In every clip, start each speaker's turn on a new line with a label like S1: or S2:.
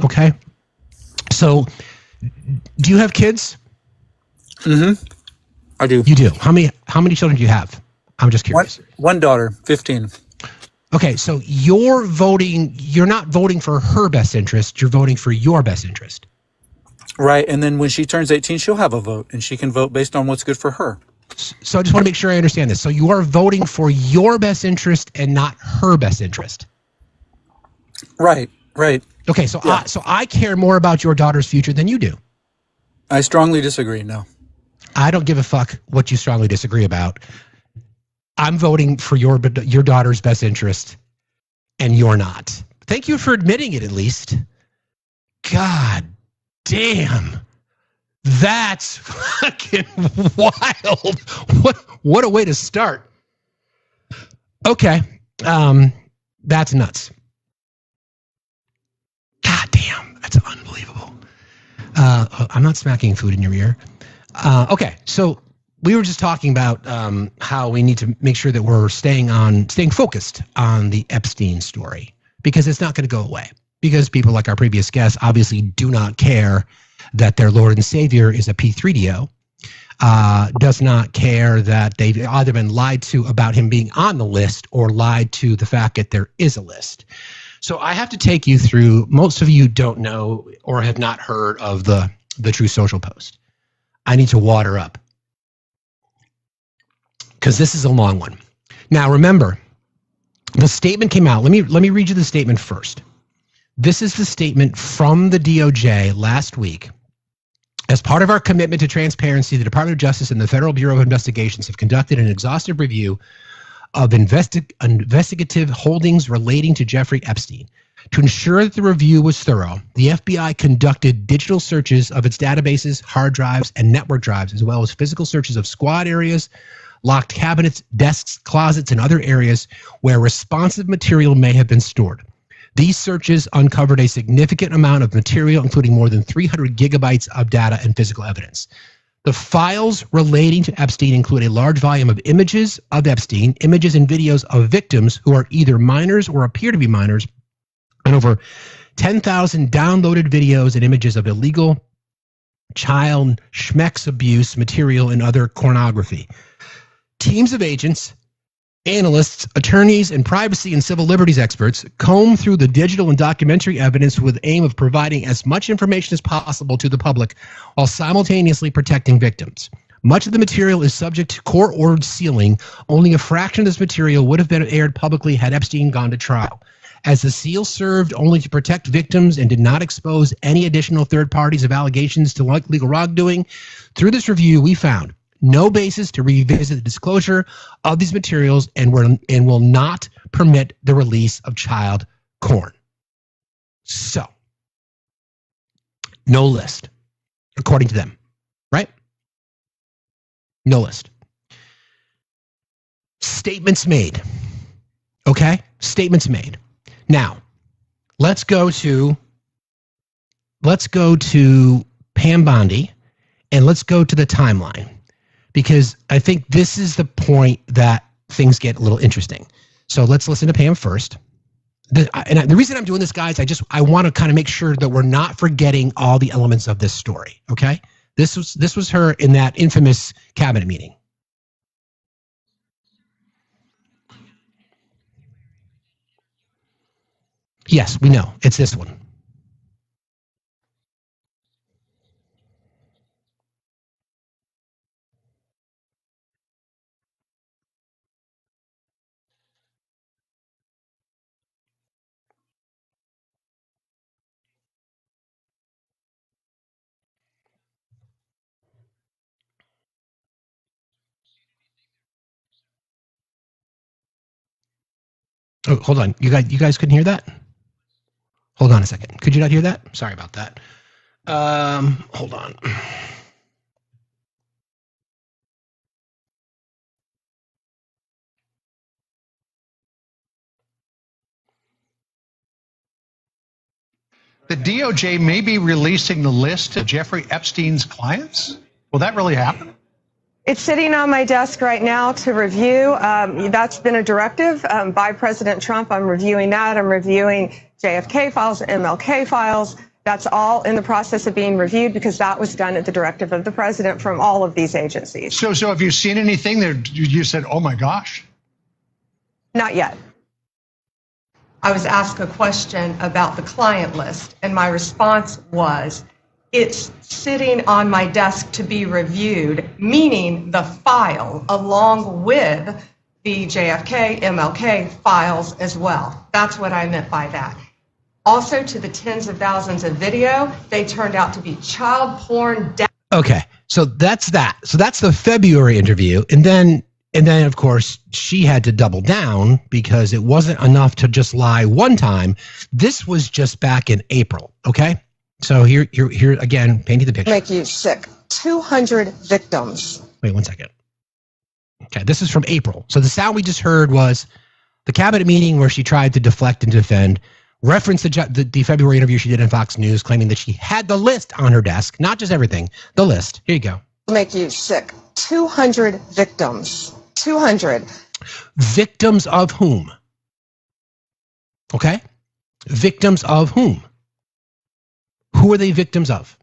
S1: Okay. So, do you have kids?
S2: Mm-hmm. I do.
S1: You do. How many children do you have? I'm just curious.
S2: One daughter, 15.
S1: Okay, so you're not voting for her best interest, you're voting for your best interest.
S2: Right, and then when she turns 18, she'll have a vote, and she can vote based on what's good for her.
S1: So I just want to make sure I understand this. So you are voting for your best interest and not her best interest.
S2: Right.
S1: Okay, so
S2: yeah.
S1: I care more about your daughter's future than you do.
S2: I strongly disagree, no.
S1: I don't give a fuck what you strongly disagree about. I'm voting for your daughter's best interest, and you're not. Thank you for admitting it, at least. God damn. That's fucking wild. What a way to start. Okay. That's nuts. God damn. That's unbelievable. I'm not smacking food in your ear. Okay. So we were just talking about how we need to make sure that we're staying focused on the Epstein story, because it's not going to go away, because people like our previous guests obviously do not care that their Lord and Savior is a P3DO, does not care that they've either been lied to about him being on the list or lied to the fact that there is a list. So I have to take you through, most of you don't know or have not heard of the Truth Social post. I need to water up, because this is a long one. Now, remember, the statement came out. Let me read you the statement first. This is the statement from the DOJ last week. As part of our commitment to transparency, the Department of Justice and the Federal Bureau of Investigations have conducted an exhaustive review of investigative holdings relating to Jeffrey Epstein. To ensure that the review was thorough, the FBI conducted digital searches of its databases, hard drives, and network drives, as well as physical searches of squad areas, locked cabinets, desks, closets, and other areas where responsive material may have been stored. These searches uncovered a significant amount of material, including more than 300 gigabytes of data and physical evidence. The files relating to Epstein include a large volume of images of Epstein, images and videos of victims who are either minors or appear to be minors, and over 10,000 downloaded videos and images of illegal child schmex abuse material and other pornography. Teams of agents, analysts, attorneys, and privacy and civil liberties experts comb through the digital and documentary evidence with the aim of providing as much information as possible to the public while simultaneously protecting victims. Much of the material is subject to court-ordered sealing. Only a fraction of this material would have been aired publicly had Epstein gone to trial. As the seal served only to protect victims and did not expose any additional third parties of allegations to legal wrongdoing, through this review we found no basis to revisit the disclosure of these materials and will not permit the release of child porn. So, no list, according to them, right? No list. Statements made. Okay? Statements made. Now, let's go to Pam Bondi, and let's go to the timeline, because I think this is the point that things get a little interesting. So let's listen to Pam first. The reason I'm doing this, guys, I want to kind of make sure that we're not forgetting all the elements of this story, okay? This was her in that infamous cabinet meeting. Yes, we know. It's this one. Oh, hold on. You guys couldn't hear that? Hold on a second. Could you not hear that? Sorry about that. Hold on.
S3: The DOJ may be releasing the list of Jeffrey Epstein's clients? Will that really happen?
S4: It's sitting on my desk right now to review. That's been a directive by President Trump. I'm reviewing that. I'm reviewing JFK files, MLK files, That's all in the process of being reviewed because that was done at the directive of the president from all of these agencies.
S3: So have you seen anything that you said, oh my gosh?
S4: Not yet. I was asked a question about the client list, and my response was, it's sitting on my desk to be reviewed, meaning the file along with the JFK, MLK files as well. That's what I meant by that. Also, to the tens of thousands of video, they turned out to be child porn.
S1: Okay, so that's that. So that's the February interview, and then of course she had to double down because it wasn't enough to just lie one time. This was just back in April. Okay, so here again, painting the picture.
S4: Make you sick. 200 victims.
S1: Wait 1 second. Okay, this is from April. So the sound we just heard was the cabinet meeting where she tried to deflect and defend. Referenced the February interview she did in Fox News, claiming that she had the list on her desk, not just everything, the list. Here you go.
S4: Make you sick. 200 victims. 200.
S1: Victims of whom? Okay? Victims of whom? Who are they victims of?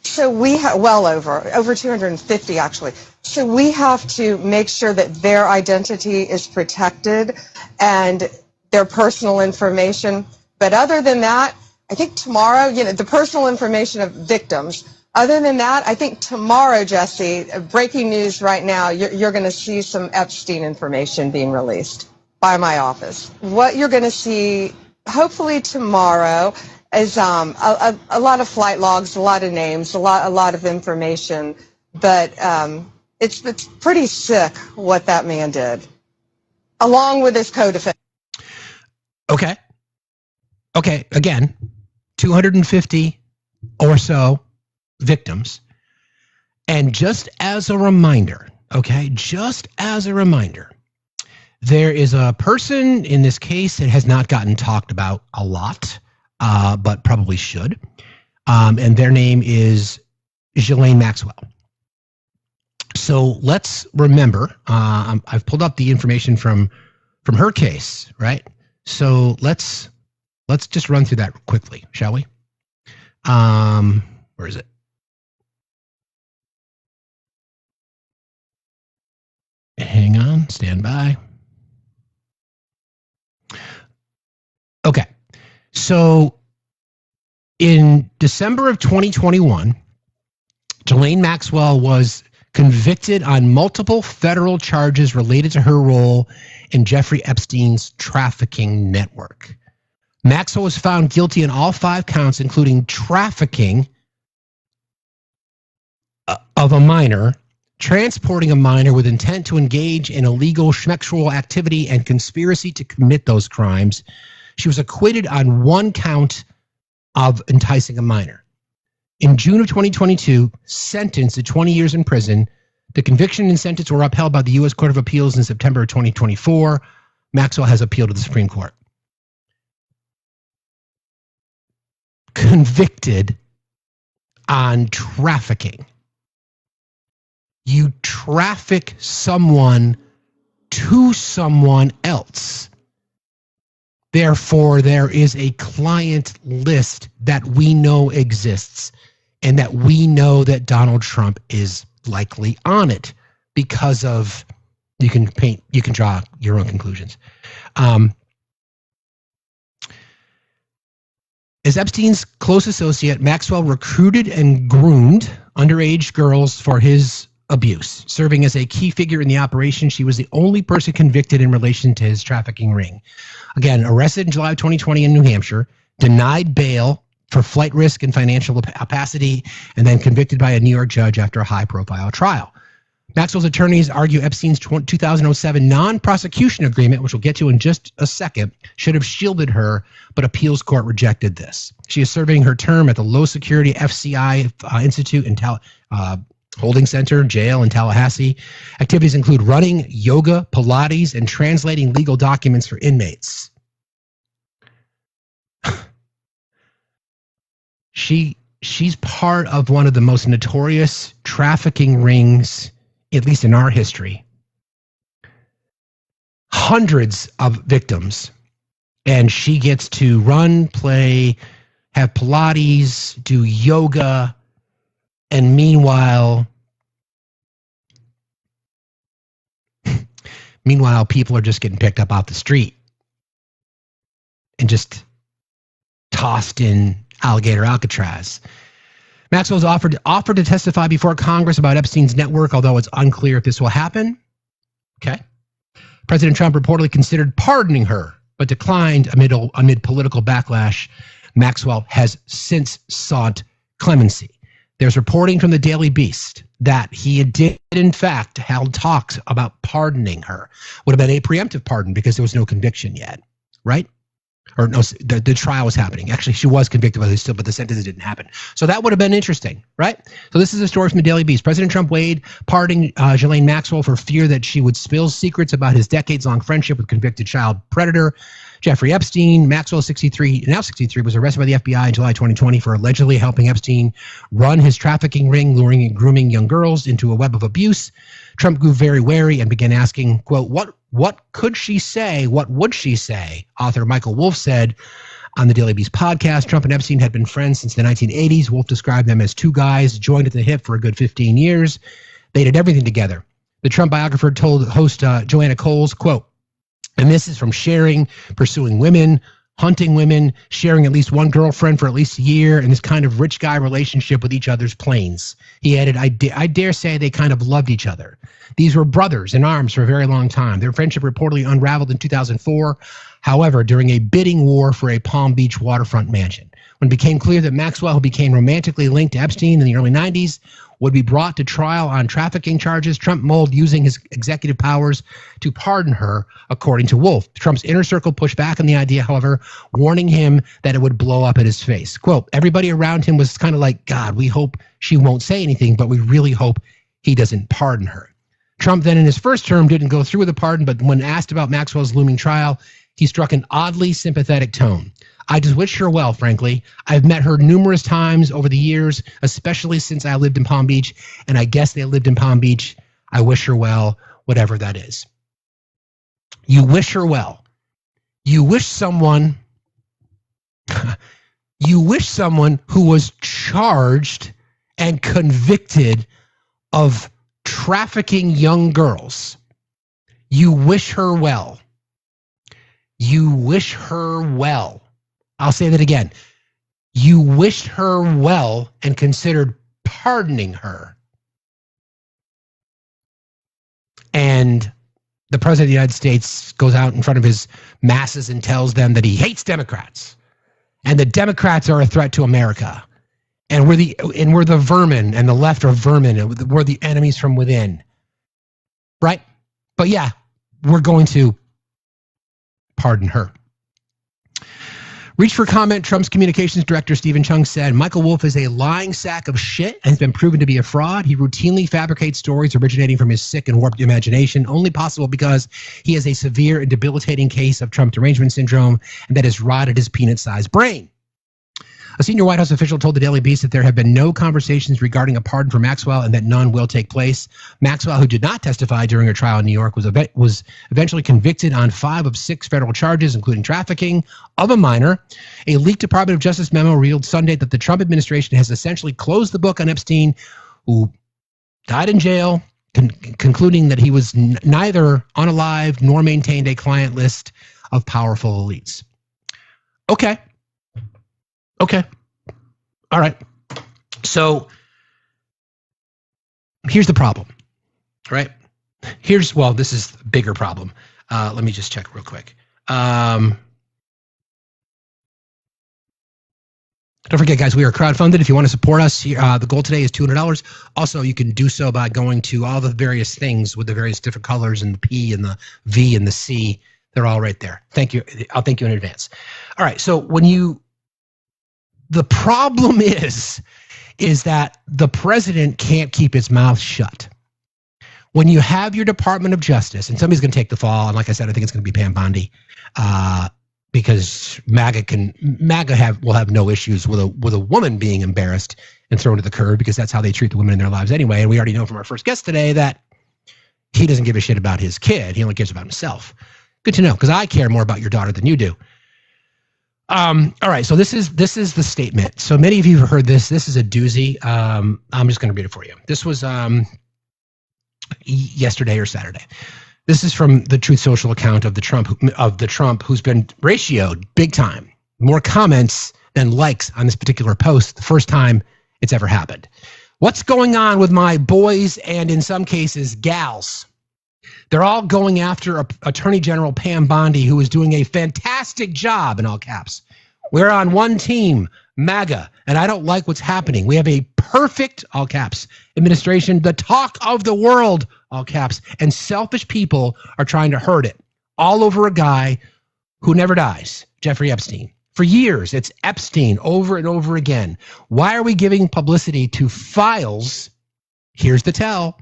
S4: So we have, well over 250 actually. So we have to make sure that their identity is protected and their personal information. But other than that, I think tomorrow, the personal information of victims. Other than that, I think tomorrow, Jesse, breaking news right now, you're going to see some Epstein information being released by my office. What you're going to see, hopefully tomorrow, is a lot of flight logs, a lot of names, a lot of information. But it's pretty sick what that man did, along with his co-defendant.
S1: Okay. Again, 250 or so victims. And just as a reminder, there is a person in this case that has not gotten talked about a lot, but probably should. And their name is Ghislaine Maxwell. So let's remember, I've pulled up the information from her case, right? So let's just run through that quickly, shall we? Where is it? Hang on, stand by. Okay. So in December of 2021, Ghislaine Maxwell was convicted on multiple federal charges related to her role in Jeffrey Epstein's trafficking network. Maxwell was found guilty on all 5 counts, including trafficking of a minor, transporting a minor with intent to engage in illegal sexual activity, and conspiracy to commit those crimes. She was acquitted on 1 count of enticing a minor. In June of 2022, sentenced to 20 years in prison. The conviction and sentence were upheld by the U.S. Court of Appeals in September of 2024. Maxwell has appealed to the Supreme Court. Convicted on trafficking. You traffic someone to someone else. Therefore, there is a client list that we know exists and that we know that Donald Trump is likely on it because of, you can draw your own conclusions. As Epstein's close associate, Maxwell recruited and groomed underage girls for his abuse. Serving as a key figure in the operation, she was the only person convicted in relation to his trafficking ring. Again, arrested in July of 2020 in New Hampshire, denied bail for flight risk and financial opacity, and then convicted by a New York judge after a high-profile trial. Maxwell's attorneys argue Epstein's 2007 non-prosecution agreement, which we'll get to in just a second, should have shielded her, but appeals court rejected this. She is serving her term at the low-security FCI Institute in Holding Center, jail in Tallahassee. Activities include running yoga, Pilates, and translating legal documents for inmates. She's part of one of the most notorious trafficking rings, at least in our history. Hundreds of victims, and she gets to run, play, have Pilates, do yoga, and meanwhile, people are just getting picked up off the street and just tossed in alligator Alcatraz. Maxwell's offered to testify before Congress about Epstein's network, although it's unclear if this will happen. Okay. President Trump reportedly considered pardoning her, but declined amid political backlash. Maxwell has since sought clemency. There's reporting from the Daily Beast that he did, in fact, held talks about pardoning her. Would have been a preemptive pardon because there was no conviction yet, right? Or no, the trial was happening. Actually, she was convicted, but the sentence didn't happen. So that would have been interesting, right? So this is a story from the Daily Beast. President Trump weighed pardoning Ghislaine Maxwell for fear that she would spill secrets about his decades-long friendship with convicted child predator Jeffrey Epstein. Maxwell, 63, was arrested by the FBI in July 2020 for allegedly helping Epstein run his trafficking ring, luring and grooming young girls into a web of abuse. Trump grew very wary and began asking, quote, what could she say? What would she say? Author Michael Wolff said on the Daily Beast podcast, Trump and Epstein had been friends since the 1980s. Wolff described them as two guys joined at the hip for a good 15 years. They did everything together. The Trump biographer told host Joanna Coles, quote, and this is from sharing, pursuing women, hunting women, sharing at least one girlfriend for at least a year, and this kind of rich guy relationship with each other's planes. He added, I dare say they kind of loved each other. These were brothers in arms for a very long time. Their friendship reportedly unraveled in 2004, however, during a bidding war for a Palm Beach waterfront mansion. When it became clear that Maxwell, who became romantically linked to Epstein in the early 90s, would be brought to trial on trafficking charges, Trump mulled using his executive powers to pardon her, according to Wolff. Trump's inner circle pushed back on the idea, however, warning him that it would blow up in his face. Quote, everybody around him was kind of like, God, we hope she won't say anything, but we really hope he doesn't pardon her. Trump then in his first term didn't go through with the pardon, but when asked about Maxwell's looming trial, he struck an oddly sympathetic tone. I just wish her well, frankly. I've met her numerous times over the years, especially since I lived in Palm Beach, and I guess they lived in Palm Beach. I wish her well, whatever that is. You wish her well. You wish someone who was charged and convicted of trafficking young girls. You wish her well. You wish her well. I'll say that again. You wished her well and considered pardoning her. And the president of the United States goes out in front of his masses and tells them that he hates Democrats. And the Democrats are a threat to America. And we're the vermin, and the left are vermin, and we're the enemies from within. Right? But yeah, we're going to pardon her. Reach for comment, Trump's communications director, Stephen Chung, said, Michael Wolff is a lying sack of shit and has been proven to be a fraud. He routinely fabricates stories originating from his sick and warped imagination, only possible because he has a severe and debilitating case of Trump derangement syndrome and that has rotted his peanut-sized brain. A senior White House official told the Daily Beast that there have been no conversations regarding a pardon for Maxwell and that none will take place. Maxwell, who did not testify during her trial in New York, was eventually convicted on 5 of 6 federal charges, including trafficking of a minor. A leaked Department of Justice memo revealed Sunday that the Trump administration has essentially closed the book on Epstein, who died in jail, concluding that he was neither unalived nor maintained a client list of powerful elites. Okay. All right. So here's the problem, right? This is a bigger problem. Let me just check real quick. Don't forget, guys, we are crowdfunded. If you want to support us, the goal today is $200. Also, you can do so by going to all the various things with the various different colors and the P and the V and the C. They're all right there. Thank you. I'll thank you in advance. All right. So the problem is that the president can't keep his mouth shut. When you have your Department of Justice, and somebody's going to take the fall, and like I said, I think it's going to be Pam Bondi, because MAGA will have no issues with a woman being embarrassed and thrown to the curb, because that's how they treat the women in their lives anyway. And we already know from our first guest today that he doesn't give a shit about his kid. He only cares about himself. Good to know, because I care more about your daughter than you do. All right, so this is the statement. So many of you have heard this. This is a doozy. I'm just going to read it for you. This was yesterday or Saturday. This is from the Truth Social account of the Trump who's been ratioed big time. More comments than likes on this particular post. The first time it's ever happened. What's going on with my boys and in some cases gals? They're all going after Attorney General Pam Bondi, who is doing a fantastic job, in all caps. We're on one team, MAGA, and I don't like what's happening. We have a perfect, all caps, administration, the talk of the world, all caps, and selfish people are trying to hurt it, all over a guy who never dies, Jeffrey Epstein. For years, it's Epstein over and over again. Why are we giving publicity to files? Here's the tell.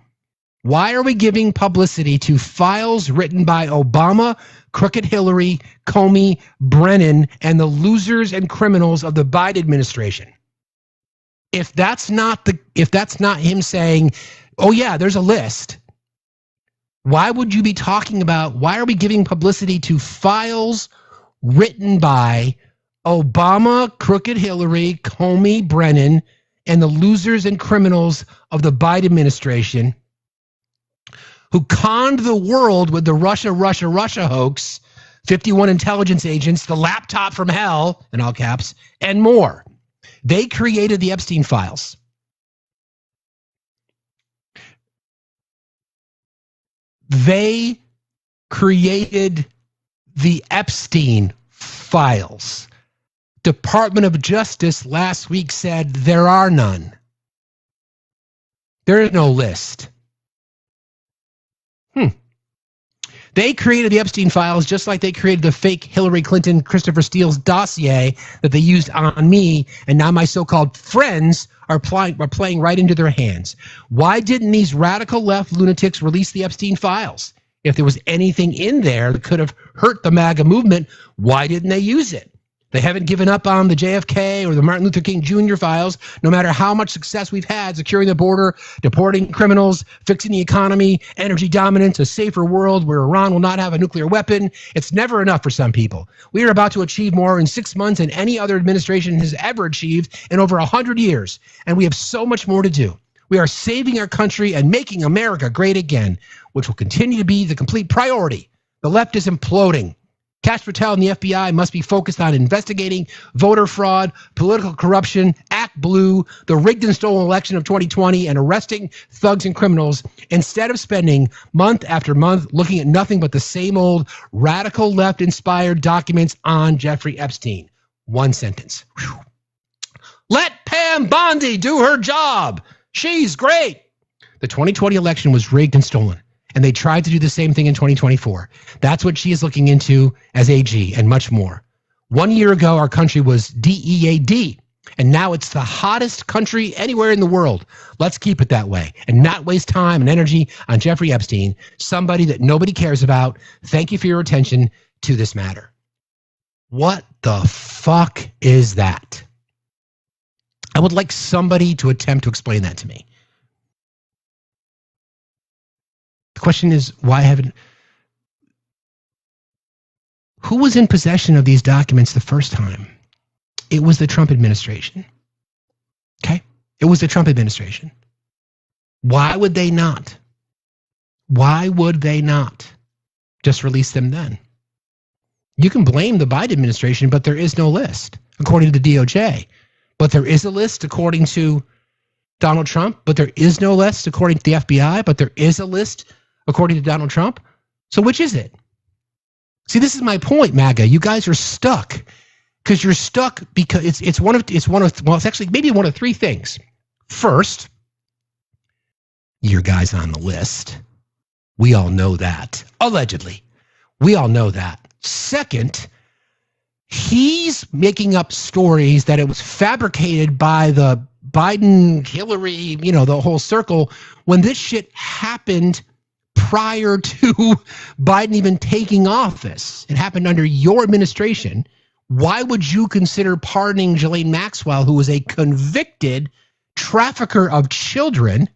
S1: Why are we giving publicity to files written by Obama, Crooked Hillary, Comey, Brennan, and the losers and criminals of the Biden administration? If that's not him saying, "Oh yeah, there's a list," why would you be talking about? Why are we giving publicity to files written by Obama, Crooked Hillary, Comey, Brennan, and the losers and criminals of the Biden administration, who conned the world with the Russia hoax, 51 intelligence agents, the laptop from hell, in all caps, and more? They created the Epstein files. They created the Epstein files. Department of Justice last week said there are none. There is no list. They created the Epstein files just like they created the fake Hillary Clinton, Christopher Steele's dossier that they used on me, and now my so-called friends are playing right into their hands. Why didn't these radical left lunatics release the Epstein files? If there was anything in there that could have hurt the MAGA movement, why didn't they use it? They haven't given up on the JFK or the Martin Luther King Jr. files, no matter how much success we've had securing the border, deporting criminals, fixing the economy, energy dominance, a safer world where Iran will not have a nuclear weapon. It's never enough for some people. We are about to achieve more in 6 months than any other administration has ever achieved in over 100 years, and we have so much more to do. We are saving our country and making America great again, which will continue to be the complete priority. The left is imploding. Cash Patel and the FBI must be focused on investigating voter fraud, political corruption, Act Blue, the rigged and stolen election of 2020, and arresting thugs and criminals instead of spending month after month looking at nothing but the same old radical left-inspired documents on Jeffrey Epstein. One sentence. Whew. Let Pam Bondi do her job. She's great. The 2020 election was rigged and stolen, and they tried to do the same thing in 2024. That's what she is looking into as AG and much more. 1 year ago, our country was DEAD, and now it's the hottest country anywhere in the world. Let's keep it that way and not waste time and energy on Jeffrey Epstein, somebody that nobody cares about. Thank you for your attention to this matter. What the fuck is that? I would like somebody to attempt to explain that to me. The question is, why haven't... Who was in possession of these documents the first time? It was the Trump administration. Okay? It was the Trump administration. Why would they not? Why would they not just release them then? You can blame the Biden administration, but there is no list, according to the DOJ. But there is a list, according to Donald Trump. But there is no list, according to the FBI. But there is a list, according to Donald Trump. So which is it? See, this is my point, MAGA. You guys are stuck because you're stuck because it's actually maybe one of three things. First, your guy's on the list. We all know that. Allegedly. We all know that. Second, he's making up stories that it was fabricated by the Biden, Hillary, the whole circle, when this shit happened prior to Biden even taking office. It happened under your administration. Why would you consider pardoning Ghislaine Maxwell, who was a convicted trafficker of children?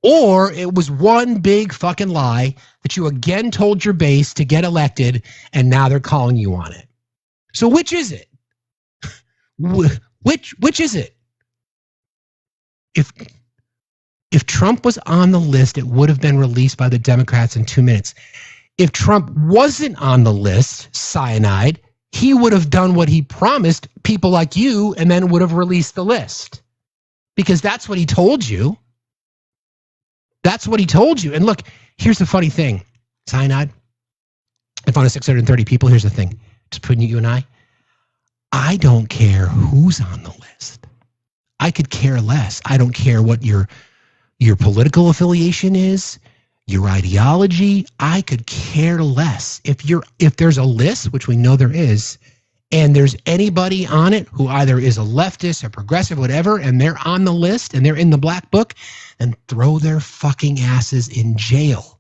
S1: Or it was one big fucking lie that you again told your base to get elected, and now they're calling you on it. So which is it? Which is it? If Trump was on the list, it would have been released by the Democrats in 2 minutes. If Trump wasn't on the list, cyanide, he would have done what he promised people like you and then would have released the list. Because that's what he told you. That's what he told you. And look, here's the funny thing. Cyanide, if on a 630 people, here's the thing. Just putting you and I don't care who's on the list. I could care less. I don't care what your political affiliation is, your ideology. I could care less. If there's a list, which we know there is, and there's anybody on it who either is a leftist or progressive, whatever, and they're on the list and they're in the black book, then throw their fucking asses in jail.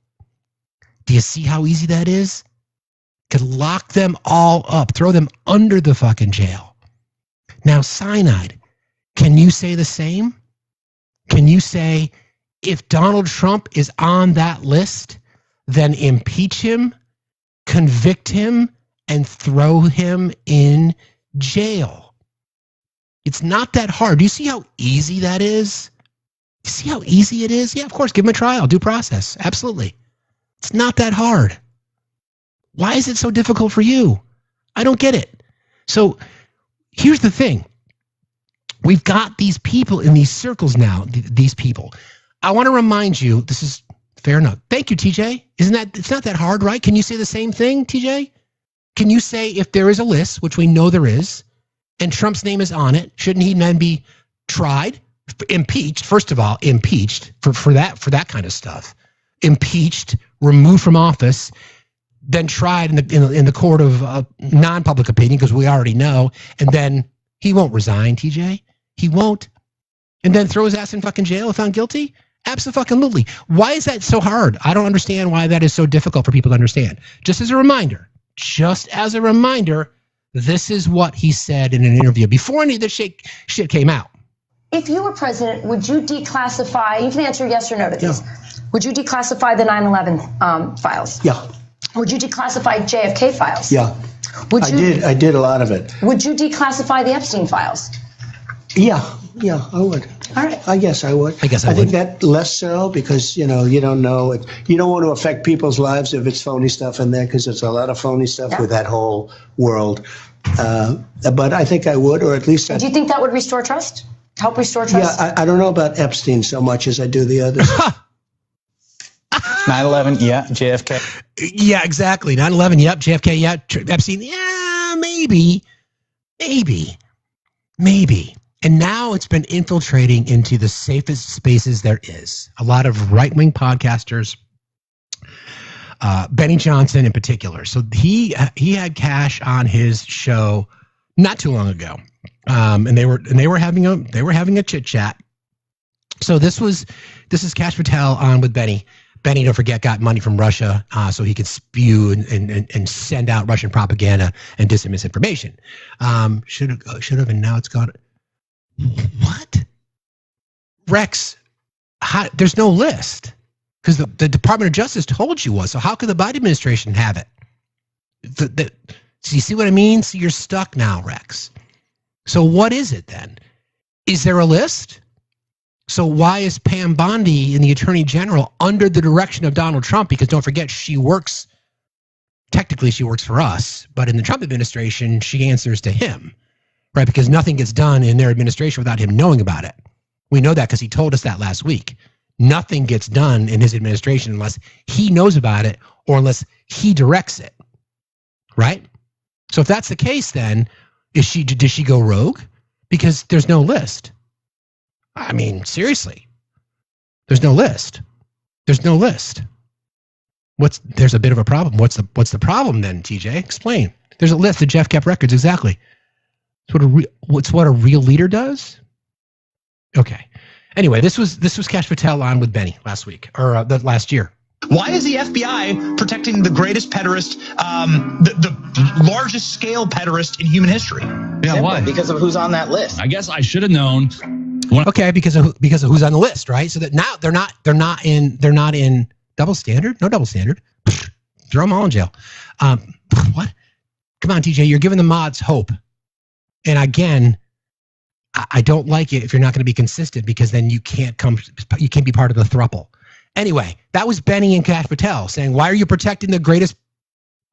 S1: Do you see how easy that is? Could lock them all up, throw them under the fucking jail. Now, cyanide, can you say the same? Can you say, if Donald Trump is on that list, then impeach him, convict him, and throw him in jail? It's not that hard. Do you see how easy that is? You see how easy it is? Yeah, of course, give him a trial, due process. Absolutely. It's not that hard. Why is it so difficult for you? I don't get it. So here's the thing. We've got these people in these circles now, these people. I want to remind you, this is fair enough. Thank you, TJ. It's not that hard, right? Can you say the same thing, TJ? Can you say if there is a list, which we know there is, and Trump's name is on it, shouldn't he then be tried, impeached, first of all, impeached for that kind of stuff, impeached, removed from office, then tried in the court of non-public opinion, because we already know, and then he won't resign, TJ. He won't. And then throw his ass in fucking jail if found guilty? Absolutely. Why is that so hard? I don't understand why that is so difficult for people to understand. Just as a reminder, this is what he said in an interview before any of this shit came out.
S5: If you were president, would you declassify, you can answer yes or no to these. Yeah. Would you declassify the 9/11 files?
S6: Yeah.
S5: Would you declassify JFK files?
S6: Yeah. I did a lot of it.
S5: Would you declassify the Epstein files?
S6: Yeah, I would.
S5: All right.
S6: I guess I would.
S1: I
S6: think that less so because, you don't know it. You don't want to affect people's lives if it's phony stuff in there, because there's a lot of phony stuff with that whole world. But I think I would, or at least...
S5: Do you think that would restore trust? Help restore trust?
S6: Yeah, I don't know about Epstein so much as I do the others.
S2: 9/11, yeah. JFK.
S1: Yeah, exactly. 9/11, yep. JFK, yeah. Epstein, yeah, maybe. And now it's been infiltrating into the safest spaces there is. A lot of right-wing podcasters, Benny Johnson in particular. So he had Cash on his show not too long ago, and they were having a chit chat. So this is Cash Patel on with Benny. Benny, don't forget, got money from Russia so he could spew and send out Russian propaganda and misinformation. Should have, and now it's gone. What? Rex, there's no list because the Department of Justice told you was. So how could the Biden administration have it? So you see what I mean? So you're stuck now, Rex. So what is it then? Is there a list? So why is Pam Bondi and the Attorney General under the direction of Donald Trump? Because don't forget, technically she works for us, but in the Trump administration, she answers to him, right? Because nothing gets done in their administration without him knowing about it. We know that because he told us that last week. Nothing gets done in his administration unless he knows about it or unless he directs it, right? So if that's the case, then does she go rogue? Because there's no list. I mean, seriously, there's no list. There's a bit of a problem. What's the problem then, TJ? Explain. There's a list. The Jeff kept records. Exactly. It's what a real leader does. Okay. Anyway, this was Cash Patel on with Benny last week or last year.
S7: Why is the FBI protecting the greatest pederast, the largest scale pederast in human history?
S8: Yeah, why? Because of who's on that list.
S9: I guess I should have known.
S1: Okay, because of who's on the list, right? So that now they're not in double standard. No double standard. Throw them all in jail. What? come on, TJ, you're giving the mods hope. And again, I don't like it if you're not going to be consistent, because then you can't be part of the throuple. Anyway, that was Benny and Kash Patel saying, why are you protecting the greatest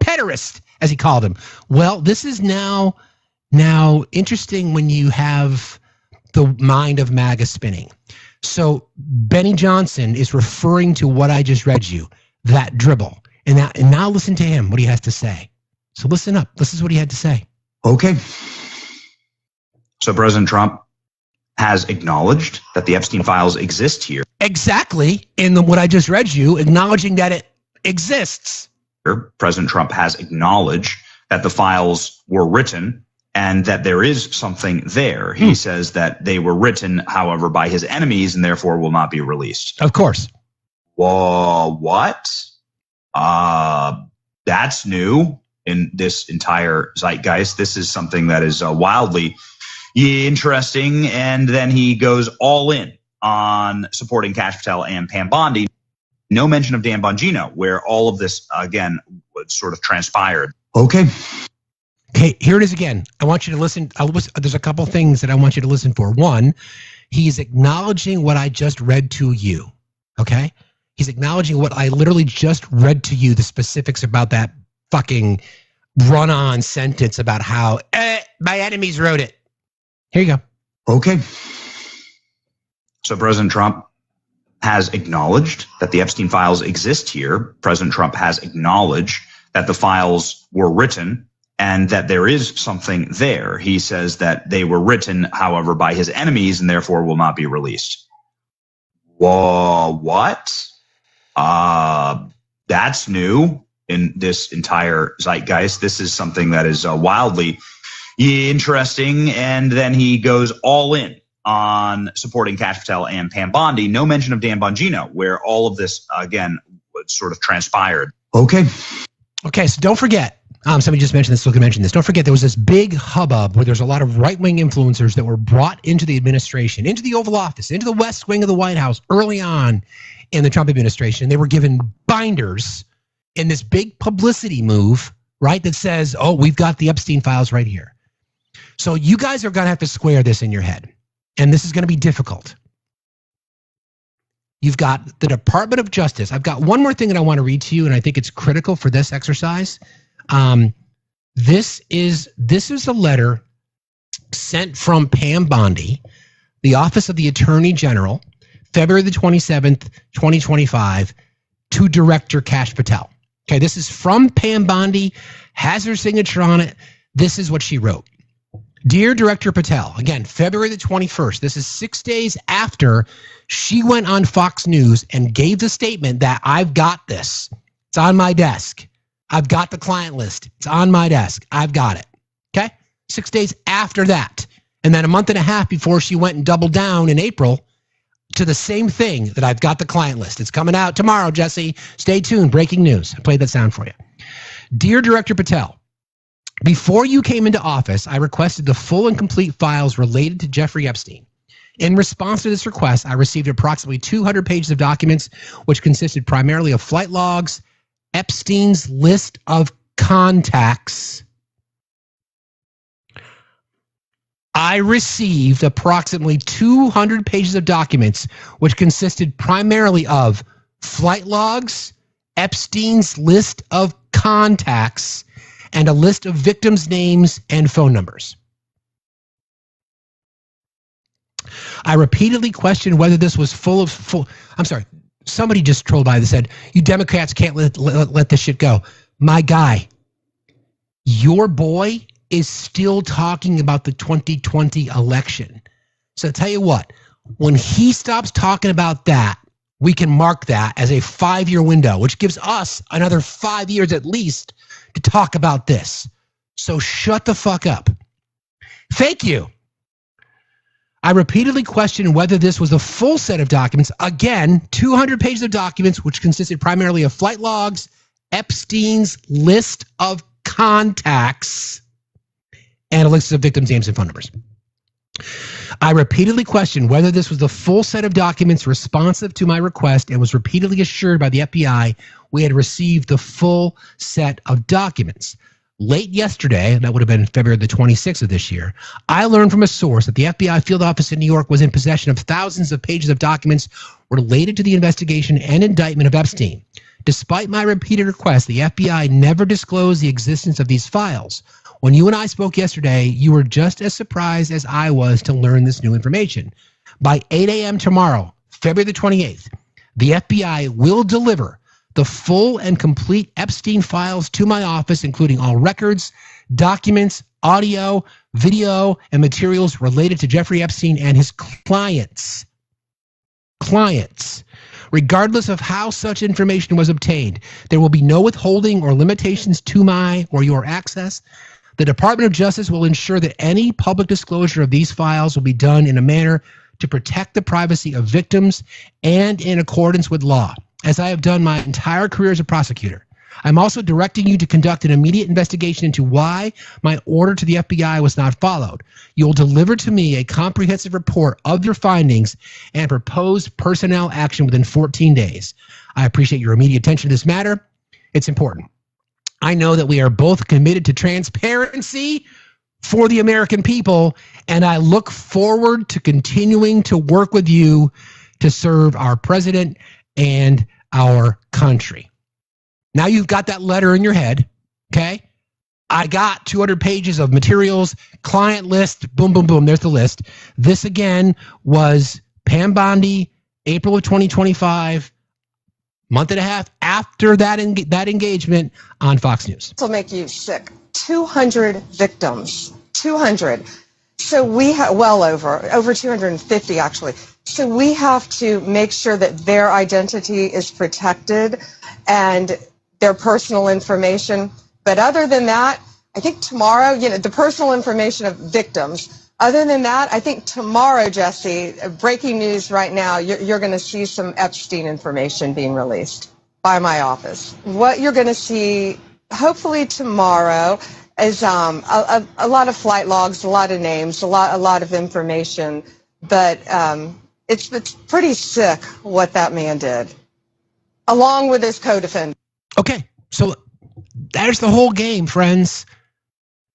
S1: pederast, as he called him? Well, this is now interesting when you have the mind of MAGA spinning. So Benny Johnson is referring to what I just read you, that dribble. And now listen to him, what he has to say. So listen up. This is what he had to say.
S9: Okay. So President Trump has acknowledged that the Epstein files exist here.
S1: Exactly. In what I just read you, acknowledging that it exists.
S9: President Trump has acknowledged that the files were written and that there is something there. He says that they were written, however, by his enemies and therefore will not be released.
S1: Of course.
S9: Whoa, what? That's new in this entire zeitgeist. This is something that is wildly interesting. And then he goes all in on supporting Kash Patel and Pam Bondi. No mention of Dan Bongino, where all of this, again, sort of transpired.
S1: Okay, here it is again. I want you to listen. There's a couple things that I want you to listen for. One, he's acknowledging what I just read to you. Okay? He's acknowledging what I literally just read to you, the specifics about that fucking run-on sentence about how my enemies wrote it. Here you go.
S9: Okay. So President Trump has acknowledged that the Epstein files exist here. President Trump has acknowledged that the files were written and that there is something there. He says that they were written, however, by his enemies and therefore will not be released. Whoa, what? That's new in this entire zeitgeist. This is something that is wildly interesting. And then he goes all in on supporting Kash Patel and Pam Bondi. No mention of Dan Bongino, where all of this, again, sort of transpired.
S1: Okay, so don't forget, somebody just mentioned this, so I can mention this. Don't forget, there was this big hubbub where there's a lot of right-wing influencers that were brought into the administration, into the Oval Office, into the West Wing of the White House early on in the Trump administration. They were given binders in this big publicity move, right, that says, oh, we've got the Epstein files right here. So you guys are going to have to square this in your head. And this is going to be difficult. You've got the Department of Justice. I've got one more thing that I want to read to you, and I think it's critical for this exercise. This is a letter sent from Pam Bondi, the Office of the Attorney General, February the 27th, 2025, to Director Kash Patel. Okay, this is from Pam Bondi, has her signature on it. This is what she wrote. Dear Director Patel, again, February the 21st, this is 6 days after she went on Fox News and gave the statement that I've got this. It's on my desk. I've got the client list. It's on my desk. I've got it. Okay? 6 days after that. And then a month and a half before she went and doubled down in April to the same thing, that I've got the client list. It's coming out tomorrow, Jesse. Stay tuned. Breaking news. I played that sound for you. Dear Director Patel, before you came into office, I requested the full and complete files related to Jeffrey Epstein. In response to this request, I received approximately 200 pages of documents, which consisted primarily of flight logs, Epstein's list of contacts. I received approximately 200 pages of documents, which consisted primarily of flight logs, Epstein's list of contacts, and a list of victims' names and phone numbers. I repeatedly questioned whether this was somebody just trolled by that said, you Democrats can't let this shit go. My guy, your boy is still talking about the 2020 election. So I tell you what, when he stops talking about that, we can mark that as a 5-year window, which gives us another 5 years at least to talk about this. So shut the fuck up. Thank you. I repeatedly questioned whether this was a full set of documents. Again, 200 pages of documents, which consisted primarily of flight logs, Epstein's list of contacts, and a list of victims' names and phone numbers. I repeatedly questioned whether this was the full set of documents responsive to my request, and was repeatedly assured by the FBI we had received the full set of documents. late yesterday, that would have been February the 26th of this year, I learned from a source that the FBI field office in New York was in possession of thousands of pages of documents related to the investigation and indictment of Epstein. Despite my repeated requests, the FBI never disclosed the existence of these files. When you and I spoke yesterday, you were just as surprised as I was to learn this new information. By 8 a.m. tomorrow, February the 28th, the FBI will deliver the full and complete Epstein files to my office, including all records, documents, audio, video, and materials related to Jeffrey Epstein and his clients. Regardless of how such information was obtained, there will be no withholding or limitations to my or your access. The Department of Justice will ensure that any public disclosure of these files will be done in a manner to protect the privacy of victims and in accordance with law, as I have done my entire career as a prosecutor. I'm also directing you to conduct an immediate investigation into why my order to the FBI was not followed. You will deliver to me a comprehensive report of your findings and proposed personnel action within 14 days. I appreciate your immediate attention to this matter. It's important. I know that we are both committed to transparency for the American people, and I look forward to continuing to work with you to serve our president and our country. Now you've got that letter in your head, okay? I got 200 pages of materials, client list, boom, boom, boom, there's the list. This again was Pam Bondi, April of 2025, month and a half after that engagement on Fox News.
S4: This will make you sick. 200 victims, 200. So we have, well over 250 actually. So we have to make sure that their identity is protected and their personal information. But other than that, I think tomorrow, the personal information of victims. Other than that, I think tomorrow, Jesse, breaking news right now, you're going to see some Epstein information being released by my office. What you're going to see, hopefully tomorrow, is a lot of flight logs, a lot of names, a lot of information. But it's pretty sick what that man did, along with his co-defendant.
S1: Okay, so there's the whole game, friends.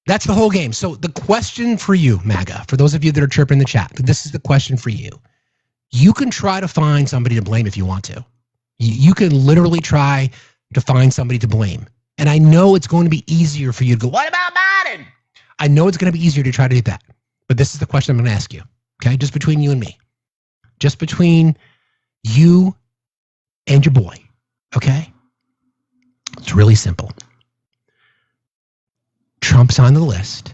S1: That's the whole game. So the question for you, MAGA, for those of you that are chirping in the chat, this is the question for you. You can try to find somebody to blame if you want to. You can literally try to find somebody to blame. And I know it's going to be easier for you to go, what about Biden? I know it's going to be easier to try to do that. But this is the question I'm going to ask you, okay? Just between you and me. Just between you and your boy, okay? It's really simple. Trump's on the list,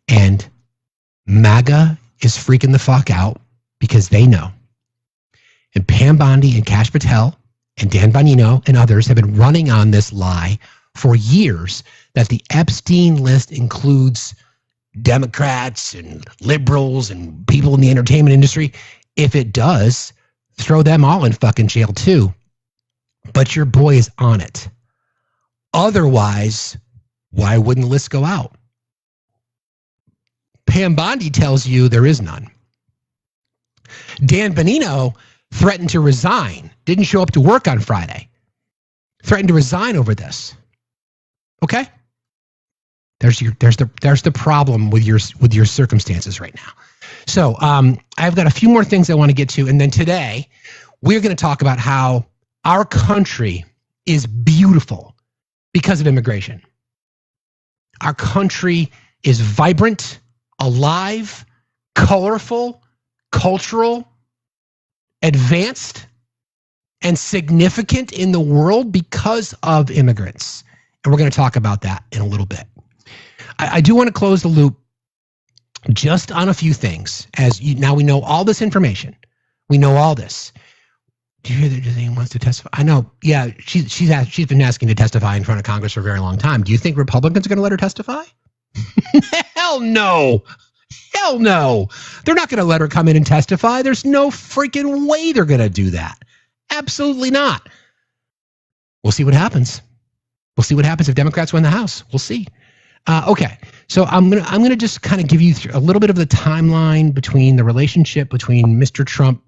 S1: and MAGA is freaking the fuck out because they know. And Pam Bondi and Kash Patel and Dan Bongino and others have been running on this lie for years that the Epstein list includes Democrats and liberals and people in the entertainment industry. If it does, throw them all in fucking jail too. But your boy is on it. Otherwise, why wouldn't the list go out? Pam Bondi tells you there is none. Dan Bongino threatened to resign, didn't show up to work on Friday. Threatened to resign over this. Okay? There's the problem with your circumstances right now. So I've got a few more things I want to get to, and then today we're going to talk about how our country is beautiful because of immigration. Our country is vibrant, alive, colorful, cultural, advanced, and significant in the world because of immigrants. And we're going to talk about that in a little bit. I do want to close the loop just on a few things. Now we know all this information. We know all this. Do you hear that Jane wants to testify? I know. Yeah, she's been asking to testify in front of Congress for a very long time. Do you think Republicans are going to let her testify? Hell no. Hell no. They're not going to let her come in and testify. There's no freaking way they're going to do that. Absolutely not. We'll see what happens. We'll see what happens if Democrats win the House. We'll see. Okay, so I'm gonna just kind of give you a little bit of the timeline between the relationship between Mr. Trump,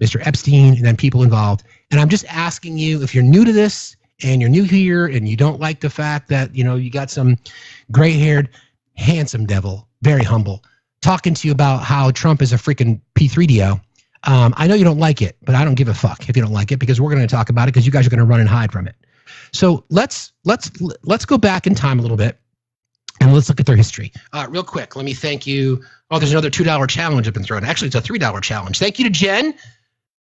S1: Mr. Epstein, and then people involved. And I'm just asking you, if you're new to this and you're new here and you don't like the fact that, you got some gray-haired, handsome devil, very humble, talking to you about how Trump is a freaking P3DO. I know you don't like it, but I don't give a fuck if you don't like it, because we're going to talk about it, because you guys are going to run and hide from it. So let's go back in time a little bit, and let's look at their history. Real quick, let me thank you. Oh, there's another $2 challenge I've been thrown. Actually, it's a $3 challenge. Thank you to Jen.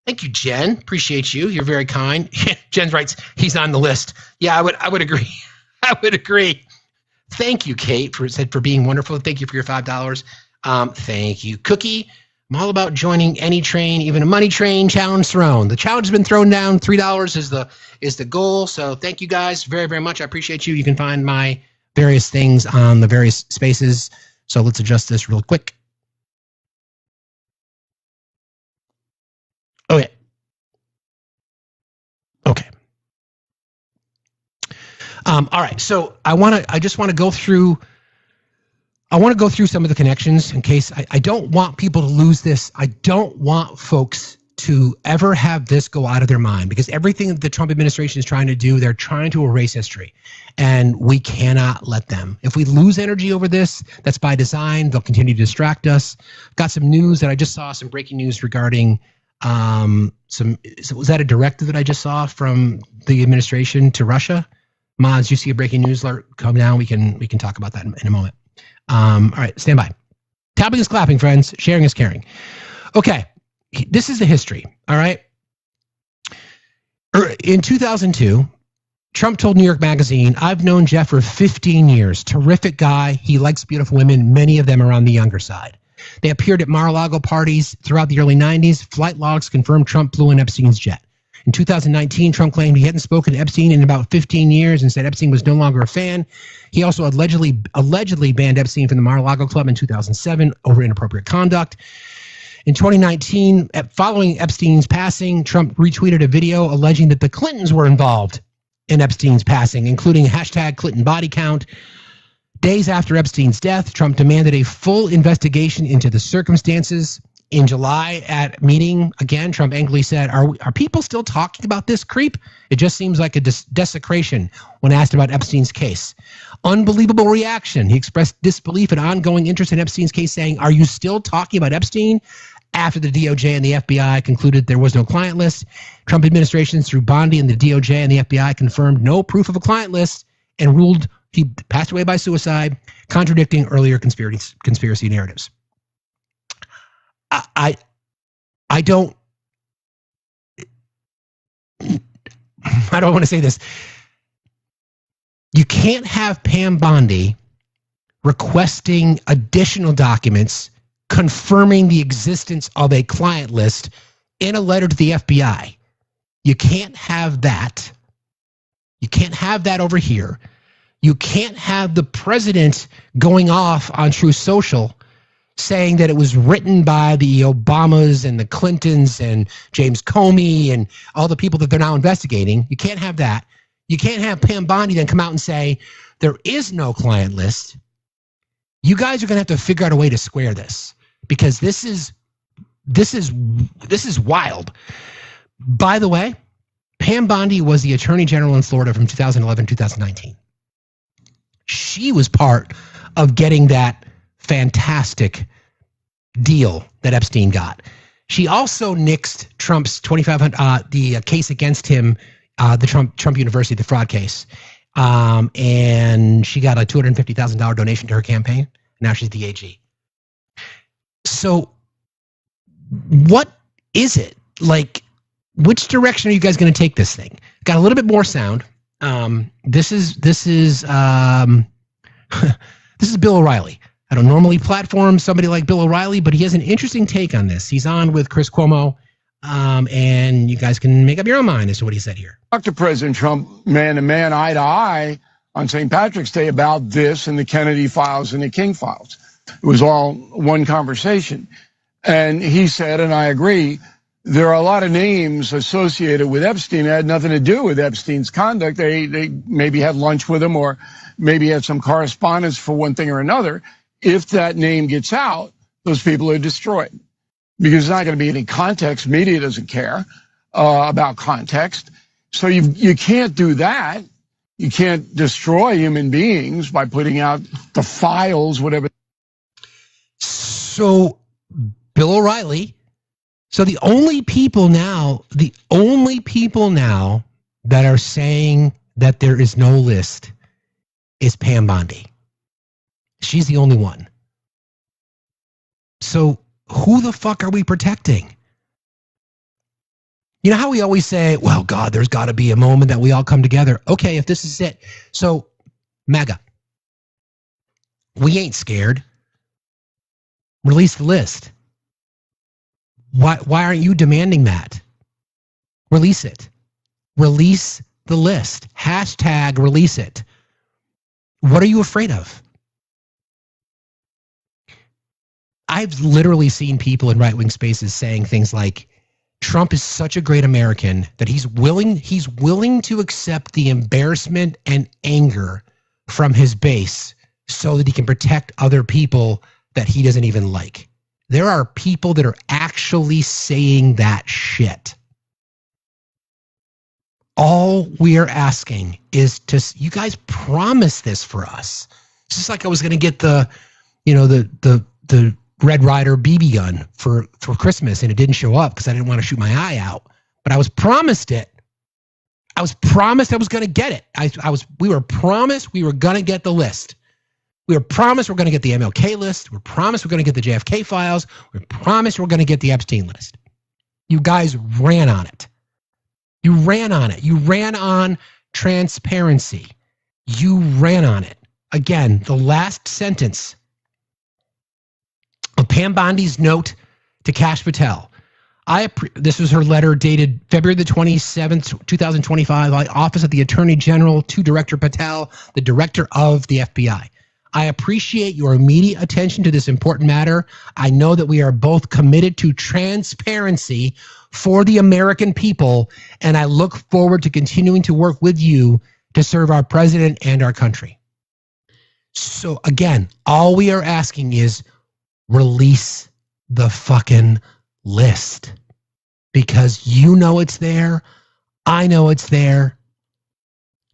S1: Thank you, Jen. Appreciate you. You're very kind. Jen writes, he's on the list. Yeah, I would agree. I would agree. Thank you, Kate, for being wonderful. Thank you for your $5. Thank you, Cookie. I'm all about joining any train, even a money train. Challenge thrown. The challenge has been thrown down. $3 is the goal. So thank you guys very, very much. I appreciate you. You can find my various things on the various spaces. So let's adjust this real quick. Okay. Okay. All right. So I just want to go through. I want to go through some of the connections in case I don't want people to lose this. I don't want folks to ever have this go out of their mind, because everything that the Trump administration is trying to do, they're trying to erase history, and we cannot let them. If we lose energy over this, that's by design. They'll continue to distract us. Got some news that I just saw, some breaking news regarding was that a directive that I just saw from the administration to Russia? Mods, you see a breaking news alert come down? We can talk about that in a moment. All right, stand by. Tapping is clapping, friends. Sharing is caring. Okay, this is the history, all right? In 2002, Trump told New York Magazine, I've known Jeff for 15 years. Terrific guy. He likes beautiful women. Many of them are on the younger side. They appeared at Mar-a-Lago parties throughout the early 90s. Flight logs confirmed Trump flew in Epstein's jet. In 2019, Trump claimed he hadn't spoken to Epstein in about 15 years and said Epstein was no longer a fan. He also allegedly banned Epstein from the Mar-a-Lago Club in 2007 over inappropriate conduct. In 2019, following Epstein's passing, Trump retweeted a video alleging that the Clintons were involved in Epstein's passing, including hashtag Clinton body count. Days after Epstein's death, Trump demanded a full investigation into the circumstances. In July at meeting, again, Trump angrily said, are people still talking about this creep? It just seems like a desecration when asked about Epstein's case. Unbelievable reaction. He expressed disbelief and ongoing interest in Epstein's case, saying, are you still talking about Epstein? After the DOJ and the FBI concluded there was no client list, Trump administration through Bondi and the DOJ and the FBI confirmed no proof of a client list and ruled he passed away by suicide, contradicting earlier conspiracy narratives. I don't want to say this. You can't have Pam Bondi requesting additional documents confirming the existence of a client list in a letter to the FBI. You can't have that. You can't have that over here. You can't have the president going off on Truth Social saying that it was written by the Obamas and the Clintons and James Comey and all the people that they're now investigating. You can't have that. You can't have Pam Bondi then come out and say there is no client list. You guys are going to have to figure out a way to square this, because this is wild. By the way, Pam Bondi was the Attorney General in Florida from 2011 to 2019. She was part of getting that fantastic deal that Epstein got. She also nixed Trump's the case against him, the Trump University, the fraud case. And she got a $250,000 donation to her campaign. Now she's the AG. So what is it? Like, which direction are you guys going to take this thing? Got a little bit more sound. This is Bill O'Reilly. I don't normally platform somebody like Bill O'Reilly, but he has an interesting take on this. He's on with Chris Cuomo, and you guys can make up your own mind as to what he said here.
S10: Talked to President Trump man to man, eye to eye on St. Patrick's Day about this and the Kennedy files and the King files. It was all one conversation. And he said, and I agree, there are a lot of names associated with Epstein that had nothing to do with Epstein's conduct. They maybe had lunch with him or maybe had some correspondence for one thing or another. If that name gets out, those people are destroyed, because there's not going to be any context. Media doesn't care about context. So you can't do that. You can't destroy human beings by putting out the files, whatever.
S1: So Bill O'Reilly. So the only people now that are saying that there is no list is Pam Bondi. She's the only one. So who the fuck are we protecting? You know how we always say, well, God, there's got to be a moment that we all come together. Okay, if this is it. So, MAGA, we ain't scared. Release the list. Why aren't you demanding that? Release it. Release the list. Hashtag release it. What are you afraid of? I've literally seen people in right-wing spaces saying things like, Trump is such a great American that he's willing to accept the embarrassment and anger from his base so that he can protect other people that he doesn't even like. There are people that are actually saying that shit. All we are asking is you guys promise this for us. It's just like I was going to get the Red Ryder BB gun for Christmas, and it didn't show up because I didn't want to shoot my eye out. But I was promised it. I was promised I was going to get it. We were promised we were going to get the list. We were promised we're going to get the MLK list. We're promised we're going to get the JFK files. We're promised we're going to get the Epstein list. You guys ran on it. You ran on it. You ran on transparency. You ran on it. Again, the last sentence of Pam Bondi's note to Kash Patel. This was her letter dated February the 27th, 2025, Office of the Attorney General to Director Patel, the Director of the FBI. I appreciate your immediate attention to this important matter. I know that we are both committed to transparency for the American people, and I look forward to continuing to work with you to serve our president and our country. So again, all we are asking is release the fucking list, because you know it's there. I know it's there.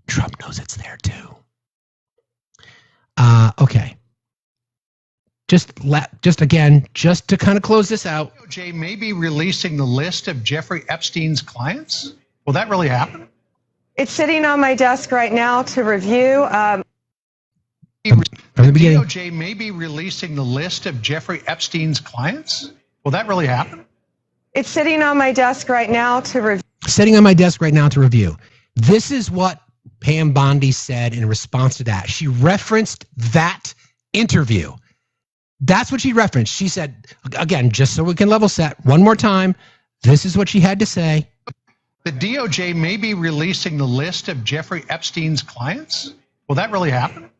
S1: Trump knows it's there too. Okay. Just to kind of close this out.
S3: DOJ may be releasing the list of Jeffrey Epstein's clients. Will that really happen?
S4: It's sitting on my desk right now to review.
S1: From the beginning.
S3: DOJ may be releasing the list of Jeffrey Epstein's clients. Will that really happen?
S4: It's sitting on my desk right now to review.
S1: Sitting on my desk right now to review. This is what Pam Bondi said in response to that. She referenced that interview. That's what she referenced. She said, again, just so we can level set one more time, this is what she had to say.
S3: The DOJ may be releasing the list of Jeffrey Epstein's clients. Will that really happen?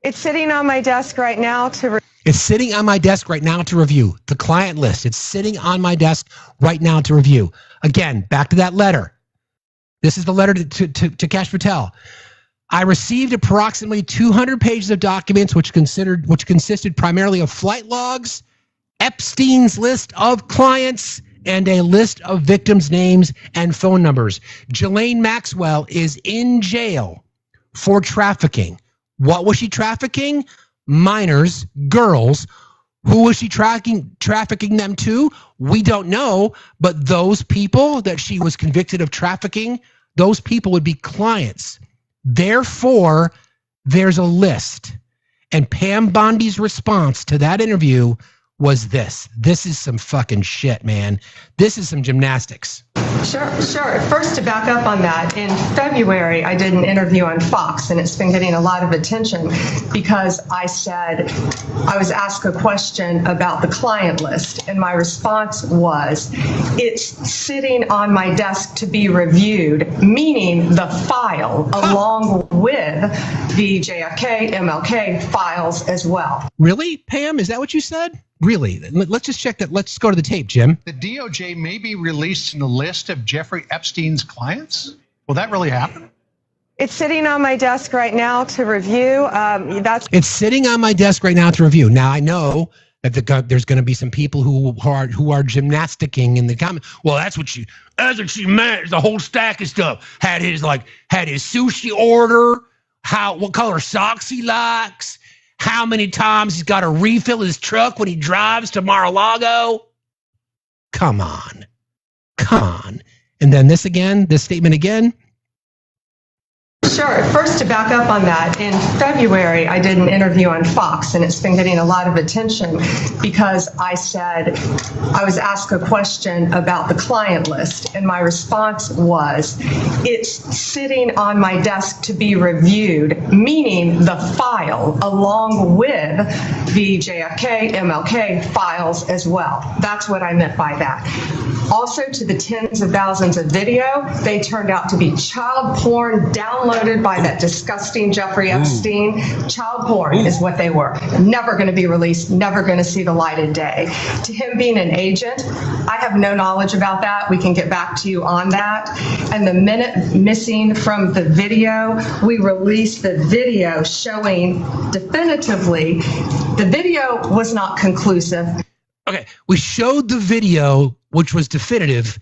S4: It's sitting on my desk right now to
S1: It's sitting on my desk right now to review. The client list. It's sitting on my desk right now to review. Again, back to that letter. This is the letter to Kash Patel. I received approximately 200 pages of documents which consisted primarily of flight logs, Epstein's list of clients, and a list of victims' names and phone numbers. Ghislaine Maxwell is in jail for trafficking. What was she trafficking? Minors, girls. Who was she trafficking them to? We don't know, but those people that she was convicted of trafficking, those people would be clients. Therefore, there's a list. And Pam Bondi's response to that interview was this. This is some fucking shit, man. This is some gymnastics.
S4: Sure. First, to back up on that, in February, I did an interview on Fox, and it's been getting a lot of attention because I said, I was asked a question about the client list, and my response was, it's sitting on my desk to be reviewed, meaning the file, along with the JFK, MLK files as well.
S1: Really, Pam? Is that what you said? Really? Let's just check that. Let's go to the tape, Jim.
S3: The DOJ may be releasing the list of Jeffrey Epstein's clients. Will that really happen?
S4: It's sitting on my desk right now to review.
S1: It's sitting on my desk right now to review. Now, I know that there's going to be some people who are gymnasticking in the comment. Well, that's what she meant. The whole stack of stuff. Had his sushi order. What color socks he likes. How many times he's got to refill his truck when he drives to Mar-a-Lago. Come on. And then this statement again.
S4: Sure. First, to back up on that, in February, I did an interview on Fox, and it's been getting a lot of attention because I was asked a question about the client list, and my response was, it's sitting on my desk to be reviewed, meaning the file, along with the JFK, MLK files as well. That's what I meant by that. Also, to the tens of thousands of video, they turned out to be child porn downloaded by that disgusting Jeffrey Epstein. Child porn is what they were. Never going to be released, never going to see the light of day. To him being an agent, I have no knowledge about that. We can get back to you on that. And the minute missing from the video, we released the video showing definitively the video was not conclusive.
S1: Okay, we showed the video, which was definitive,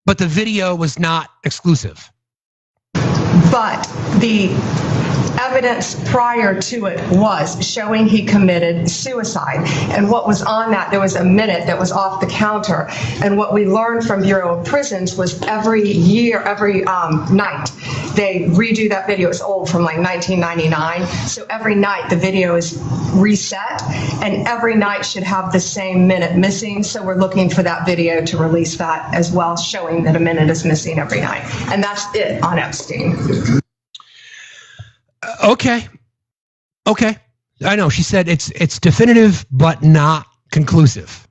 S1: but the video was not exclusive.
S4: But the evidence prior to it was showing he committed suicide. And what was on that, there was a minute that was off the counter. And what we learned from Bureau of Prisons was every night, they redo that video. It's old, from like 1999. So every night the video is reset, and every night should have the same minute missing. So we're looking for that video to release that as well, showing that a minute is missing every night. And that's it on Epstein.
S1: Okay. I know she said it's definitive but not conclusive.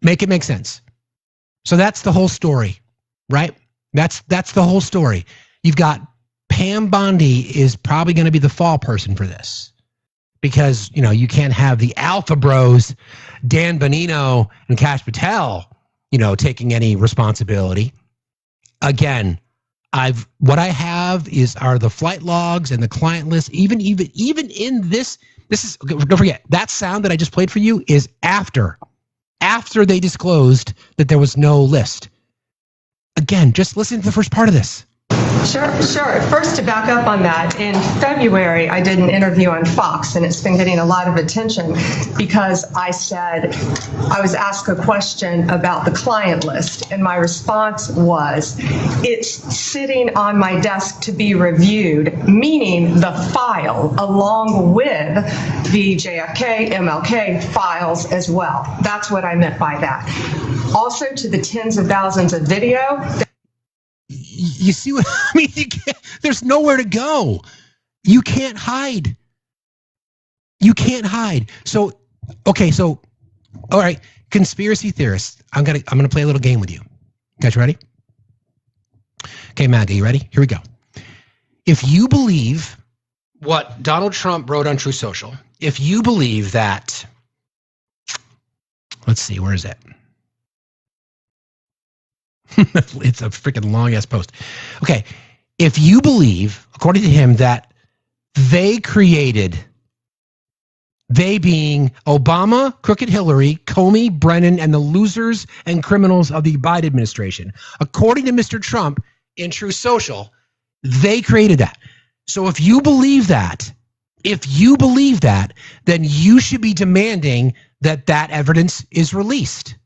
S1: Make it make sense. So that's the whole story, right? That's the whole story. You've got Pam Bondi is probably going to be the fall person for this, because you can't have the alpha bros, Dan Bonino and Kash Patel, taking any responsibility. Again, what I have are the flight logs and the client list. Even in this is, don't forget, that sound that I just played for you is after they disclosed that there was no list. Again, just listen to the first part of this.
S4: Sure. First, to back up on that, in February, I did an interview on Fox, and it's been getting a lot of attention because I was asked a question about the client list, and my response was, it's sitting on my desk to be reviewed, meaning the file, along with the JFK, MLK files as well. That's what I meant by that. Also, to the tens of thousands of video.
S1: You see what I mean? There's nowhere to go. You can't hide. So, all right, conspiracy theorists. I'm gonna play a little game with you. You guys ready? Okay, Maggie, you ready? Here we go. If you believe what Donald Trump wrote on Truth Social, if you believe that, let's see, where is it? It's a freaking long ass post. Okay. If you believe, according to him, that they being Obama, Crooked Hillary, Comey, Brennan, and the losers and criminals of the Biden administration, according to Mr. Trump in Truth Social, they created that. So if you believe that, then you should be demanding that evidence is released.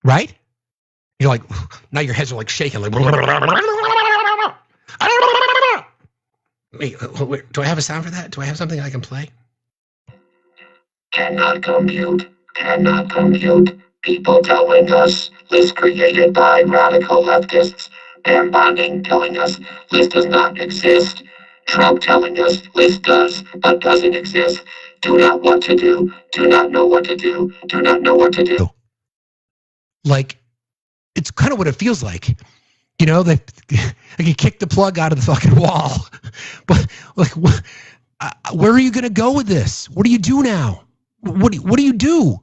S1: Right? You're like, now your heads are like shaking. Like, wait, do I have a sound for that? Do I have something I can play?
S11: Cannot compute. People telling us list created by radical leftists. Pam Bondi telling us list does not exist. Trump telling us list does, but doesn't exist. Do not what to do. Do not know what to do. Do not know what to do.
S1: Like, it's kind of what it feels like. That I can kick the plug out of the fucking wall. But like, where are you going to go with this? What do you do now? What do you do?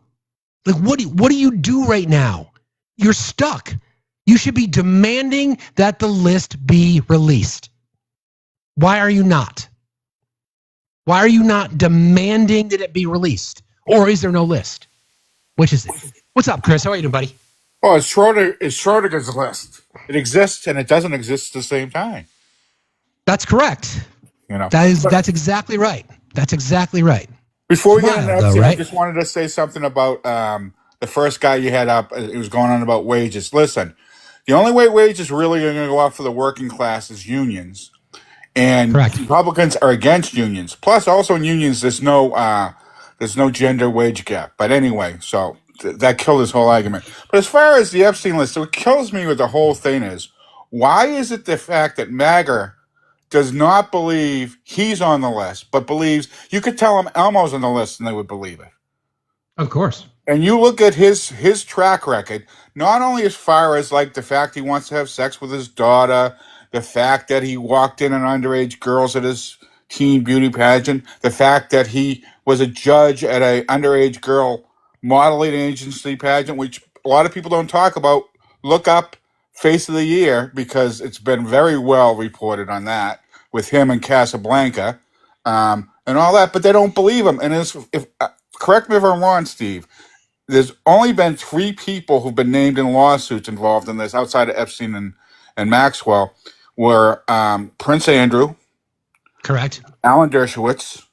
S1: Like, what do you do right now? You're stuck. You should be demanding that the list be released. Why are you not? Why are you not demanding that it be released? Or is there no list? Which is it? What's up, Chris? How are you doing, buddy?
S12: Oh, it's Schrodinger's list. It exists and it doesn't exist at the same time.
S1: That's correct.
S12: You know,
S1: that's exactly right. That's exactly right.
S12: Before we get into Epstein,
S1: right?
S12: I just wanted to say something about the first guy you had up. It was going on about wages. Listen, the only way wages really are going to go up for the working class is unions, and
S1: Correct.
S12: Republicans are against unions. Plus, also in unions, there's no gender wage gap. But anyway, so that killed this whole argument. But as far as the Epstein list, what kills me with the whole thing is, why is it the fact that MAGA does not believe he's on the list, but believes you could tell him Elmo's on the list and they would believe it?
S1: Of course.
S12: And you look at his track record, not only as far as like the fact he wants to have sex with his daughter, the fact that he walked in on underage girls at his teen beauty pageant, the fact that he was a judge at a underage girl modeling agency pageant, which a lot of people don't talk about. Look up Face of the Year, because it's been very well reported on that with him and Casablanca and all that, but they don't believe him. And correct me if I'm wrong, Steve, there's only been 3 people who've been named in lawsuits involved in this outside of Epstein and Maxwell, were Prince Andrew,
S1: correct,
S12: Alan Dershowitz,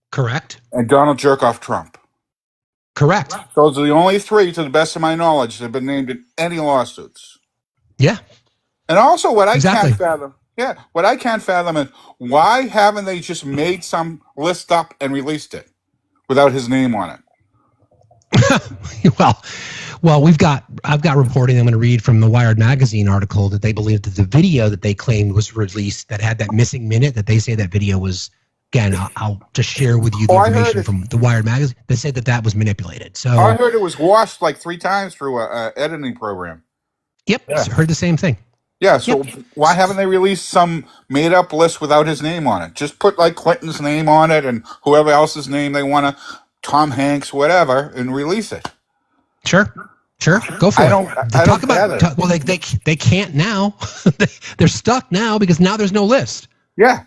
S1: correct,
S12: and Donald Jerkoff Trump.
S1: Correct.
S12: Those are the only 3, to the best of my knowledge, that have been named in any lawsuits.
S1: Yeah.
S12: And also what I can't fathom, what I can't fathom is, why haven't they just made some list up and released it without his name on it?
S1: Well, I've got reporting I'm going to read from the Wired magazine article that they believe that the video that they claimed was released that had that missing minute, that they say that video was, again, I'll just share with you the information from the Wired magazine. They said that was manipulated. So
S12: I heard it was washed like 3 times through a editing program.
S1: Yep, yeah. Heard the same thing.
S12: Yeah, so why haven't they released some made-up list without his name on it? Just put like Clinton's name on it and whoever else's name they want to, Tom Hanks, whatever, and release it.
S1: Sure, go for it. Well, they can't now. They're stuck now because now there's no list.
S12: Yeah.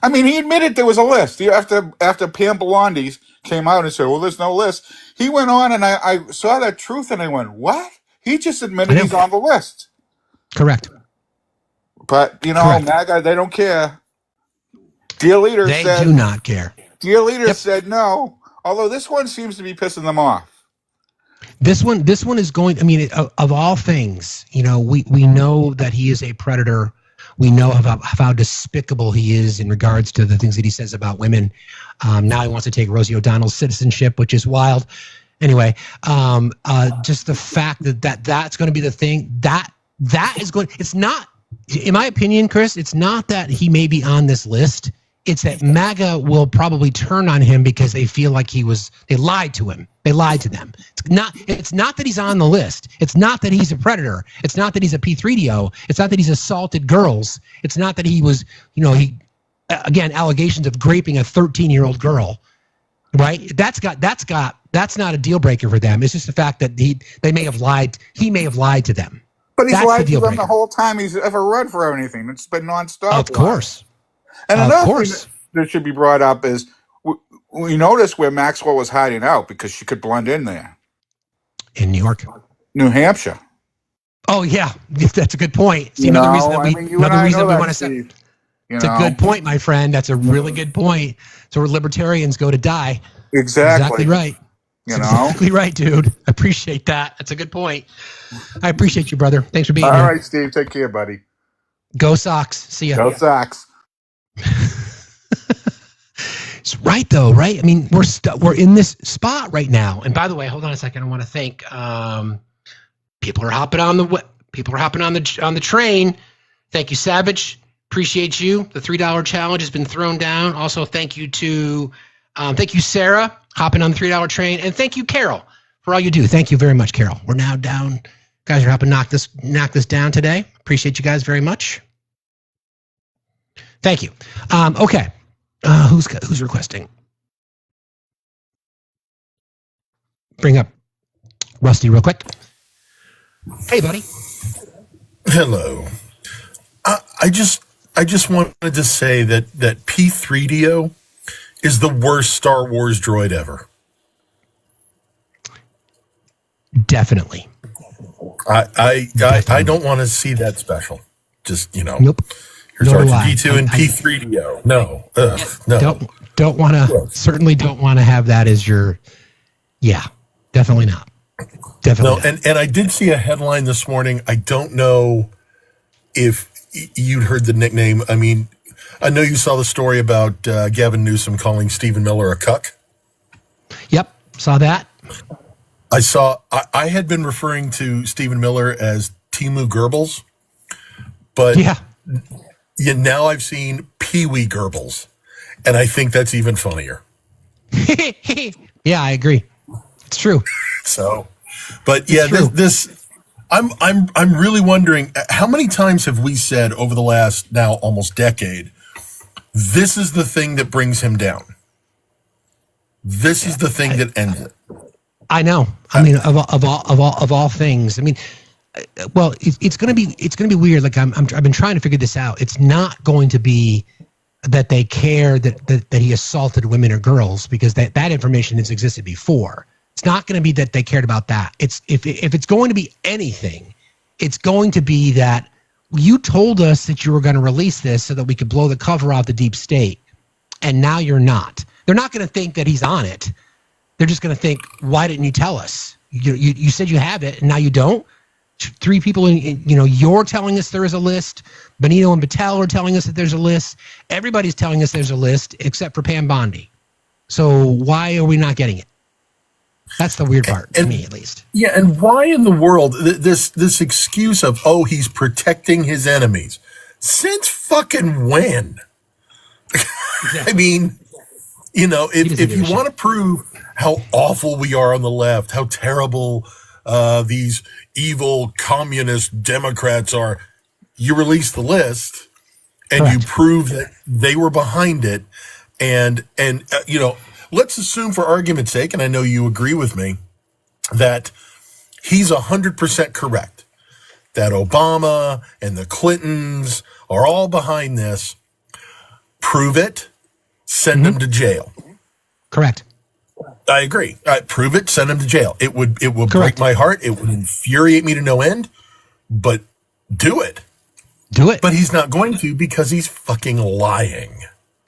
S12: I mean, he admitted there was a list after Pam Blondies came out and said, "Well, there's no list." He went on, and I saw that truth, and I went, "What?" He just admitted he's on the list.
S1: Correct.
S12: But MAGA, they don't care. Dear leader
S1: they do not care.
S12: Dear leader said no. Although this one seems to be pissing them off.
S1: This one is going. I mean, of all things, we know that he is a predator. We know how despicable he is in regards to the things that he says about women. Now he wants to take Rosie O'Donnell's citizenship, which is wild. Anyway, just the fact that's going to be the thing that is going. It's not, in my opinion, Chris. It's not that he may be on this list. It's that MAGA will probably turn on him because they feel like they lied to him. They lied to them. It's not that he's on the list. It's not that he's a predator. It's not that he's a P3DO. It's not that he's assaulted girls. It's not that he was, again, allegations of raping a 13-year-old girl, right? That's not a deal breaker for them. It's just the fact that he may have lied to them.
S12: But he's lied to them the whole time he's ever run for anything. It's been nonstop.
S1: Of course.
S12: And another thing that should be brought up is we noticed where Maxwell was hiding out because she could blend in there.
S1: In New York.
S12: New Hampshire.
S1: Oh, yeah. That's a good point. See, another reason we want to say. It's a good point, my friend. That's a really good point. So where libertarians go to die.
S12: Exactly
S1: right. Exactly right, dude. I appreciate that. That's a good point. I appreciate you, brother. Thanks for being here.
S12: All right, Steve. Take care, buddy.
S1: Go Sox. See ya.
S12: Go Sox.
S1: It's right though, right? I mean, we're in this spot right now. And by the way, hold on a second. I want to thank people are hopping on the train. Thank you, Savage. Appreciate you. The $3 challenge has been thrown down. Also, thank you to Sarah, hopping on the $3 train, and thank you, Carol, for all you do. Thank you very much, Carol. We're now down. Guys are helping knock this down today. Appreciate you guys very much. Thank you. Okay. Who's requesting? Bring up Rusty real quick. Hey, buddy.
S13: Hello. I just wanted to say that P3DO is the worst Star Wars droid ever.
S1: Definitely.
S13: I don't want to see that special. Just,
S1: Nope.
S13: Here's
S1: Nor do
S13: R2D2 and P3DO. No. No.
S1: Don't want to, certainly don't want to have that as your, definitely not. Definitely
S13: No,
S1: not.
S13: and I did see a headline this morning. I don't know if you'd heard the nickname. I mean, I know you saw the story about Gavin Newsom calling Stephen Miller a cuck.
S1: Yep, saw that.
S13: I had been referring to Stephen Miller as Timu Goebbels, but now I've seen Pee Wee Goebbels, and I think that's even funnier.
S1: Yeah, I agree. It's true.
S13: So, but yeah, this I'm really wondering how many times have we said over the last now almost decade, this is the thing that brings him down. This is the thing that ends it.
S1: I know. I mean, of all things. I mean, well, it's going to be weird. Like I've been trying to figure this out. It's not going to be that they care that he assaulted women or girls, because that information has existed before. It's not going to be that they cared about that. It's if it's going to be anything, it's going to be that you told us that you were going to release this so that we could blow the cover off the deep state, and now you're not. They're not going to think that he's on it. They're just going to think, why didn't you tell us? You said you have it, and now you don't. 3 people, you're telling us there is a list. Benito and Patel are telling us that there's a list. Everybody's telling us there's a list except for Pam Bondi. So why are we not getting it? That's the weird part, to me at least.
S13: Yeah, and why in the world this excuse of, he's protecting his enemies? Since fucking when? I mean, if you want to prove how awful we are on the left, how terrible these evil communist Democrats are, you release the list and
S1: Correct.
S13: you prove that they were behind it. And let's assume for argument's sake, and I know you agree with me, that he's 100% correct, that Obama and the Clintons are all behind this. Prove it, send them to jail.
S1: Correct.
S13: I agree. Prove it, send him to jail. It would break my heart. It would infuriate me to no end, but do it.
S1: Do it.
S13: But he's not going to, because he's fucking lying.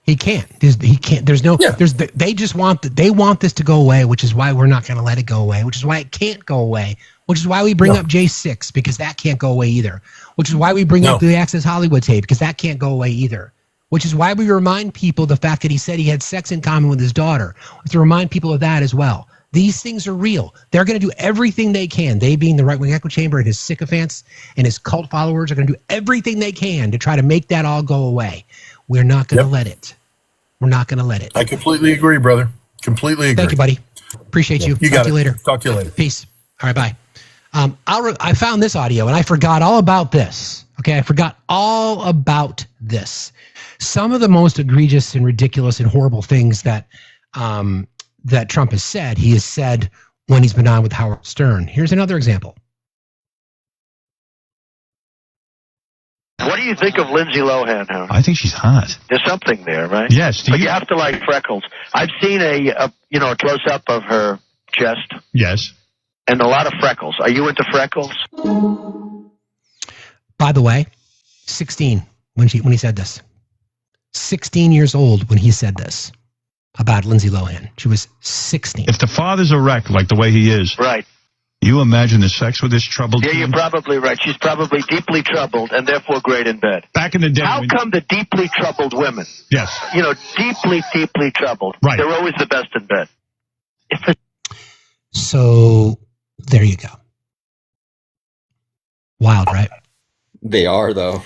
S1: He can't. He can't. There's no. Yeah. They just want. They want this to go away, which is why we're not going to let it go away. Which is why it can't go away. Which is why we bring up J6, because that can't go away either. Which is why we bring up the Access Hollywood tape, because that can't go away either. Which is why we remind people the fact that he said he had sex in common with his daughter. We have to remind people of that as well. These things are real. They're going to do everything they can. They, being the right-wing echo chamber and his sycophants and his cult followers, are going to do everything they can to try to make that all go away. We're not going to let it. We're not going to let it.
S13: I completely agree, brother. Completely agree.
S1: Thank you, buddy. Appreciate you.
S13: You
S1: Talk to you later.
S13: Talk to you later.
S1: Peace. All right, bye. I found this audio, and I forgot all about this. Okay, I forgot all about this. Some of the most egregious and ridiculous and horrible things that that Trump has said, he has said when he's been on with Howard Stern. Here's another example.
S14: What do you think of Lindsay Lohan, Howard?
S15: I think she's hot.
S14: There's something there, right?
S15: Yes.
S14: But you have to like freckles. I've seen a close-up of her chest.
S15: Yes.
S14: And a lot of freckles. Are you into freckles?
S1: By the way, 16 when he said this. 16 years old when he said this about Lindsay Lohan. She was 16.
S15: If the father's a wreck like the way he is,
S14: right?
S15: You imagine the sex with this troubled
S14: Yeah, you're probably right. She's probably deeply troubled and therefore great in bed.
S15: Back in the day.
S14: How come the deeply troubled women?
S15: Yes.
S14: Deeply, deeply troubled.
S15: Right.
S14: They're always the best in bed.
S1: So there you go. Wild, right?
S16: They are, though.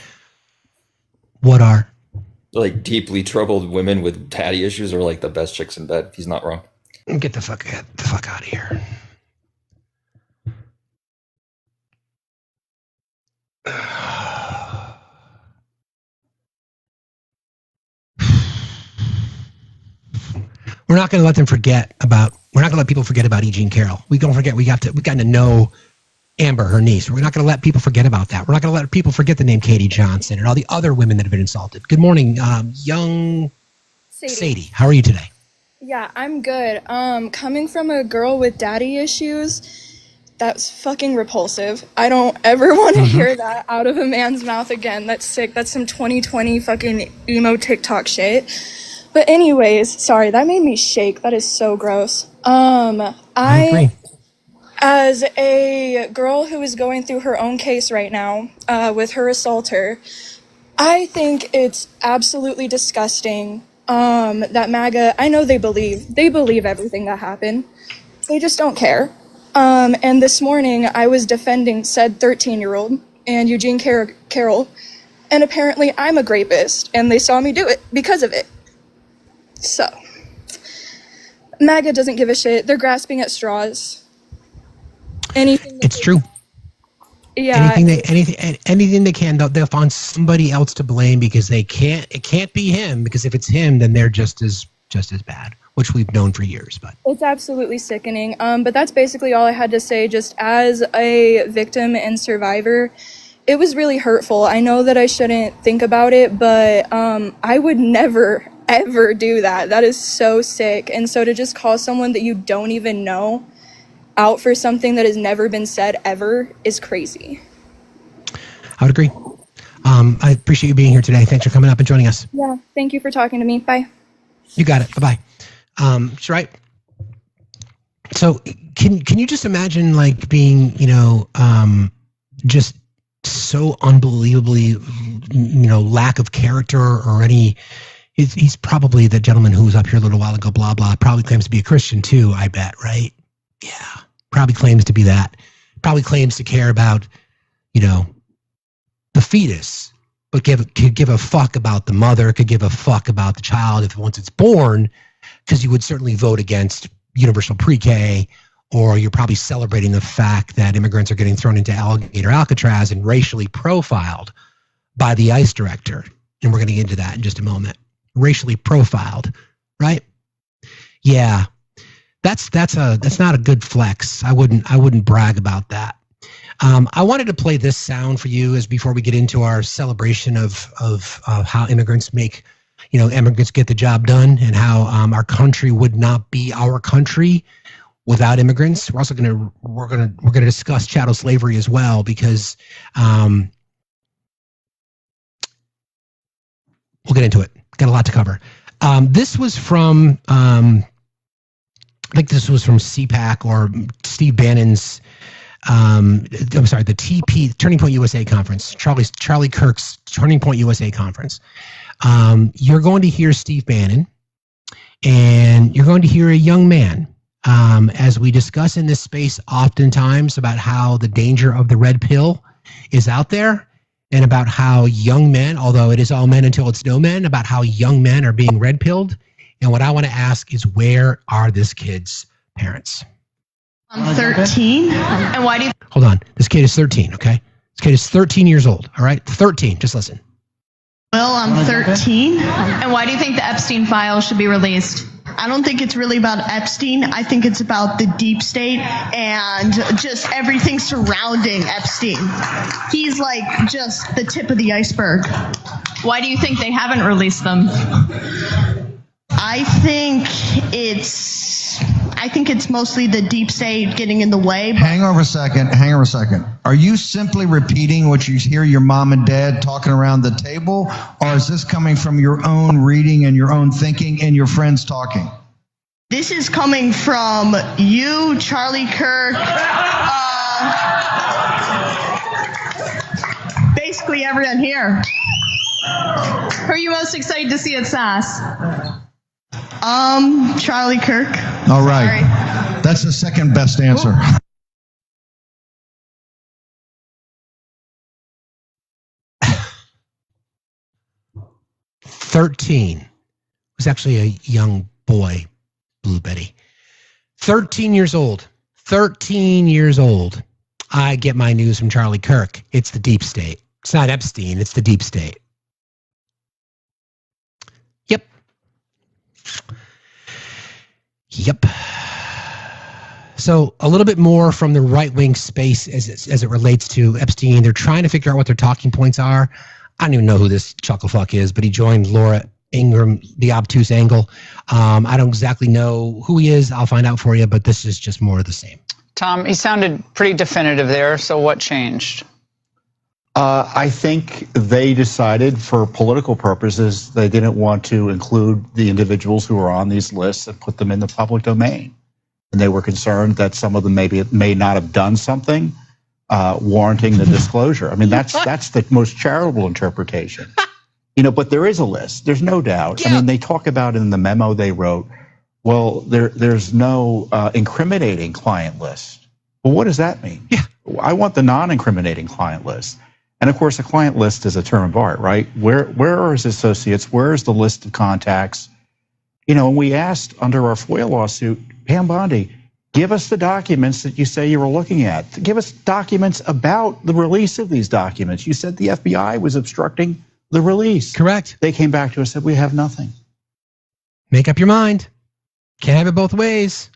S1: What are?
S16: Like deeply troubled women with daddy issues are like the best chicks in bed. He's not wrong.
S1: Get the fuck out of here. We're not going to let them forget about. We're not going to let people forget about E. Jean Carroll. We don't forget. We got to know Amber, her niece. We're not going to let people forget about that. We're not going to let people forget the name Katie Johnson and all the other women that have been insulted. Good morning, young Sadie. How are you today?
S17: Yeah, I'm good. Coming from a girl with daddy issues, That's fucking repulsive. I don't ever want to hear that out of a man's mouth again. That's sick. That's some 2020 fucking emo TikTok shit. But anyways, sorry, that made me shake. That is so gross. I agree. As a girl who is going through her own case right now with her assaulter, I think it's absolutely disgusting that MAGA, I know they believe everything that happened. They just don't care. And this morning I was defending said 13-year-old and Eugene Carroll, and apparently I'm a rapist, and they saw me do it because of it. So, MAGA doesn't give a shit. They're grasping at straws.
S1: It's true.
S17: Yeah.
S1: Anything they can, they'll find somebody else to blame because it can't be him, because if it's him, then they're just as bad, which we've known for years. But
S17: it's absolutely sickening. But that's basically all I had to say. Just as a victim and survivor, it was really hurtful. I know that I shouldn't think about it, but I would never, ever do that. That is so sick. And so to just call someone that you don't even know out for something that has never been said ever is crazy.
S1: I would agree. I appreciate you being here today. Thanks for coming up and joining us.
S17: Yeah, thank you for talking to me. Bye.
S1: You got it. Bye-bye. That's right. So can you just imagine like being, just so unbelievably, lack of character or any, he's probably the gentleman who was up here a little while ago, blah, blah, probably claims to be a Christian too, I bet, right? Yeah. Probably claims to be that. Probably claims to care about, the fetus, but could give a fuck about the mother, could give a fuck about the child if once it's born, because you would certainly vote against universal pre-K, or you're probably celebrating the fact that immigrants are getting thrown into alligator Alcatraz and racially profiled by the ICE director. And we're going to get into that in just a moment. Racially profiled, right? Yeah. That's not a good flex. I wouldn't brag about that. I wanted to play this sound for you as before we get into our celebration of how immigrants make, immigrants get the job done, and how our country would not be our country without immigrants. We're also we're gonna discuss chattel slavery as well, because we'll get into it. Got a lot to cover. This was from I think this was from CPAC or Steve Bannon's, the TP, Turning Point USA conference, Charlie Kirk's Turning Point USA conference. You're going to hear Steve Bannon, and you're going to hear a young man, as we discuss in this space oftentimes about how the danger of the red pill is out there, and about how young men, although it is all men until it's no men, about how young men are being red pilled. And what I want to ask is, where are this kid's parents?
S18: I'm 13. And why do you...
S1: Hold on. This kid is 13, okay? This kid is 13 years old, all right? 13. Just listen.
S18: Well, I'm 13. And why do you think the Epstein files should be released? I don't think it's really about Epstein. I think it's about the deep state and just everything surrounding Epstein. He's like just the tip of the iceberg.
S19: Why do you think they haven't released them?
S18: I think it's mostly the deep state getting in the way.
S20: Hang over a second. Are you simply repeating what you hear your mom and dad talking around the table, or is this coming from your own reading and your own thinking and your friends talking?
S18: This is coming from you, Charlie Kirk, basically everyone here.
S19: Who are you most excited to see at SAS?
S18: Charlie Kirk.
S20: All right. Sorry. That's the second best answer.
S1: 13 was actually a young boy, Blue Betty. 13 years old. 13 years old. I get my news from Charlie Kirk. It's the deep state. It's not Epstein. It's the deep state. Yep. So a little bit more from the right-wing space as it relates to Epstein. They're trying to figure out what their talking points are. I don't even know who this chucklefuck is, but he joined Laura Ingraham, the obtuse angle. I don't exactly know who he is. I'll find out for you, but this is just more of the same.
S21: Tom, he sounded pretty definitive there. So what changed?
S22: I think they decided for political purposes they didn't want to include the individuals who were on these lists and put them in the public domain. And they were concerned that some of them may not have done something warranting the disclosure. I mean, that's the most charitable interpretation. But there is a list. There's no doubt. Yeah. I mean, they talk about in the memo they wrote, well, there's no incriminating client list. Well, what does that mean? Yeah. I want the non-incriminating client list. And of course, a client list is a term of art, right? Where are his associates? Where is the list of contacts? And we asked under our FOIA lawsuit, Pam Bondi, give us the documents that you say you were looking at. Give us documents about the release of these documents. You said the FBI was obstructing the release.
S1: Correct.
S22: They came back to us and said, we have nothing.
S1: Make up your mind. Can't have it both ways.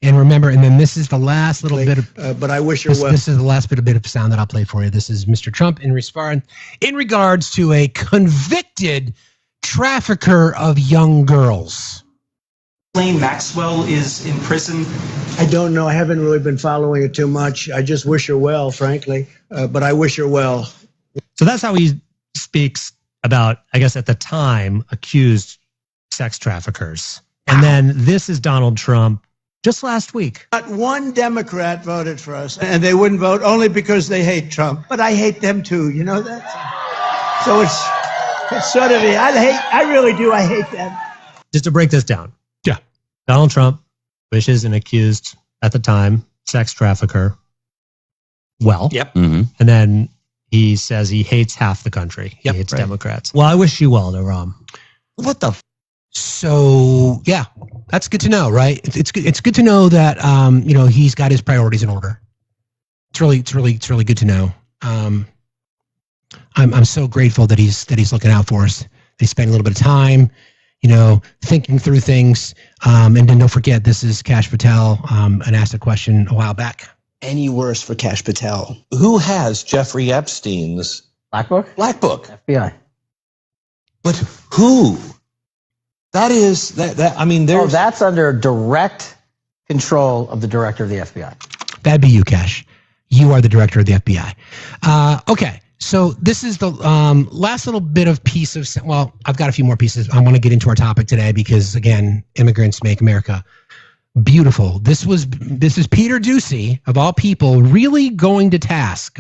S1: And remember, and then this is the last little bit of...
S6: but I wish her well.
S1: This is the last bit of sound that I'll play for you. This is Mr. Trump in regards to a convicted trafficker of young girls.
S23: Maxwell is in prison.
S6: I don't know. I haven't really been following it too much. I just wish her well, frankly. But I wish her well.
S24: So that's how he speaks about, I guess at the time, accused sex traffickers. And then this is Donald Trump just last week.
S6: Not one Democrat voted for us, and they wouldn't vote only because they hate Trump. But I hate them too, you know that? So it's sort of, I really do, I hate them.
S24: Just to break this down.
S1: Yeah.
S24: Donald Trump wishes an accused, at the time, sex trafficker well.
S1: Yep.
S24: Mm-hmm. And then he says he hates half the country. Yep, he hates Democrats. Well, I wish you well, Naram.
S1: What the? So yeah, that's good to know, right? It's good to know that he's got his priorities in order. It's really good to know. I'm so grateful that he's looking out for us. They spend a little bit of time, thinking through things. And then don't forget, this is Kash Patel, and asked a question a while back.
S25: Any worse for Kash Patel? Who has Jeffrey Epstein's
S26: Black Book?
S25: Black Book.
S26: FBI.
S25: But who? That is that. I mean, there's.
S26: Oh, that's under direct control of the director of the FBI.
S1: That'd be you, Kash. You are the director of the FBI. Okay, so this is the last little bit of piece of. Well, I've got a few more pieces. I want to get into our topic today because, again, immigrants make America beautiful. This is Peter Doocy, of all people, really going to task.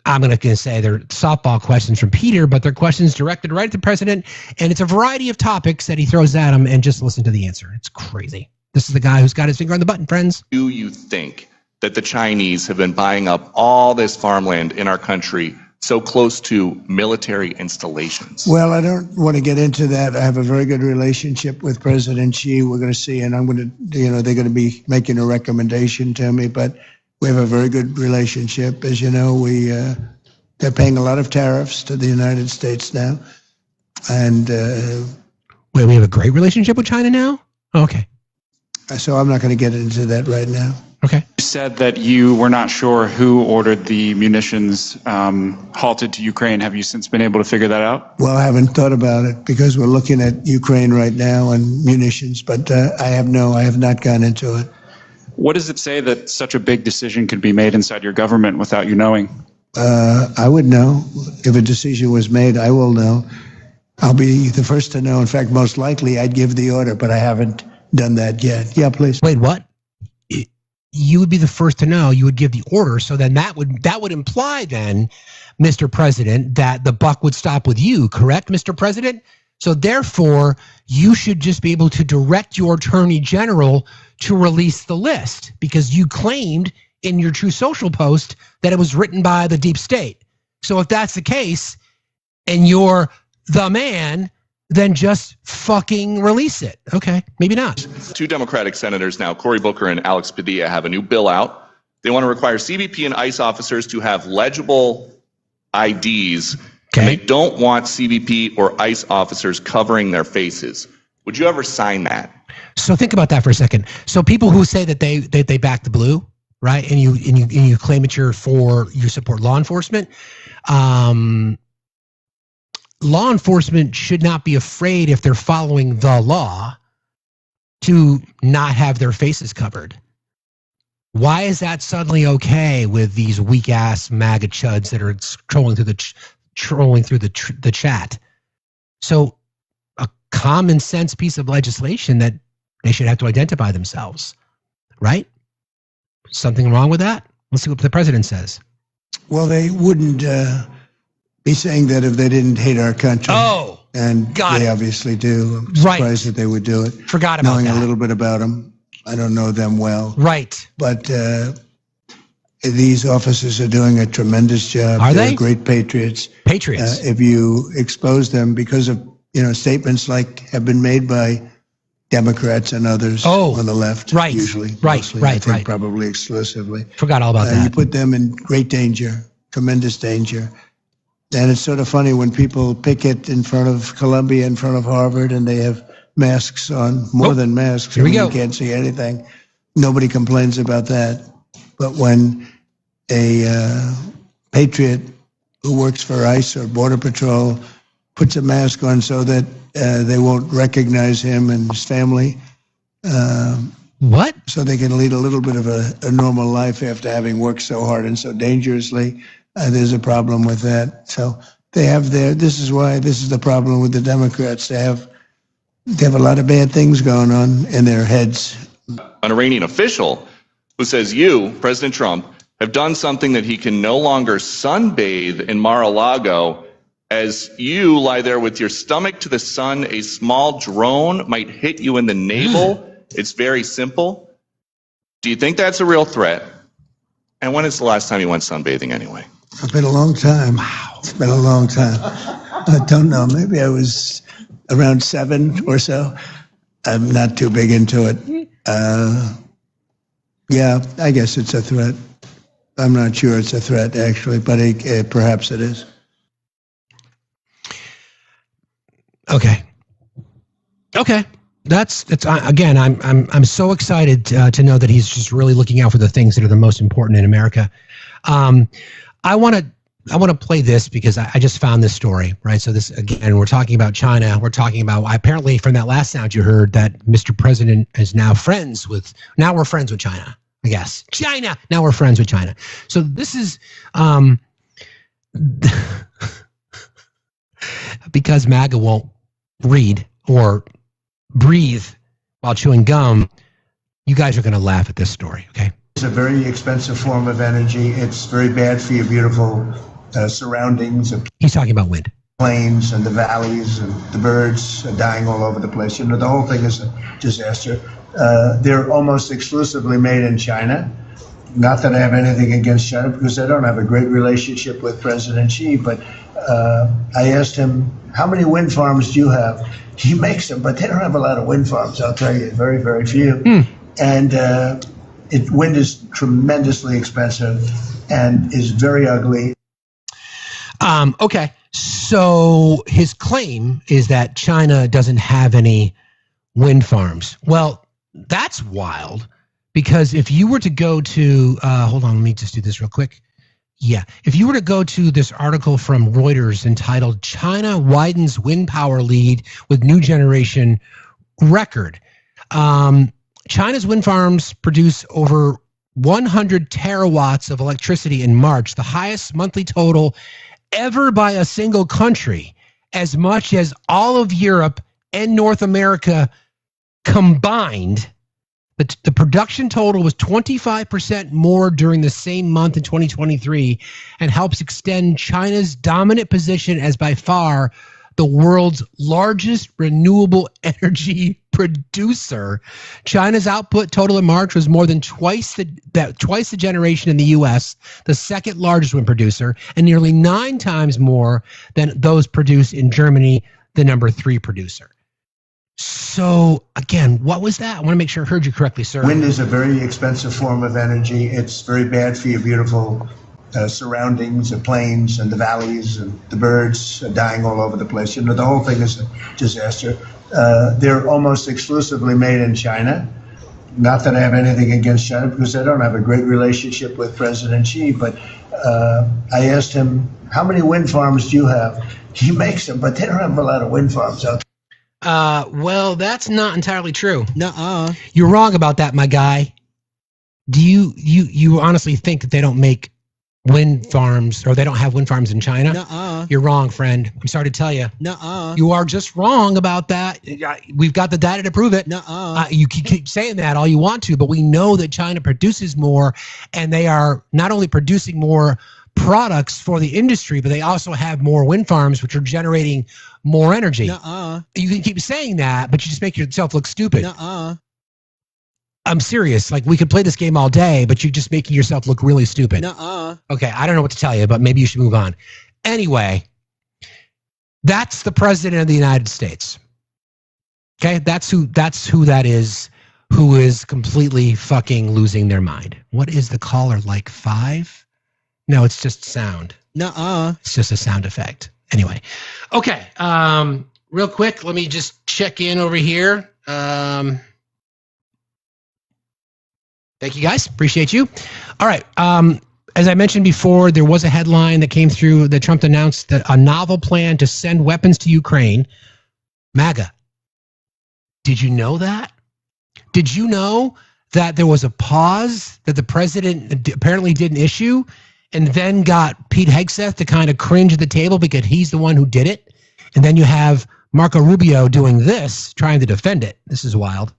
S1: I'm going to say they're softball questions from Peter, but they're questions directed right at the president, and it's a variety of topics that he throws at him, and just listen to the answer. It's crazy. This is the guy who's got his finger on the button, friends.
S27: Do you think that the Chinese have been buying up all this farmland in our country so close to military installations?
S6: Well, I don't want to get into that. I have a very good relationship with President Xi. We're going to see, and I'm going to, they're going to be making a recommendation to me, but we have a very good relationship. As you know, they're paying a lot of tariffs to the United States now. And
S1: wait, we have a great relationship with China now? Oh, okay.
S6: So I'm not going to get into that right now.
S1: Okay.
S28: You said that you were not sure who ordered the munitions halted to Ukraine. Have you since been able to figure that out?
S6: Well, I haven't thought about it because we're looking at Ukraine right now and munitions, but I have not gone into it.
S28: What does it say that such a big decision could be made inside your government without you knowing?
S6: I would know. If a decision was made, I will know. I'll be the first to know. In fact, most likely I'd give the order, but I haven't done that yet. Yeah, please.
S1: Wait, what? You would be the first to know. You would give the order. So then that would imply then, Mr. President, that the buck would stop with you, correct, Mr. President? So therefore, you should just be able to direct your attorney general to release the list because you claimed in your True Social post that it was written by the deep state. So if that's the case and you're the man, then just fucking release it. Okay, maybe not.
S27: Two Democratic senators now, Cory Booker and Alex Padilla, have a new bill out. They want to require CBP and ICE officers to have legible IDs. Okay. And they don't want CBP or ICE officers covering their faces. Would you ever sign that?
S1: So think about that for a second. So people who say that they back the blue, right? And you claim that you support law enforcement. Law enforcement should not be afraid if they're following the law to not have their faces covered. Why is that suddenly okay with these weak ass MAGA chuds that are trolling through the chat? So a common sense piece of legislation that they should have to identify themselves, right? Something wrong with that? Let's see what the president says.
S6: Well, they wouldn't be saying that if they didn't hate our country.
S1: Oh,
S6: and
S1: got
S6: they
S1: it.
S6: obviously do. I'm surprised that they would do it.
S1: Forgot about
S6: Knowing
S1: that.
S6: a little bit about them. I don't know them well.
S1: Right.
S6: But these officers are doing a tremendous job.
S1: Are
S6: They're
S1: they?
S6: great patriots.
S1: Patriots.
S6: If you expose them because of statements like have been made by Democrats and others on the left,
S1: right.
S6: usually,
S1: Right,
S6: mostly,
S1: right,
S6: I think
S1: right.
S6: probably exclusively.
S1: Forgot all about that.
S6: You put them in great danger, tremendous danger. And it's sort of funny when people picket in front of Columbia, in front of Harvard, and they have masks on, more than masks.
S1: Here we go.
S6: You can't see anything. Nobody complains about that. But when a patriot who works for ICE or Border Patrol puts a mask on so that they won't recognize him and his family.
S1: What?
S6: So they can lead a little bit of a normal life after having worked so hard and so dangerously. There's a problem with that. So they have this is the problem with the Democrats. They have a lot of bad things going on in their heads.
S27: An Iranian official who says you, President Trump, have done something that he can no longer sunbathe in Mar-a-Lago. As you lie there with your stomach to the sun, a small drone might hit you in the navel. It's very simple. Do you think that's a real threat? And when is the last time you went sunbathing anyway?
S6: It's been a long time. Wow. It's been a long time. I don't know. Maybe I was around 7 or so. I'm not too big into it. Yeah, I guess it's a threat. I'm not sure it's a threat, actually, but perhaps it is.
S1: Okay. That's again. I'm so excited to know that he's just really looking out for the things that are the most important in America. I want to play this because I just found this story, right? So this again, we're talking about China. We're talking about apparently from that last sound you heard that Mr. President is now we're friends with China. I guess China. Now we're friends with China. So this is because MAGA won't read or breathe while chewing gum. You guys are going to laugh at this story, okay?
S6: It's a very expensive form of energy. It's very bad for your beautiful surroundings.
S1: He's talking about wind.
S6: Plains and the valleys and the birds are dying all over the place. The whole thing is a disaster. They're almost exclusively made in China. Not that I have anything against China because I don't have a great relationship with President Xi, but I asked him, how many wind farms do you have? He makes them, but they don't have a lot of wind farms, I'll tell you, very, very few. And wind is tremendously expensive and is very ugly.
S1: Okay, so his claim is that China doesn't have any wind farms. Well, that's wild because if you were to go to, hold on, let me just do this real quick. Yeah, if you were to go to this article from Reuters entitled China Widens Wind Power Lead with New Generation Record. China's wind farms produce over 100 terawatts of electricity in March, the highest monthly total ever by a single country, as much as all of Europe and North America combined. The production total was 25% more during the same month in 2023 and helps extend China's dominant position as by far the world's largest renewable energy producer. China's output total in March was more than twice the generation in the U.S., the second largest wind producer, and nearly 9 times more than those produced in Germany, the number 3 producer. So, again, what was that? I want to make sure I heard you correctly, sir.
S6: Wind is a very expensive form of energy. It's very bad for your beautiful surroundings, the plains and the valleys, and the birds are dying all over the place. The whole thing is a disaster. They're almost exclusively made in China. Not that I have anything against China because I don't have a great relationship with President Xi, but I asked him, how many wind farms do you have? He makes them, but they don't have a lot of wind farms out there.
S1: Well, that's not entirely true. Nuh-uh. You're wrong about that, my guy. Do you honestly think that they don't make wind farms, or they don't have wind farms in China?
S2: Nuh-uh.
S1: You're wrong, friend. I'm sorry to tell you.
S2: Nuh-uh.
S1: You are just wrong about that. We've got the data to prove it.
S2: Nuh-uh.
S1: You can keep saying that all you want to, but we know that China produces more, and they are not only producing more products for the industry, but they also have more wind farms, which are generating more energy.
S2: Nuh-uh.
S1: You can keep saying that, but you just make yourself look stupid.
S2: Nuh-uh.
S1: I'm serious. Like, we could play this game all day, but you're just making yourself look really stupid.
S2: Nuh-uh.
S1: Okay, I don't know what to tell you, but maybe you should move on. Anyway, that's the president of the United States. Okay, that's who that is, who is completely fucking losing their mind. What is the caller, like 5? No, it's just sound.
S2: Nuh-uh.
S1: It's just a sound effect. Anyway, okay. Real quick, let me just check in over here. Thank you, guys. Appreciate you. All right. As I mentioned before, there was a headline that came through that Trump announced that a novel plan to send weapons to Ukraine. MAGA. Did you know that? Did you know that there was a pause that the president apparently didn't issue, and then got Pete Hegseth to kind of cringe at the table because he's the one who did it? And then you have Marco Rubio doing this, trying to defend it. This is wild.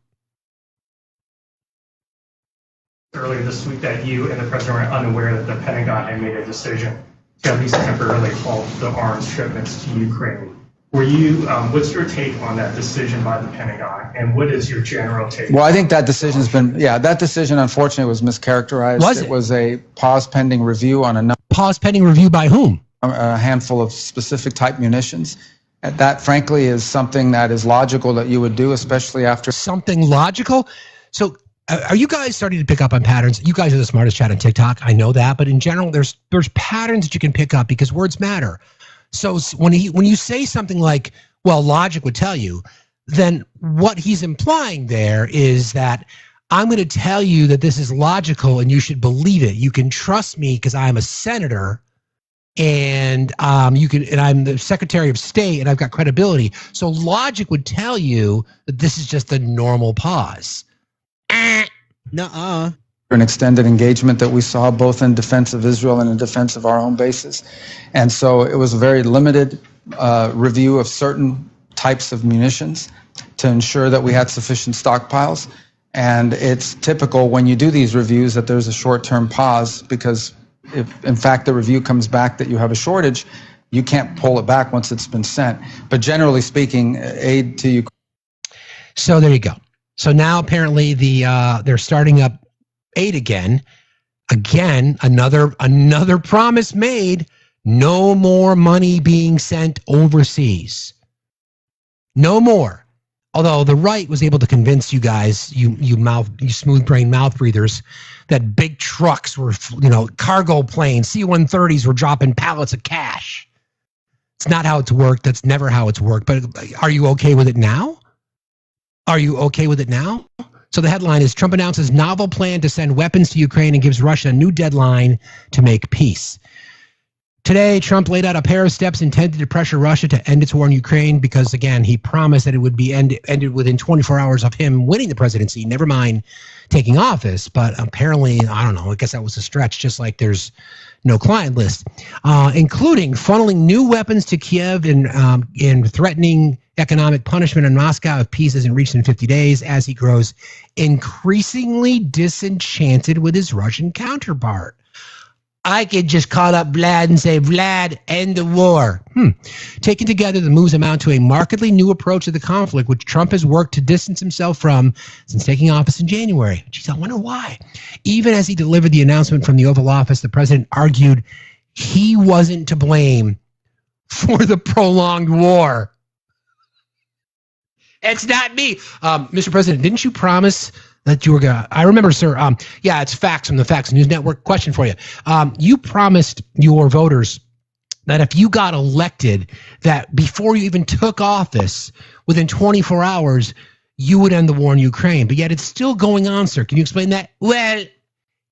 S3: Earlier this week that you and the president were unaware that the Pentagon had made a decision to at least temporarily halt the arms shipments to Ukraine. Were you, what's your take on that decision by the Pentagon, and what is your general take?
S4: Well, I think that decision's been, that decision unfortunately was mischaracterized.
S1: Was it?
S4: It was a pause pending review on a
S1: pause pending review by whom?
S4: A handful of specific type munitions. And that, frankly, is something that is logical that you would do, especially after
S1: something logical. So, are you guys starting to pick up on patterns? You guys are the smartest chat on TikTok. I know that, but in general, there's patterns that you can pick up because words matter. So when you say something like, "Well, logic would tell you," then what he's implying there is that I'm going to tell you that this is logical and you should believe it. You can trust me because I'm a senator, and and I'm the Secretary of State, and I've got credibility. So logic would tell you that this is just a normal pause.
S4: Nuh-uh. An extended engagement that we saw both in defense of Israel and in defense of our own bases. And so it was a very limited review of certain types of munitions to ensure that we had sufficient stockpiles. And it's typical when you do these reviews that there's a short-term pause, because if, in fact, the review comes back that you have a shortage, you can't pull it back once it's been sent. But generally speaking, aid to Ukraine.
S1: So there you go. So now apparently they're starting up aid again. Again, another promise made. No more money being sent overseas. No more. Although the right was able to convince you guys, you smooth brain mouth breathers, that big trucks were, cargo planes, C-130s were dropping pallets of cash. It's not how it's worked. That's never how it's worked. But are you okay with it now? Are you okay with it now? So the headline is, Trump announces novel plan to send weapons to Ukraine and gives Russia a new deadline to make peace. Today, Trump laid out a pair of steps intended to pressure Russia to end its war in Ukraine because, again, he promised that it would be ended within 24 hours of him winning the presidency, never mind taking office. But apparently, I don't know, I guess that was a stretch, just like there's no client list, including funneling new weapons to Kiev and threatening economic punishment in Moscow if peace isn't reached in 50 days as he grows increasingly disenchanted with his Russian counterpart. I could just call up Vlad and say, Vlad, end the war. Taken together, the moves amount to a markedly new approach to the conflict, which Trump has worked to distance himself from since taking office in January. Geez, I wonder why. Even as he delivered the announcement from the Oval Office, the president argued he wasn't to blame for the prolonged war. It's not me. Mr. President, didn't you promise that you were going to, I remember, sir, it's Facts from the Facts News Network. Question for you. You promised your voters that if you got elected, that before you even took office, within 24 hours, you would end the war in Ukraine. But yet it's still going on, sir. Can you explain that? Well,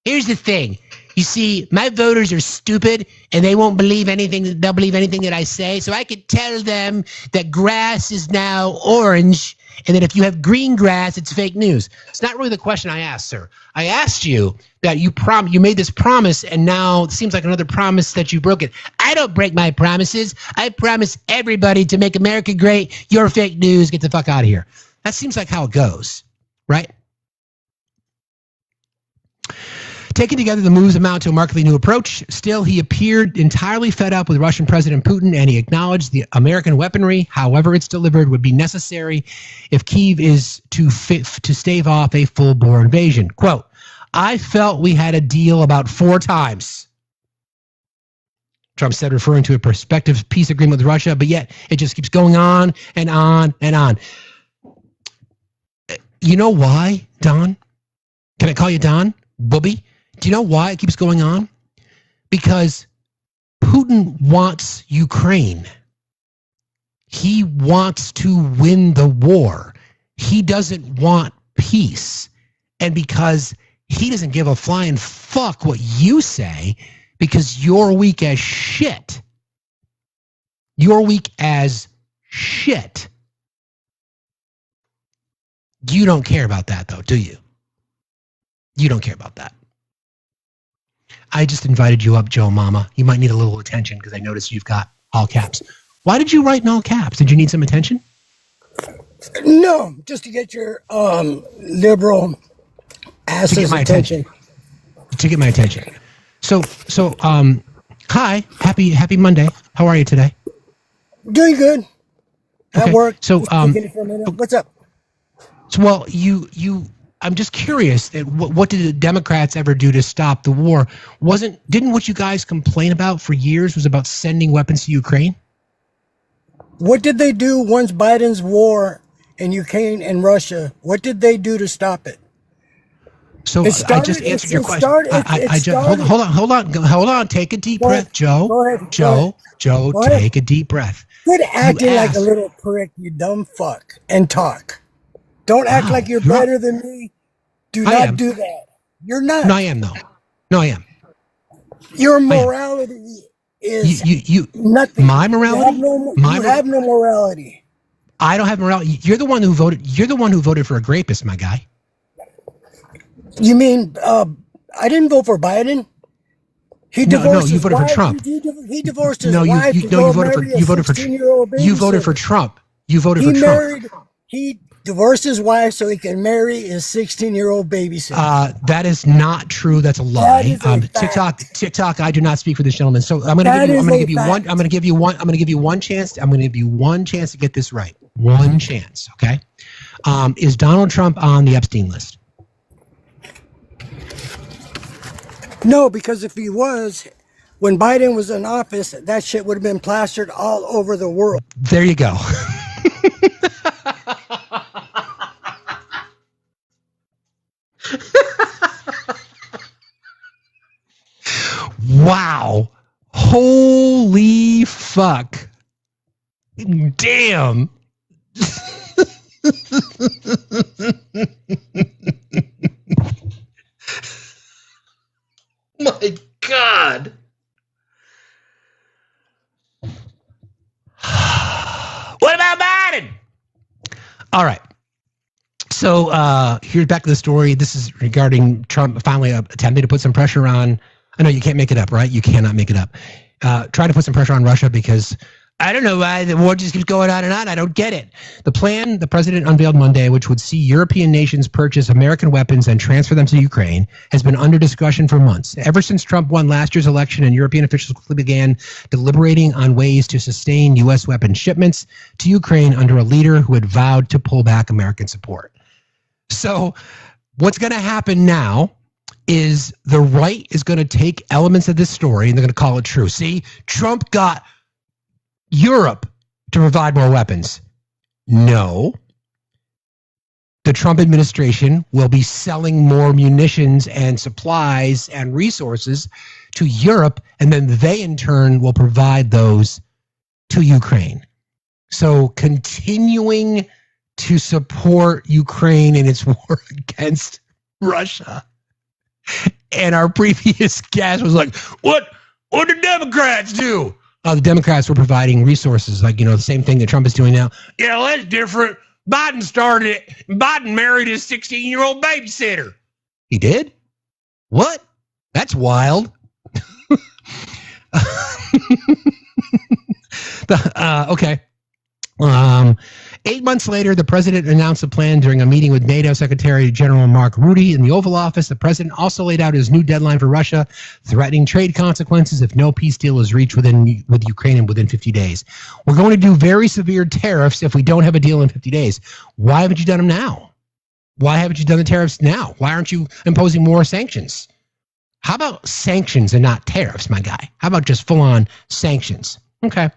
S1: here's the thing. You see, my voters are stupid and they won't believe anything. They'll believe anything that I say. So I could tell them that grass is now orange and that if you have green grass, it's fake news. It's not really the question I asked, sir. I asked you that you made this promise, and now it seems like another promise that you broke it. I don't break my promises. I promise everybody to make America great. You're fake news. Get the fuck out of here. That seems like how it goes, right? Taken together, the moves amount to a markedly new approach. Still, he appeared entirely fed up with Russian President Putin, and he acknowledged the American weaponry, however it's delivered, would be necessary if Kyiv is to stave off a full-bore invasion. Quote, I felt we had a deal about 4 times, Trump said, referring to a prospective peace agreement with Russia, but yet it just keeps going on and on and on. You know why, Don? Can I call you Don? Booby? Do you know why it keeps going on? Because Putin wants Ukraine. He wants to win the war. He doesn't want peace. And because he doesn't give a flying fuck what you say, because you're weak as shit. You're weak as shit. You don't care about that, though, do you? You don't care about that. I just invited you up, Joe Mama. You might need a little attention because I noticed you've got all caps. Why did you write in all caps? Did you need some attention?
S2: No, just to get your liberal asses attention.
S1: To get my attention. So, hi, happy Monday. How are you today?
S2: Doing good. At work.
S1: So,
S2: what's up?
S1: So, well, I'm just curious that what did the Democrats ever do to stop the war? Didn't what you guys complain about for years was about sending weapons to Ukraine?
S2: What did they do once Biden's war in Ukraine and Russia? What did they do to stop it?
S1: So I just answered your question. Hold on. Take a deep breath, Joe.
S2: Go ahead.
S1: Joe, take a deep breath.
S2: Quit acting like a little prick, you dumb fuck, and talk. Don't act like you're better than me. Do not do that. You're not.
S1: No, I am, though. No, I am.
S2: Your morality is nothing.
S1: My morality?
S2: You have no morality.
S1: I don't have morality. You're the one who voted for a rapist, my guy.
S2: You mean I didn't vote for Biden? He divorced
S1: no, you voted for Trump.
S2: He divorced his
S1: wife.
S2: You voted for
S1: Trump. You voted for Trump.
S2: He divorced his wife so he can marry his 16-year-old babysitter.
S1: That is not true. That's a lie. TikTok. I do not speak for this gentleman. So I'm going to give you one chance to get this right. One chance. Okay. Is Donald Trump on the Epstein list?
S2: No, because if he was, when Biden was in office, that shit would have been plastered all over the world.
S1: There you go. Wow. Holy fuck. Damn. My God. What about Biden? All right. So here's back to the story. This is regarding Trump finally attempting to put some pressure on. I know you can't make it up, right? You cannot make it up. Trying to put some pressure on Russia because I don't know why the war just keeps going on and on. I don't get it. The plan the president unveiled Monday, which would see European nations purchase American weapons and transfer them to Ukraine, has been under discussion for months. Ever since Trump won last year's election and European officials quickly began deliberating on ways to sustain U.S. weapon shipments to Ukraine under a leader who had vowed to pull back American support. So what's going to happen now is the right is going to take elements of this story and they're going to call it true. See, Trump got Europe to provide more weapons. No. The Trump administration will be selling more munitions and supplies and resources to Europe, and then they in turn will provide those to Ukraine. So continuing to support Ukraine in its war against Russia. And our previous guest was like, what did Democrats do? The Democrats were providing resources, like, the same thing that Trump is doing now. Yeah, well, that's different. Biden started it. Biden married his 16-year-old babysitter. He did? What? That's wild. Okay. 8 months later, the president announced a plan during a meeting with NATO Secretary General Mark Rutte in the Oval Office. The president also laid out his new deadline for Russia, threatening trade consequences if no peace deal is reached with Ukraine within 50 days. We're going to do very severe tariffs if we don't have a deal in 50 days. Why haven't you done them now? Why haven't you done the tariffs now? Why aren't you imposing more sanctions? How about sanctions and not tariffs, my guy? How about just full-on sanctions? Okay.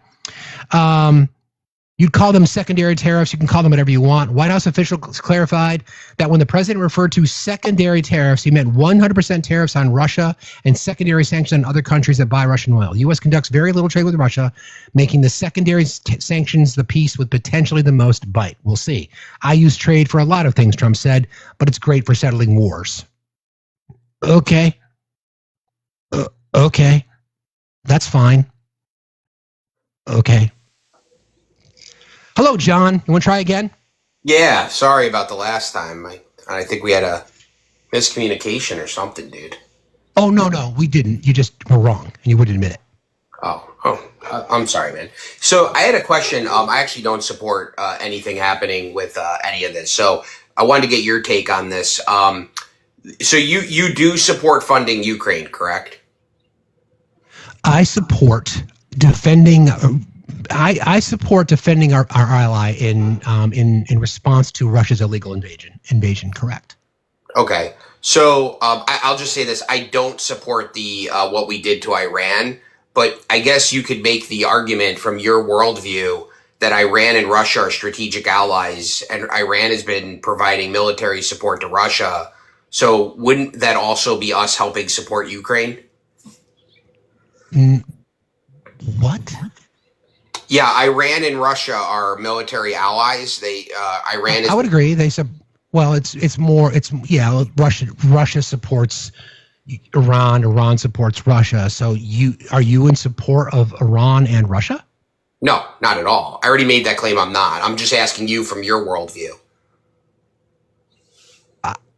S1: You'd call them secondary tariffs. You can call them whatever you want. White House officials clarified that when the president referred to secondary tariffs, he meant 100% tariffs on Russia and secondary sanctions on other countries that buy Russian oil. The U.S. conducts very little trade with Russia, making the secondary sanctions the piece with potentially the most bite. We'll see. I use trade for a lot of things, Trump said, but it's great for settling wars. Okay. Okay. That's fine. Okay. Hello, John. You want to try again?
S5: Yeah, sorry about the last time. I think we had a miscommunication or something, dude.
S1: Oh, no, we didn't. You just were wrong, and you wouldn't admit it.
S5: I'm sorry, man. So I had a question. I actually don't support anything happening with any of this. So I wanted to get your take on this. So you do support funding Ukraine, correct?
S1: I support defending. I support defending our ally in response to Russia's illegal invasion. Correct.
S5: Okay. So I'll just say this: I don't support the what we did to Iran, but I guess you could make the argument from your worldview that Iran and Russia are strategic allies, and Iran has been providing military support to Russia. So wouldn't that also be us helping support Ukraine?
S1: What?
S5: Yeah, Iran and Russia are military allies. Iran is.
S1: I would agree. Russia supports Iran. Iran supports Russia. So are you in support of Iran and Russia?
S5: No, not at all. I already made that claim. I'm not. I'm just asking you from your worldview.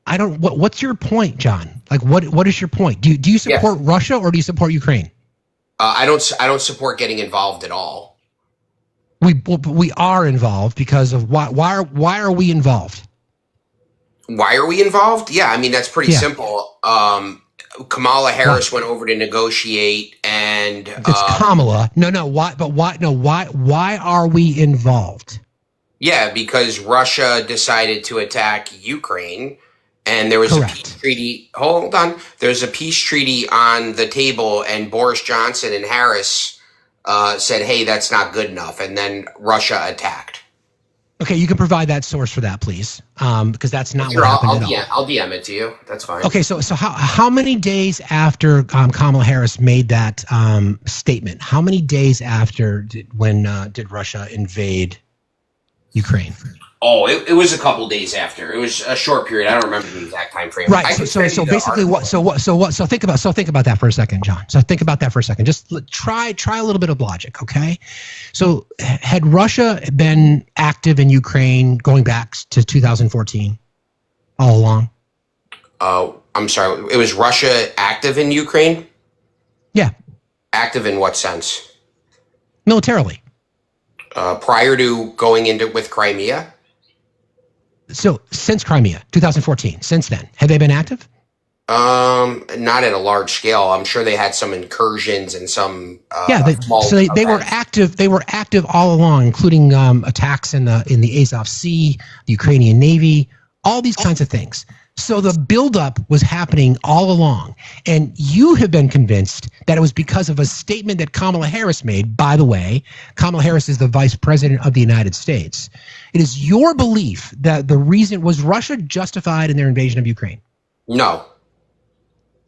S1: I don't. What's your point, John? Like, what is your point? Do you support Russia or do you support Ukraine?
S5: I don't support getting involved at all.
S1: We are involved because of why are we involved?
S5: Why are we involved? Yeah, I mean that's pretty simple. Kamala Harris went over to negotiate, and
S1: it's Kamala. No. Why? But why? No. Why are we involved?
S5: Yeah, because Russia decided to attack Ukraine. And there was a peace treaty. Hold on. There's a peace treaty on the table, and Boris Johnson and Harris said, hey, that's not good enough. And then Russia attacked.
S1: Okay, you can provide that source for that, please, because that's not what happened at all.
S5: I'll DM it to you. That's fine.
S1: Okay, so how many days after Kamala Harris made that statement, how many days after did Russia invade Ukraine?
S5: Oh, it was a couple days after. It was a short period. I don't remember the exact time frame.
S1: Right. So basically, So think about that for a second, John. So think about that for a second. Just try a little bit of logic, okay? So had Russia been active in Ukraine going back to 2014, all along?
S5: I'm sorry. It was Russia active in Ukraine?
S1: Yeah.
S5: Active in what sense?
S1: Militarily.
S5: Prior to going into with Crimea?
S1: So since Crimea, 2014, since then, have they been active?
S5: Not at a large scale. I'm sure they had some incursions and some.
S1: They were active. They were active all along, including attacks in the Azov Sea, the Ukrainian Navy, all these kinds of things. So the buildup was happening all along, and you have been convinced that it was because of a statement that Kamala Harris made. By the way, Kamala Harris is the vice president of the United States. It is your belief that the reason was Russia justified in their invasion of Ukraine?
S5: No.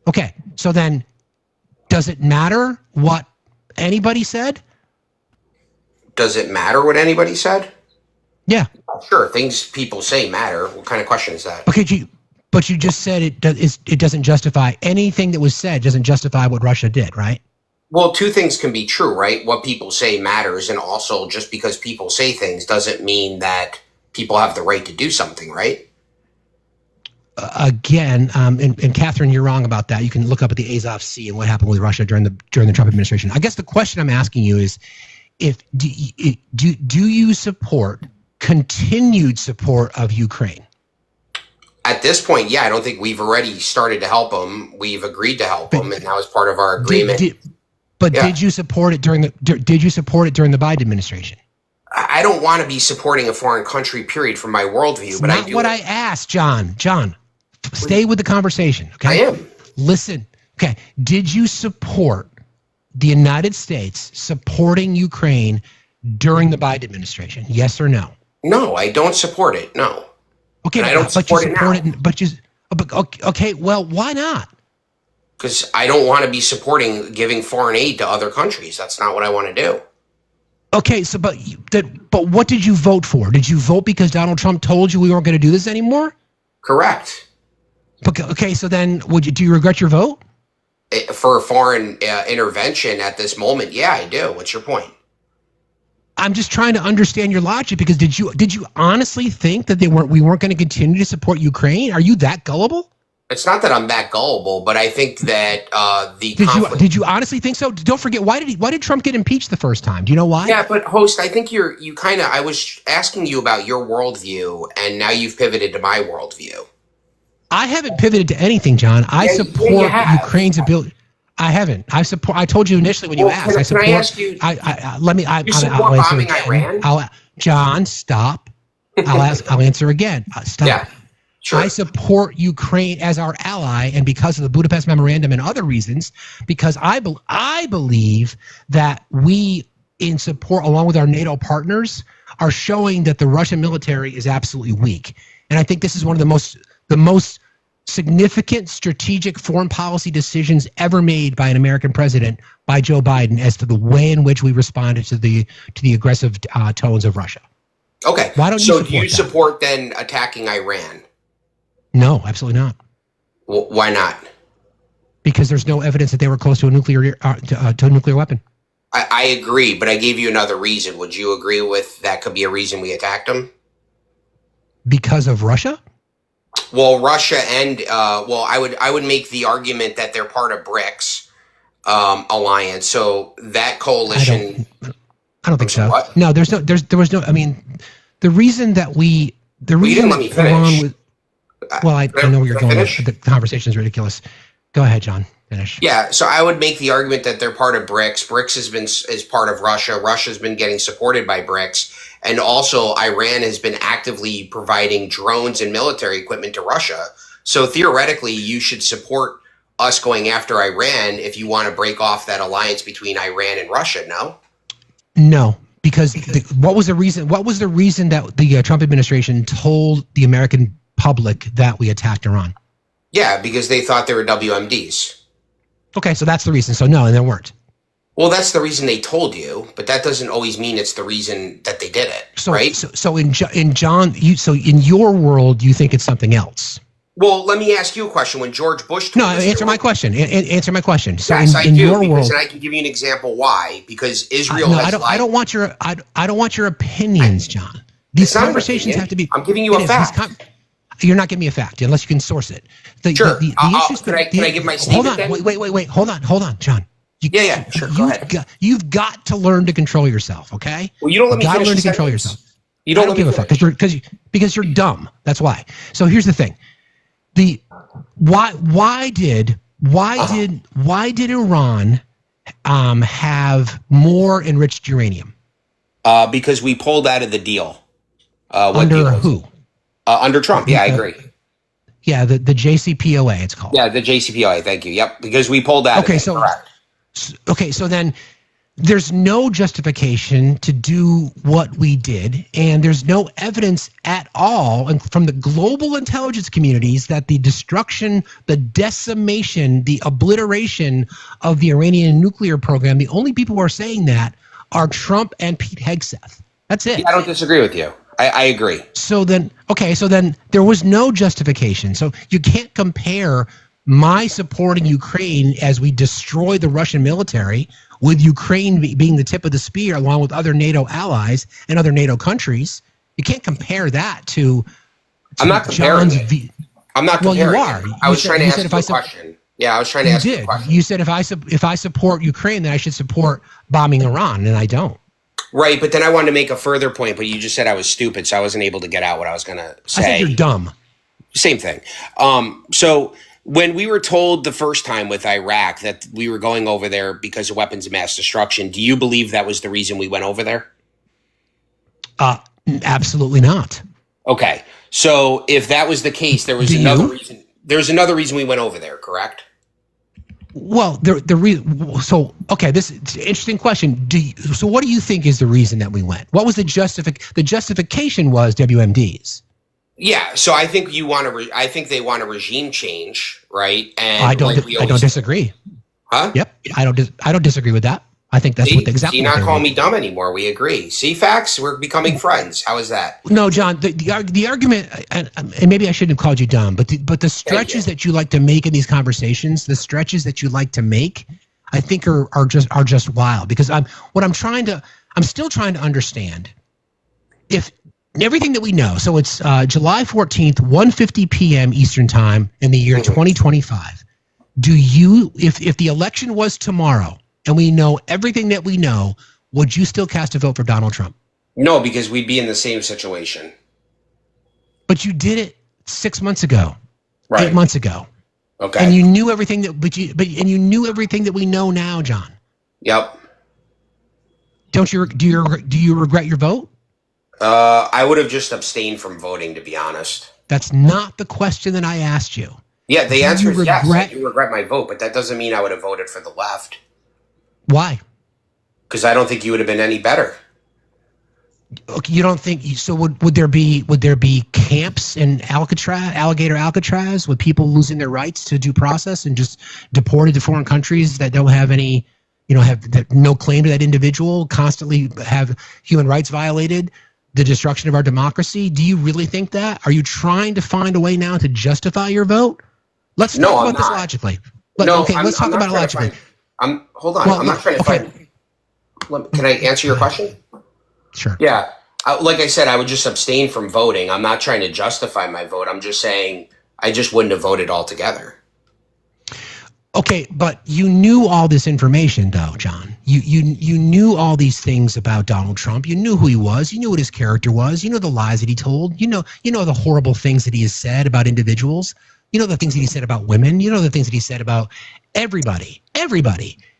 S1: Okay, so then does it matter what anybody said?
S5: Does it matter what anybody said?
S1: Yeah.
S5: Sure, things people say matter. What kind of question is that?
S1: Okay, but you just said it doesn't justify anything that was said, doesn't justify what Russia did, right?
S5: Well, two things can be true, right? What people say matters, and also just because people say things doesn't mean that people have the right to do something, right?
S1: Again, and Catherine, you're wrong about that. You can look up at the Azov Sea and what happened with Russia during the Trump administration. I guess the question I'm asking you is, do you support continued support of Ukraine?
S5: At this point, yeah, I don't think we've already started to help them. We've agreed to help them, and that was part of our agreement.
S1: Did you support it during the Biden administration?
S5: I don't want to be supporting a foreign country, period, from my worldview. But
S1: not what I asked, John. John, stay with the conversation, okay?
S5: I am.
S1: Listen, okay. Did you support the United States supporting Ukraine during the Biden administration? Yes or no?
S5: No, I don't support it. No.
S1: Okay,
S5: and I don't support it now.
S1: Okay, well, why not?
S5: Because I don't want to be supporting giving foreign aid to other countries. That's not what I want to do.
S1: Okay, so but what did you vote for? Did you vote because Donald Trump told you we weren't going to do this anymore?
S5: Correct.
S1: Okay, so then do you regret your vote?
S5: For a foreign intervention at this moment, yeah, I do. What's your point?
S1: I'm just trying to understand your logic, because did you honestly think that we weren't going to continue to support Ukraine? Are you that gullible?
S5: It's not that I'm that gullible, but I think that
S1: did you honestly think so? Don't forget, why did Trump get impeached the first time? Do you know why?
S5: Yeah, but host, I think I was asking you about your worldview, and now you've pivoted to my worldview.
S1: I haven't pivoted to anything, John. I support Ukraine's ability. I haven't. I told you initially when you asked.
S5: Can I ask you?
S1: You
S5: support bombing Iran?
S1: John, stop. I'll answer again. Stop.
S5: Yeah. Sure.
S1: I support Ukraine as our ally, and because of the Budapest Memorandum and other reasons, because I believe that we, in support, along with our NATO partners, are showing that the Russian military is absolutely weak. And I think this is one of the most significant strategic foreign policy decisions ever made by an American president, by Joe Biden, as to the way in which we responded to the aggressive tones of Russia.
S5: Okay.
S1: Why don't
S5: do you support then attacking Iran?
S1: No, absolutely not.
S5: Well, why not?
S1: Because there's no evidence that they were close to a nuclear weapon.
S5: I agree, but I gave you another reason. Would you agree with that could be a reason we attacked them?
S1: Because of Russia?
S5: Well, Russia and I would make the argument that they're part of BRICS alliance. So that coalition.
S1: I don't think so.
S5: What?
S1: No, there was no. I mean, the reason
S5: you didn't let me finish.
S1: I know where you're going. The conversation is ridiculous. Go ahead, John. Finish.
S5: Yeah, so I would make the argument that they're part of BRICS. BRICS is part of Russia. Russia's been getting supported by BRICS. And also, Iran has been actively providing drones and military equipment to Russia. So theoretically, you should support us going after Iran if you want to break off that alliance between Iran and Russia, no?
S1: No, because what was the reason that the Trump administration told the American public that we attacked Iran?
S5: Yeah, because they thought they were WMDs.
S1: Okay, so that's the reason. So no, and there weren't.
S5: Well, that's the reason they told you, but that doesn't always mean it's the reason that they did it, right?
S1: So in your world, you think it's something else.
S5: Well, let me ask you a question. When George Bush
S1: answer my question. Answer my question. So
S5: yes,
S1: in your world,
S5: and I can give you an example why. Because Israel
S1: I don't want your opinions, John. These conversations have to be.
S5: I'm giving you a fact.
S1: You're not giving me a fact unless you can source it.
S5: Sure. Can I give my statement?
S1: Hold on. Wait. Hold on, John.
S5: Sure. Go ahead.
S1: You've got to learn to control yourself, okay?
S5: Well, you don't let me finish.
S1: Learn to control yourself.
S5: You don't
S1: give a fuck because you're dumb. That's why. So here's the thing: why did Iran have more enriched uranium?
S5: Because we pulled out of the deal.
S1: Under who?
S5: Under Trump. Yeah, I agree.
S1: Yeah, the JCPOA, it's called.
S5: Yeah, the JCPOA. Thank you. Yep, because we pulled out.
S1: Okay, so then there's no justification to do what we did, and there's no evidence at all from the global intelligence communities that the destruction, the decimation, the obliteration of the Iranian nuclear program, the only people who are saying that are Trump and Pete Hegseth. That's it.
S5: Yeah, I don't disagree with you. I agree.
S1: So then there was no justification. So you can't compare my supporting Ukraine as we destroy the Russian military with Ukraine being the tip of the spear along with other NATO allies and other NATO countries You can't compare that to
S5: I'm not comparing
S1: John's
S5: it. I'm not comparing.
S1: Well, you are.
S5: I was trying to ask you a question. Yeah, I was trying to ask you a question.
S1: You said if I support Ukraine, then I should support bombing Iran, and I don't.
S5: Right, but then I wanted to make a further point, but you just said I was stupid, so I wasn't able to get out what I was going to say.
S1: I said you're dumb.
S5: Same thing. So when we were told the first time with Iraq that we were going over there because of weapons of mass destruction, do you believe that was the reason we went over there?
S1: Absolutely not.
S5: Okay. So if that was the case, there was another reason. There's another reason we went over there, correct?
S1: Well, the reason. So okay, this is an interesting question. So what do you think is the reason that we went? What was the justification was WMDs.
S5: Yeah. So I think you want to. I think they want a regime change, right? And
S1: I don't disagree.
S5: Huh?
S1: Yep. I don't disagree with that. I think that's what exactly.
S5: You're not calling me dumb anymore. We agree. See, facts. We're becoming friends. How is that?
S1: No, John. The argument, and maybe I shouldn't have called you dumb, but the stretches that you like to make in these conversations, the stretches that you like to make, I think are just wild. Because I'm still trying to understand if everything that we know. So it's July 14th, 1:50 p.m. Eastern time in the year 2025. Do you, if the election was tomorrow, and we know everything that we know, would you still cast a vote for Donald Trump?
S5: No, because we'd be in the same situation.
S1: But you did it 6 months ago,
S5: right.
S1: 8 months ago.
S5: Okay.
S1: And you knew everything and you knew everything that we know now, John.
S5: Yep.
S1: Do you regret your vote?
S5: I would have just abstained from voting, to be honest.
S1: That's not the question that I asked you.
S5: Yeah, the answer is yes. I do regret my vote, but that doesn't mean I would have voted for the left.
S1: Why?
S5: Because I don't think you would have been any better.
S1: Okay, you don't think so? Would there be camps in Alligator Alcatraz with people losing their rights to due process and just deported to foreign countries that don't have any, have no claim to that individual, constantly have human rights violated, the destruction of our democracy? Do you really think that? Are you trying to find a way now to justify your vote? Let's talk about this logically. Let's talk about it logically.
S5: Hold on. I'm not trying to find. Can I answer your question?
S1: Sure.
S5: Yeah. Like I said, I would just abstain from voting. I'm not trying to justify my vote. I'm just saying I just wouldn't have voted altogether.
S1: Okay, but you knew all this information, though, John. You knew all these things about Donald Trump. You knew who he was. You knew what his character was. You know the lies that he told. You know the horrible things that he has said about individuals. You know the things that he said about women. You know the things that he said about everybody.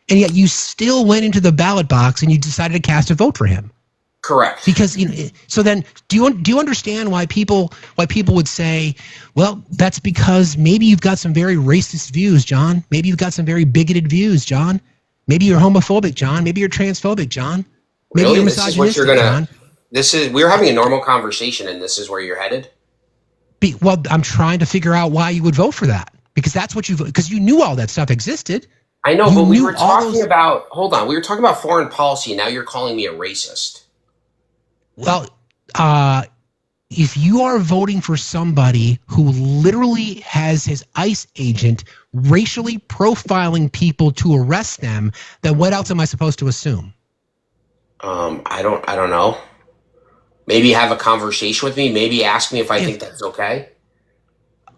S1: And yet you still went into the ballot box and you decided to cast a vote for him.
S5: Correct.
S1: Because so then do you understand why people would say, well, that's because maybe you've got some very racist views, John. Maybe you've got some very bigoted views, John. Maybe you're homophobic, John. Maybe you're transphobic, John. Maybe
S5: really?
S1: You're
S5: this is what you're
S1: John.
S5: We're having a normal conversation and this is where you're headed?
S1: Well, I'm trying to figure out why you would vote for that. Because because you knew all that stuff existed.
S5: I know, but we were talking about, hold on, we were talking about foreign policy and now you're calling me a racist.
S1: Well, if you are voting for somebody who literally has his ICE agent racially profiling people to arrest them, then what else am I supposed to assume?
S5: I don't know. Maybe have a conversation with me. Maybe ask me if I think that's okay.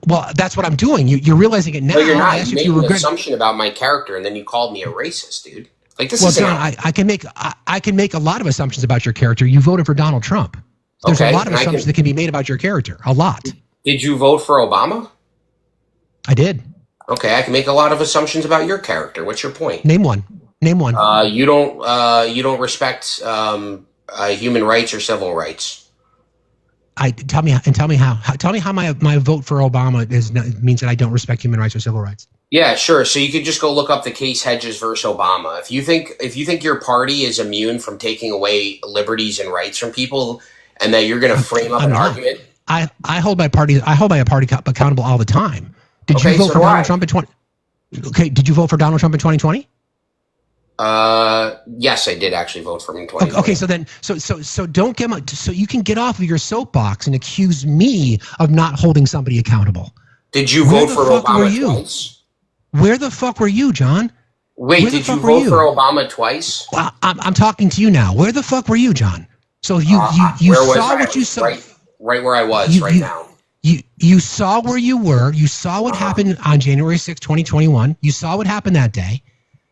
S1: Well, that's what I'm doing. You're realizing it now.
S5: No, you're not. You made an assumption about my character, and then you called me a racist, dude. Like this. Well,
S1: John, I can make a lot of assumptions about your character. You voted for Donald Trump. There's a lot of assumptions that can be made about your character. A lot.
S5: Did you vote for Obama?
S1: I did.
S5: Okay, I can make a lot of assumptions about your character. What's your point?
S1: Name one.
S5: You don't respect human rights or civil rights.
S1: Tell me how my vote for Obama means that I don't respect human rights or civil rights.
S5: Yeah, sure. So you could just go look up the case Hedges versus Obama. If you think your party is immune from taking away liberties and rights from people, and that you're going to frame up an argument,
S1: I hold my party accountable all the time. Did you vote for Donald Trump in 20? Okay, did you vote for Donald Trump in 2020?
S5: Yes, I did actually vote for him in 2020.
S1: Okay, so then, so don't so you can get off of your soapbox and accuse me of not holding somebody accountable.
S5: Did you vote for Obama twice?
S1: Where the fuck were you, John?
S5: Wait, did you vote for Obama twice?
S1: Well, I'm talking to you now. Where the fuck were you, John? So you saw what you saw.
S5: Right where I was now.
S1: You saw where you were. You saw what happened on January 6, 2021. You saw what happened that day.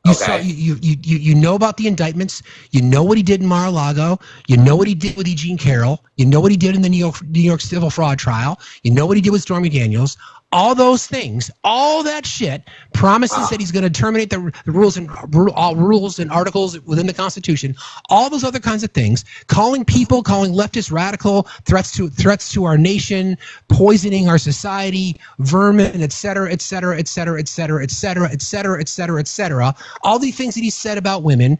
S1: You know about the indictments. You know what he did in Mar-a-Lago. You know what he did with Eugene Carroll. You know what he did in the New York civil fraud trial. You know what he did with Stormy Daniels. All those things, all that shit, promises that he's going to terminate the rules and all rules and articles within the Constitution. All those other kinds of things, calling leftists radical, threats to our nation, poisoning our society, vermin, et cetera, et cetera, et cetera, et cetera, et cetera, et cetera, et cetera, et cetera. All these things that he said about women,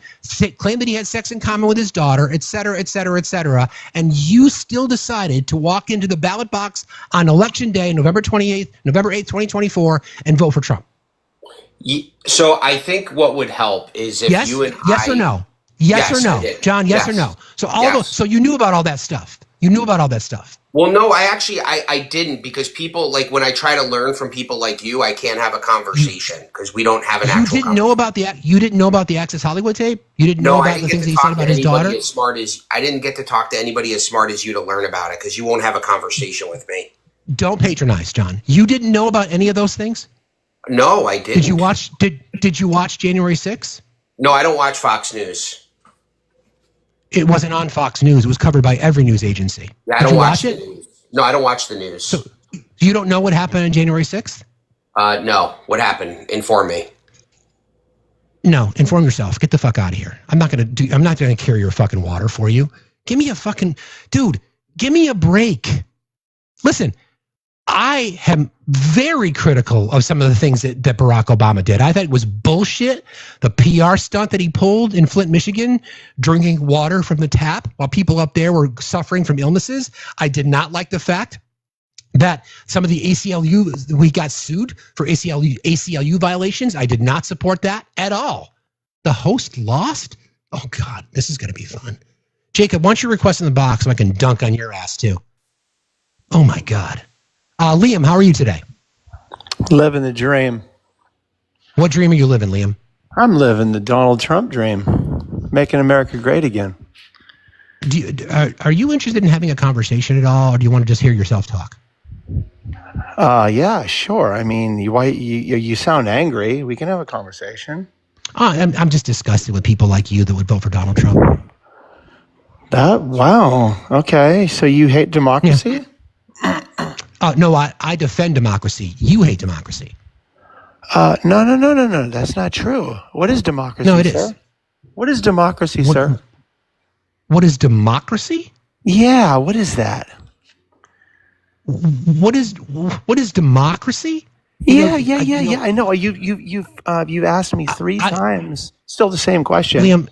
S1: claimed that he had sex in common with his daughter, et cetera, et cetera, et cetera. And you still decided to walk into the ballot box on Election Day, November 8th, 2024, and vote for Trump.
S5: So I think what would help is if you and
S1: yes or no? Yes or no? John, yes or no? So so you knew about all that stuff. You knew about all that stuff.
S5: Well, no, I didn't, because people, like, when I try to learn from people like you, I can't have a conversation because we don't have an actual conversation.
S1: You didn't know about the Access Hollywood tape? You didn't know about the things that he said about his daughter?
S5: I didn't get to talk to anybody as smart as you to learn about it, because you won't have a conversation with me.
S1: Don't patronize, John. You didn't know about any of those things?
S5: No, I didn't.
S1: Did you watch January 6th?
S5: No, I don't watch Fox News.
S1: It wasn't on Fox News. It was covered by every news agency.
S5: Yeah, I don't watch the news. No, I don't watch the news.
S1: So you don't know what happened on January 6th?
S5: No. What happened? Inform me.
S1: No, inform yourself. Get the fuck out of here. I'm not gonna carry your fucking water for you. Give me a break. Listen, I am very critical of some of the things that Barack Obama did. I thought it was bullshit. The PR stunt that he pulled in Flint, Michigan, drinking water from the tap while people up there were suffering from illnesses. I did not like the fact that some of the ACLU, we got sued for ACLU violations. I did not support that at all. The host lost? Oh, God, this is going to be fun. Jacob, why don't you request in the box so I can dunk on your ass, too? Oh, my God. Liam, how are you today?
S7: Living the dream.
S1: What dream are you living, Liam?
S7: I'm living the Donald Trump dream, making America great again.
S1: Are you interested in having a conversation at all, or do you want to just hear yourself talk?
S7: Yeah, sure. I mean, you sound angry. We can have a conversation.
S1: I'm just disgusted with people like you that would vote for Donald Trump.
S7: Wow. Okay. So you hate democracy?
S1: Yeah. No, I defend democracy. You hate democracy.
S7: No. That's not true. What is democracy,
S1: No, it
S7: sir?
S1: is.
S7: What is democracy, sir?
S1: What is democracy?
S7: Yeah, what is that?
S1: What is democracy?
S7: Yeah. I know. You've asked me three times. Still the same question.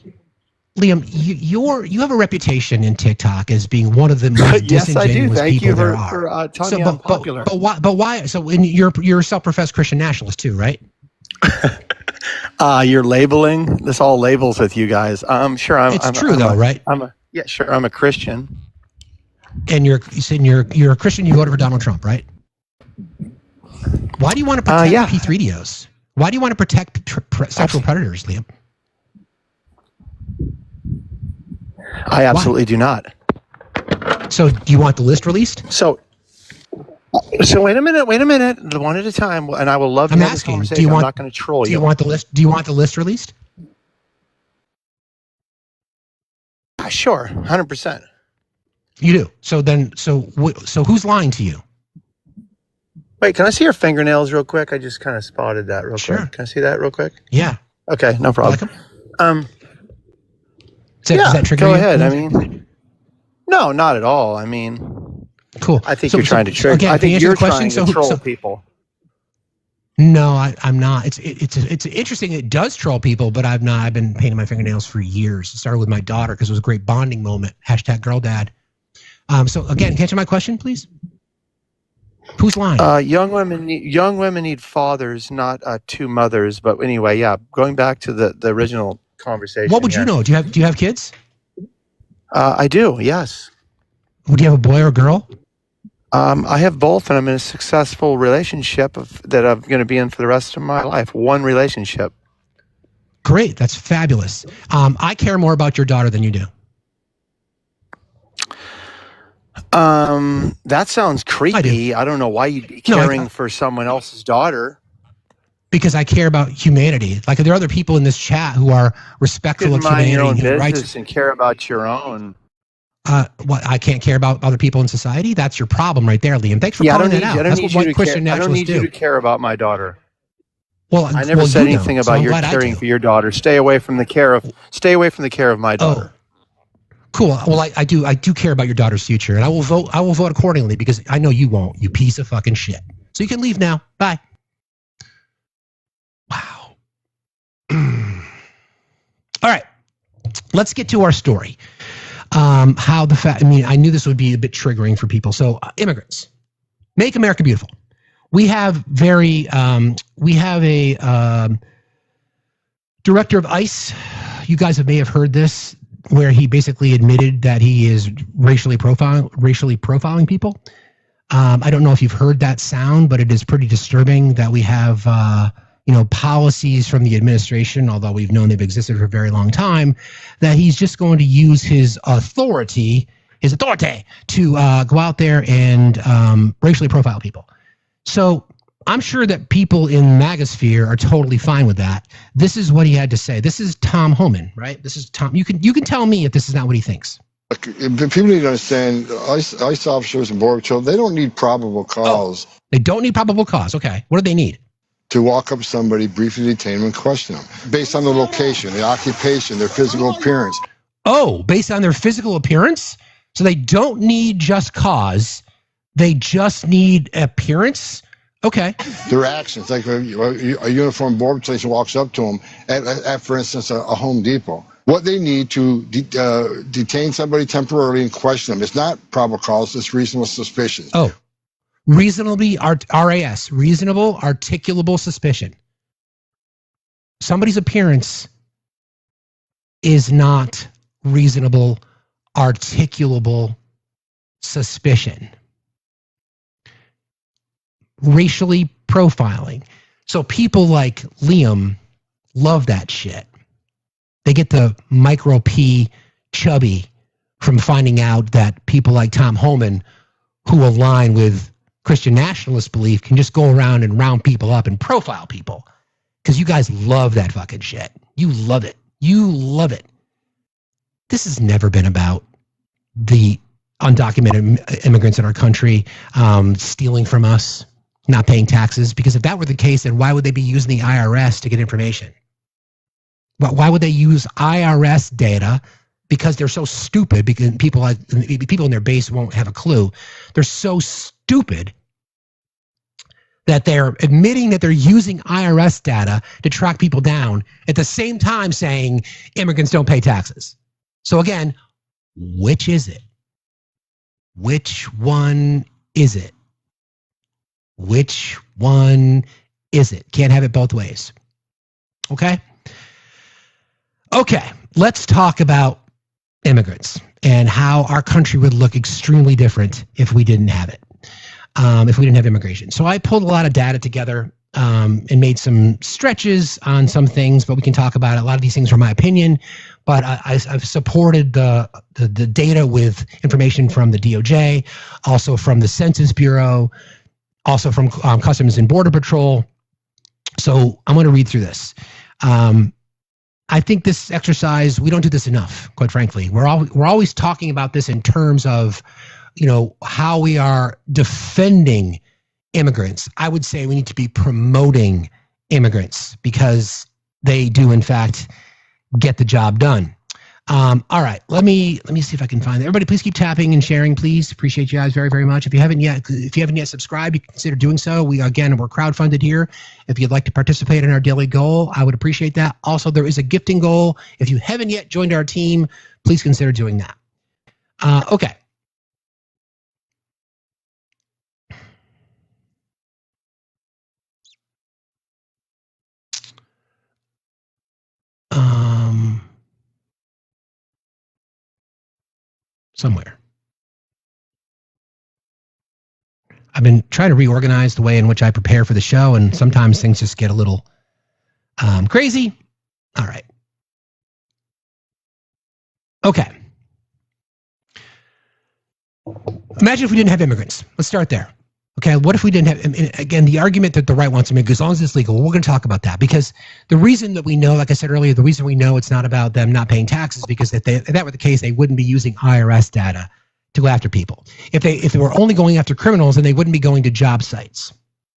S1: Liam, you have a reputation in TikTok as being one of the most
S7: yes, I do.
S1: disingenuous
S7: Thank
S1: people
S7: you
S1: there
S7: for
S1: are.
S7: telling me I'm popular.
S1: But why? So you're a self-professed Christian nationalist too, right?
S7: You're labeling. This all labels with you guys. I'm sure.
S1: It's true, right?
S7: Sure. I'm a Christian.
S1: And you're a Christian. You voted for Donald Trump, right? Why do you want to protect P3DOs? Why do you want to protect sexual predators, Liam?
S7: I absolutely do not.
S1: So do you want the list released?
S7: So wait a minute, one at a time, and I will love to have this conversation. I'm not going to troll you.
S1: Do you want the list? Do you want the list released?
S7: Sure, 100%.
S1: You do. So who's lying to you?
S7: Wait, can I see your fingernails real quick? I just kind of spotted that real quick. Can I see that real quick?
S1: Yeah.
S7: Okay, no problem.
S1: Does that trigger
S7: go
S1: you?
S7: ahead. I mean, no, not at all. I mean,
S1: cool.
S7: I think you're trying to trigger.
S1: Again,
S7: I think you're trying
S1: to
S7: troll people.
S1: No, I'm not. It's interesting. It does troll people, but I've not. I've been painting my fingernails for years. It started with my daughter because it was a great bonding moment. #GirlDad. So again, can you answer my question, please? Who's lying?
S7: Young women need fathers, not two mothers. But anyway, yeah. Going back to the original conversation.
S1: What would you know? Do you have kids?
S7: I do. Yes.
S1: Would you have a boy or a girl?
S7: I have both, and I'm in a successful relationship that I'm going to be in for the rest of my life. One relationship.
S1: Great. That's fabulous. I care more about your daughter than you do.
S7: That sounds creepy. I don't know why you'd be caring for someone else's daughter.
S1: Because I care about humanity. Like there are other people in this chat who are respectful of humanity.
S7: Your own
S1: and human
S7: business
S1: rights.
S7: and care about your own.
S1: What I can't care about other people in society? That's your problem right there, Liam. Thanks for calling that out. That's what Christian
S7: I don't
S1: nationalists
S7: need
S1: do.
S7: you to care about my daughter.
S1: Well,
S7: I never said anything about your caring for your daughter. Stay away from the care of my daughter.
S1: Cool. Well, I do care about your daughter's future, and I will vote accordingly because I know you won't, you piece of fucking shit. So you can leave now. Bye. Wow. All right. Let's get to our story. I knew this would be a bit triggering for people. So immigrants, make America beautiful. We have a director of ICE. You guys may have heard this, where he basically admitted that he is racially profiling people. I don't know if you've heard that sound, but it is pretty disturbing that we have policies from the administration, although we've known they've existed for a very long time, that he's just going to use his authority to go out there and racially profile people. So I'm sure that people in MAGAsphere are totally fine with that. This is what he had to say. This is Tom Homan, right? This is Tom. You can tell me if this is not what he thinks.
S8: People need to understand, ICE officers and Border Patrol, they don't need probable cause.
S1: Oh, they don't need probable cause. Okay. What do they need?
S8: To walk up to somebody, briefly detain them, and question them based on the location, the occupation, their physical appearance.
S1: Oh, based on their physical appearance? So they don't need just cause. They just need appearance? Okay.
S8: Their actions, like a uniformed Border Patrol agent walks up to them at for instance, a Home Depot. What they need to detain somebody temporarily and question them. It's not probable cause, it's reasonable suspicion.
S1: Oh. Reasonably, RAS, reasonable, articulable suspicion. Somebody's appearance is not reasonable, articulable suspicion. Racially profiling. So people like Liam love that shit. They get the micro P chubby from finding out that people like Tom Homan, who align with Christian nationalist belief, can just go around and round people up and profile people. Because you guys love that fucking shit. You love it. You love it. This has never been about the undocumented immigrants in our country stealing from us, not paying taxes. Because if that were the case, then why would they be using the IRS to get information? Why would they use IRS data? Because they're so stupid, because people in their base won't have a clue. They're so stupid that they're admitting that they're using IRS data to track people down at the same time saying immigrants don't pay taxes. So again, which is it? Which one is it? Which one is it? Can't have it both ways. Okay? Okay, let's talk about immigrants and how our country would look extremely different if we didn't have it, if we didn't have immigration. So I pulled a lot of data together and made some stretches on some things, but we can talk about it. A lot of these things are my opinion, but I've supported the data with information from the DOJ, also from the Census Bureau, also from Customs and Border Patrol. So I'm going to read through this. I think this exercise, we don't do this enough, quite frankly. We're always talking about this in terms of, how we are defending immigrants. I would say we need to be promoting immigrants because they do, in fact, get the job done. All right, let me see if I can find it. Everybody, please keep tapping and sharing, please. Appreciate you guys very, very much. If you haven't yet subscribed, you can consider doing so. We're crowdfunded here. If you'd like to participate in our daily goal, I would appreciate that. Also, there is a gifting goal. If you haven't yet joined our team, please consider doing that. Okay. Somewhere. I've been trying to reorganize the way in which I prepare for the show, and sometimes things just get a little crazy. All right. Okay. Imagine if we didn't have immigrants. Let's start there. Okay, what if we didn't have, and again, the argument that the right wants to make, as long as it's legal, we're going to talk about that, because the reason that we know, like I said earlier, the reason we know it's not about them not paying taxes, because if that were the case, they wouldn't be using IRS data to go after people. If they were only going after criminals, then they wouldn't be going to job sites.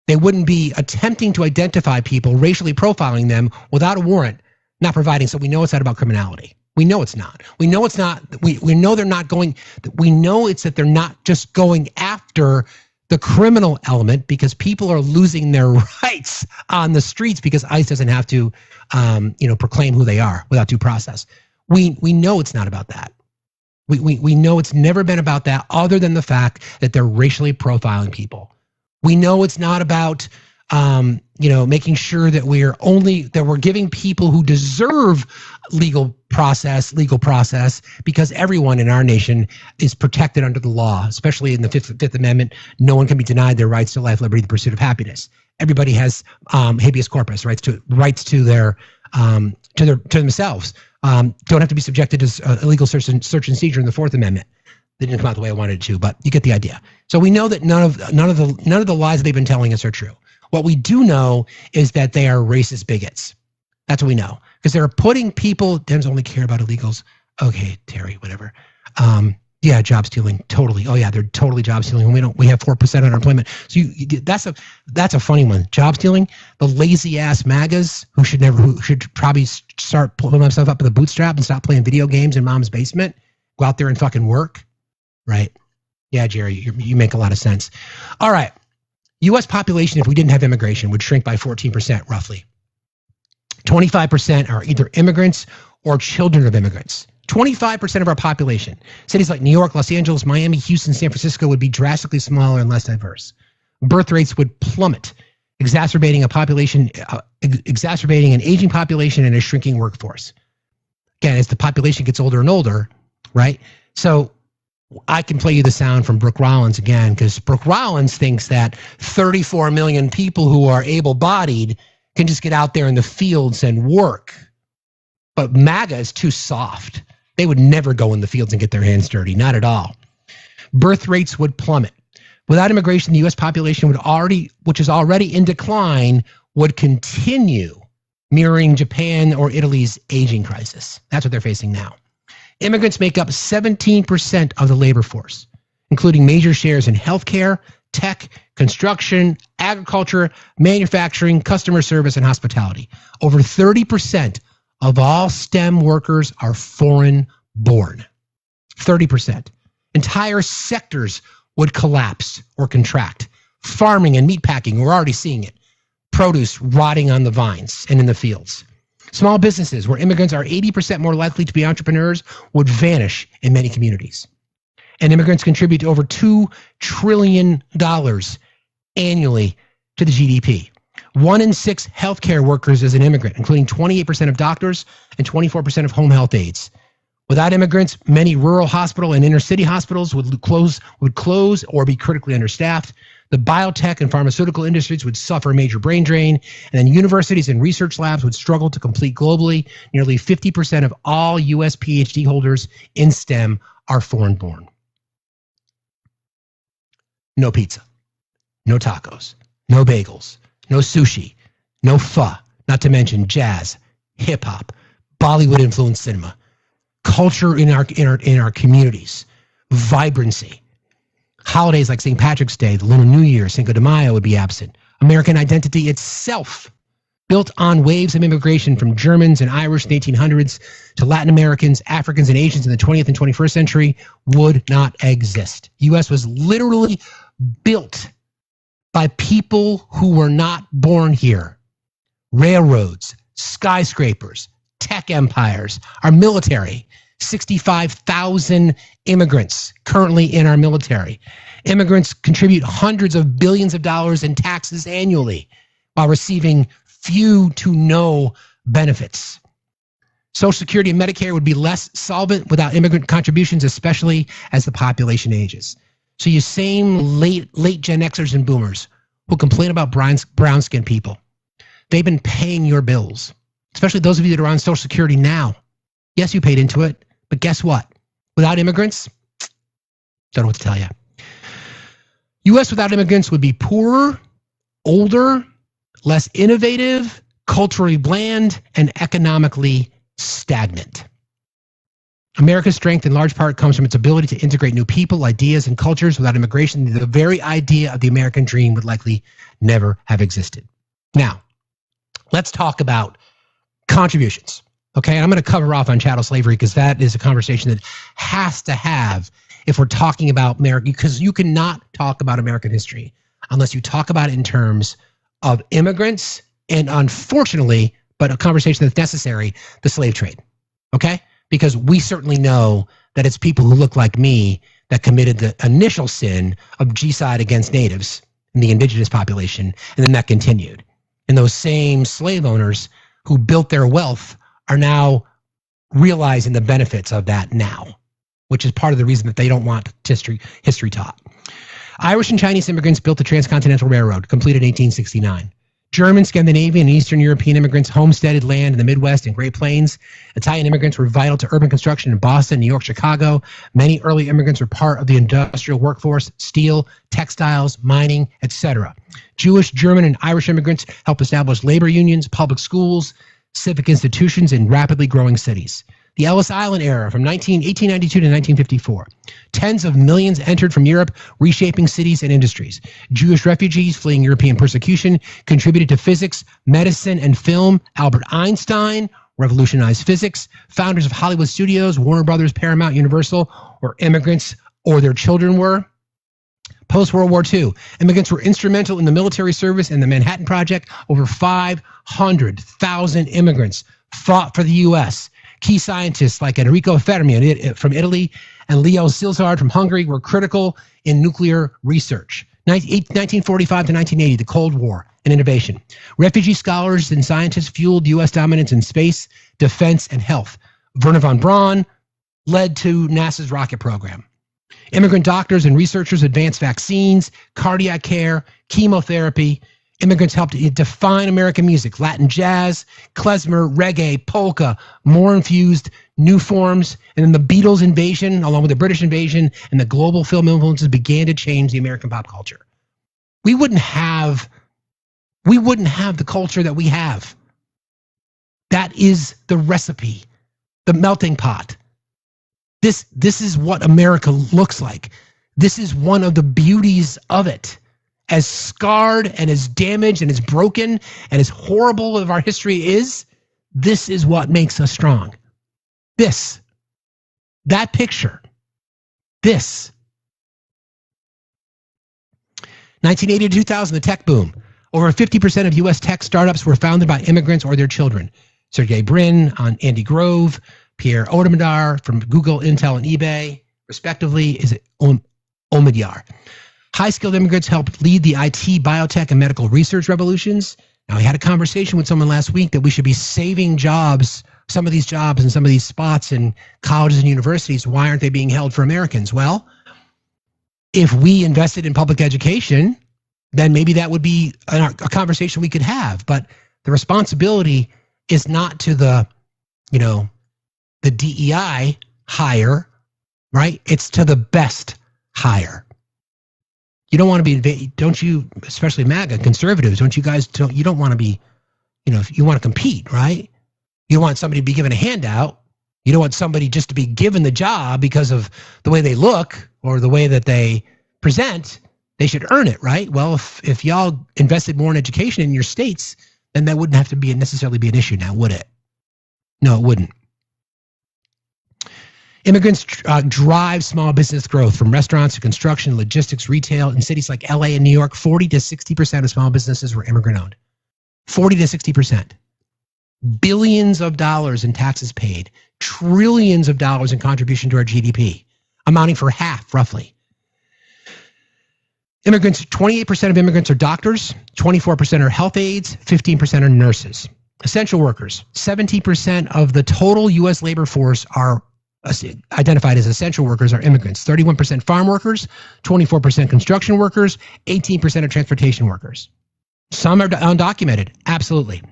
S1: They wouldn't be attempting to identify people, racially profiling them without a warrant, not providing. So we know it's not about criminality. We know it's not. We know it's not. We know they're not going. We know it's that they're not just going after the criminal element, because people are losing their rights on the streets because ICE doesn't have to, proclaim who they are without due process. We know it's not about that. We know it's never been about that, other than the fact that they're racially profiling people. We know it's not about, making sure that we're giving people who deserve legal process, because everyone in our nation is protected under the law, especially in the Fifth Amendment. No one can be denied their rights to life, liberty, the pursuit of happiness. Everybody has habeas corpus rights to their to themselves. Don't have to be subjected to illegal search and seizure in the Fourth Amendment. They didn't come out the way I wanted it to, but you get the idea. So we know that none of the lies they've been telling us are true. What we do know is that they are racist bigots. That's what we know, because they're putting people. Dems only care about illegals. Okay, Terry, whatever. Yeah, job stealing, totally. Oh yeah, they're totally job stealing. We have 4% unemployment. So that's a funny one. Job stealing. The lazy ass MAGAs who should probably start pulling themselves up with a bootstrap and stop playing video games in mom's basement. Go out there and fucking work. Right. Yeah, Jerry, you make a lot of sense. All right. U.S. population, if we didn't have immigration, would shrink by 14%, roughly. 25% are either immigrants or children of immigrants. 25% of our population. Cities like New York, Los Angeles, Miami, Houston, San Francisco would be drastically smaller and less diverse. Birth rates would plummet, exacerbating an aging population and a shrinking workforce. Again, as the population gets older and older, right? So I can play you the sound from Brooke Rollins again, because Brooke Rollins thinks that 34 million people who are able-bodied can just get out there in the fields and work. But MAGA is too soft. They would never go in the fields and get their hands dirty, not at all. Birth rates would plummet. Without immigration, the U.S. population which is already in decline, would continue mirroring Japan or Italy's aging crisis. That's what they're facing now. Immigrants make up 17% of the labor force, including major shares in healthcare, tech, construction, agriculture, manufacturing, customer service, and hospitality. Over 30% of all STEM workers are foreign-born. 30%. Entire sectors would collapse or contract. Farming and meatpacking, we're already seeing it. Produce rotting on the vines and in the fields. Small businesses, where immigrants are 80% more likely to be entrepreneurs, would vanish in many communities. And immigrants contribute over $2 trillion annually to the GDP. 1 in 6 healthcare workers is an immigrant, including 28% of doctors and 24% of home health aides. Without immigrants, many rural hospital and inner city hospitals would close or be critically understaffed. The biotech and pharmaceutical industries would suffer a major brain drain, and then universities and research labs would struggle to complete globally. Nearly 50% of all U.S. PhD holders in STEM are foreign-born. No pizza, no tacos, no bagels, no sushi, no pho, not to mention jazz, hip-hop, Bollywood-influenced cinema, culture in our communities, vibrancy. Holidays like St. Patrick's Day, the Lunar New Year, Cinco de Mayo would be absent. American identity itself, built on waves of immigration from Germans and Irish in the 1800s to Latin Americans, Africans, and Asians in the 20th and 21st century, would not exist. The U.S. was literally built by people who were not born here. Railroads, skyscrapers, tech empires, our military. 65,000 immigrants currently in our military. Immigrants contribute hundreds of billions of dollars in taxes annually while receiving few to no benefits. Social Security and Medicare would be less solvent without immigrant contributions, especially as the population ages. So you same late Gen Xers and boomers who complain about brown-skinned people, they've been paying your bills, especially those of you that are on Social Security now. Yes, you paid into it, but guess what? Without immigrants, don't know what to tell you. U.S. without immigrants would be poorer, older, less innovative, culturally bland, and economically stagnant. America's strength in large part comes from its ability to integrate new people, ideas, and cultures. Without immigration, the very idea of the American dream would likely never have existed. Now, let's talk about contributions. Okay, and I'm going to cover off on chattel slavery because that is a conversation that has to have if we're talking about America, because you cannot talk about American history unless you talk about it in terms of immigrants and, unfortunately, but a conversation that's necessary, the slave trade. Okay? Because we certainly know that it's people who look like me that committed the initial sin of genocide against natives and the indigenous population, and then that continued. And those same slave owners who built their wealth are now realizing the benefits of that now, which is part of the reason that they don't want history taught. Irish and Chinese immigrants built the Transcontinental Railroad, completed in 1869. German, Scandinavian, and Eastern European immigrants homesteaded land in the Midwest and Great Plains. Italian immigrants were vital to urban construction in Boston, New York, Chicago. Many early immigrants were part of the industrial workforce, steel, textiles, mining, etc. Jewish, German, and Irish immigrants helped establish labor unions, public schools, civic institutions in rapidly growing cities. The Ellis Island era from 1892 to 1954. Tens of millions entered from Europe, reshaping cities and industries. Jewish refugees fleeing European persecution contributed to physics, medicine, and film. Albert Einstein revolutionized physics. Founders of Hollywood studios, Warner Brothers, Paramount, Universal, were immigrants or their children were. Post-World War II, immigrants were instrumental in the military service and the Manhattan Project. Over 500,000 immigrants fought for the U.S. Key scientists like Enrico Fermi from Italy and Leo Szilard from Hungary were critical in nuclear research. 1945 to 1980, the Cold War and innovation. Refugee scholars and scientists fueled U.S. dominance in space, defense, and health. Wernher von Braun led to NASA's rocket program. Immigrant doctors and researchers advanced vaccines, cardiac care, chemotherapy. Immigrants helped define American music, Latin jazz, klezmer, reggae, polka, more infused new forms. And then the Beatles invasion, along with the British invasion and the global film influences began to change the American pop culture. We wouldn't have the culture that we have. That is the recipe, the melting pot. This is what America looks like. This is one of the beauties of it. As scarred and as damaged and as broken and as horrible of our history is, this is what makes us strong. That picture, 1980 to 2000, the tech boom. Over 50% of U.S. tech startups were founded by immigrants or their children. Sergey Brin, Andy Grove, Pierre Omidyar from Google, Intel, and eBay, respectively, is Omidyar. High-skilled immigrants helped lead the IT, biotech, and medical research revolutions. Now, I had a conversation with someone last week that we should be saving jobs, some of these jobs and some of these spots in colleges and universities. Why aren't they being held for Americans? Well, if we invested in public education, then maybe that would be a conversation we could have. But the responsibility is not to the DEI hire, right? It's to the best hire. You don't want to be, don't you, especially MAGA conservatives, you don't want to be, you want to compete, right? You want somebody to be given a handout. You don't want somebody just to be given the job because of the way they look or the way that they present. They should earn it, right? Well, if y'all invested more in education in your states, then that wouldn't have to necessarily be an issue now, would it? No, it wouldn't. Immigrants drive small business growth from restaurants to construction, logistics, retail. In cities like LA and New York, 40 to 60% of small businesses were immigrant owned. 40 to 60%. Billions of dollars in taxes paid, trillions of dollars in contribution to our GDP, amounting for half, roughly. 28% of immigrants are doctors, 24% are health aides, 15% are nurses. Essential workers, 70% of the total U.S. labor force are identified as essential workers are immigrants. 31% farm workers, 24% construction workers, 18% are transportation workers. Some are undocumented, absolutely.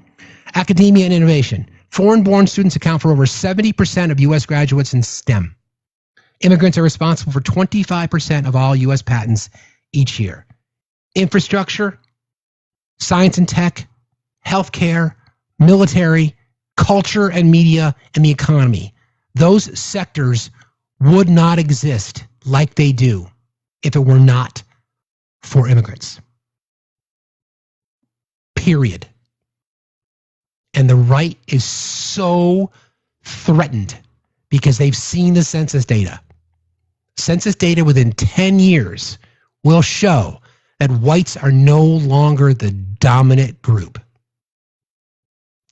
S1: Academia and innovation. Foreign-born students account for over 70% of U.S. graduates in STEM. Immigrants are responsible for 25% of all U.S. patents each year. Infrastructure, science and tech, healthcare, military, culture and media, and the economy. Those sectors would not exist like they do if it were not for immigrants. Period. And the right is so threatened because they've seen the census data. Census data within 10 years will show that whites are no longer the dominant group.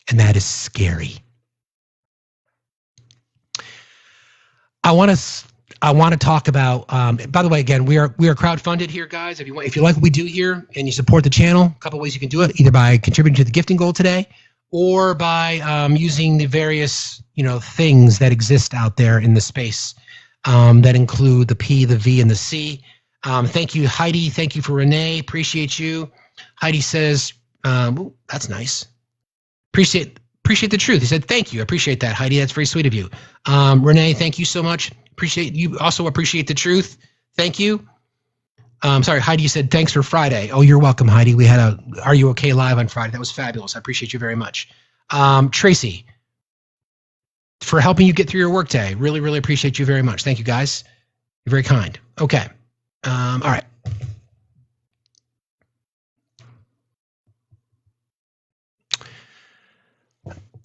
S1: And that is scary. I want to talk about, by the way, again, we are crowdfunded here, guys. If you like what we do here and you support the channel, a couple ways you can do it, either by contributing to the gifting goal today or by using the various, things that exist out there in the space that include the P, the V, and the C. Thank you, Heidi. Thank you for Renee. Appreciate you. Heidi says, that's nice. Appreciate the truth. He said, thank you. I appreciate that, Heidi. That's very sweet of you. Renee, thank you so much. Appreciate you. Also appreciate the truth. Thank you. Sorry, Heidi, you said thanks for Friday. Oh, you're welcome, Heidi. We had a Are You Okay live on Friday. That was fabulous. I appreciate you very much. Tracy, for helping you get through your workday. Really, really appreciate you very much. Thank you, guys. You're very kind. Okay. All right.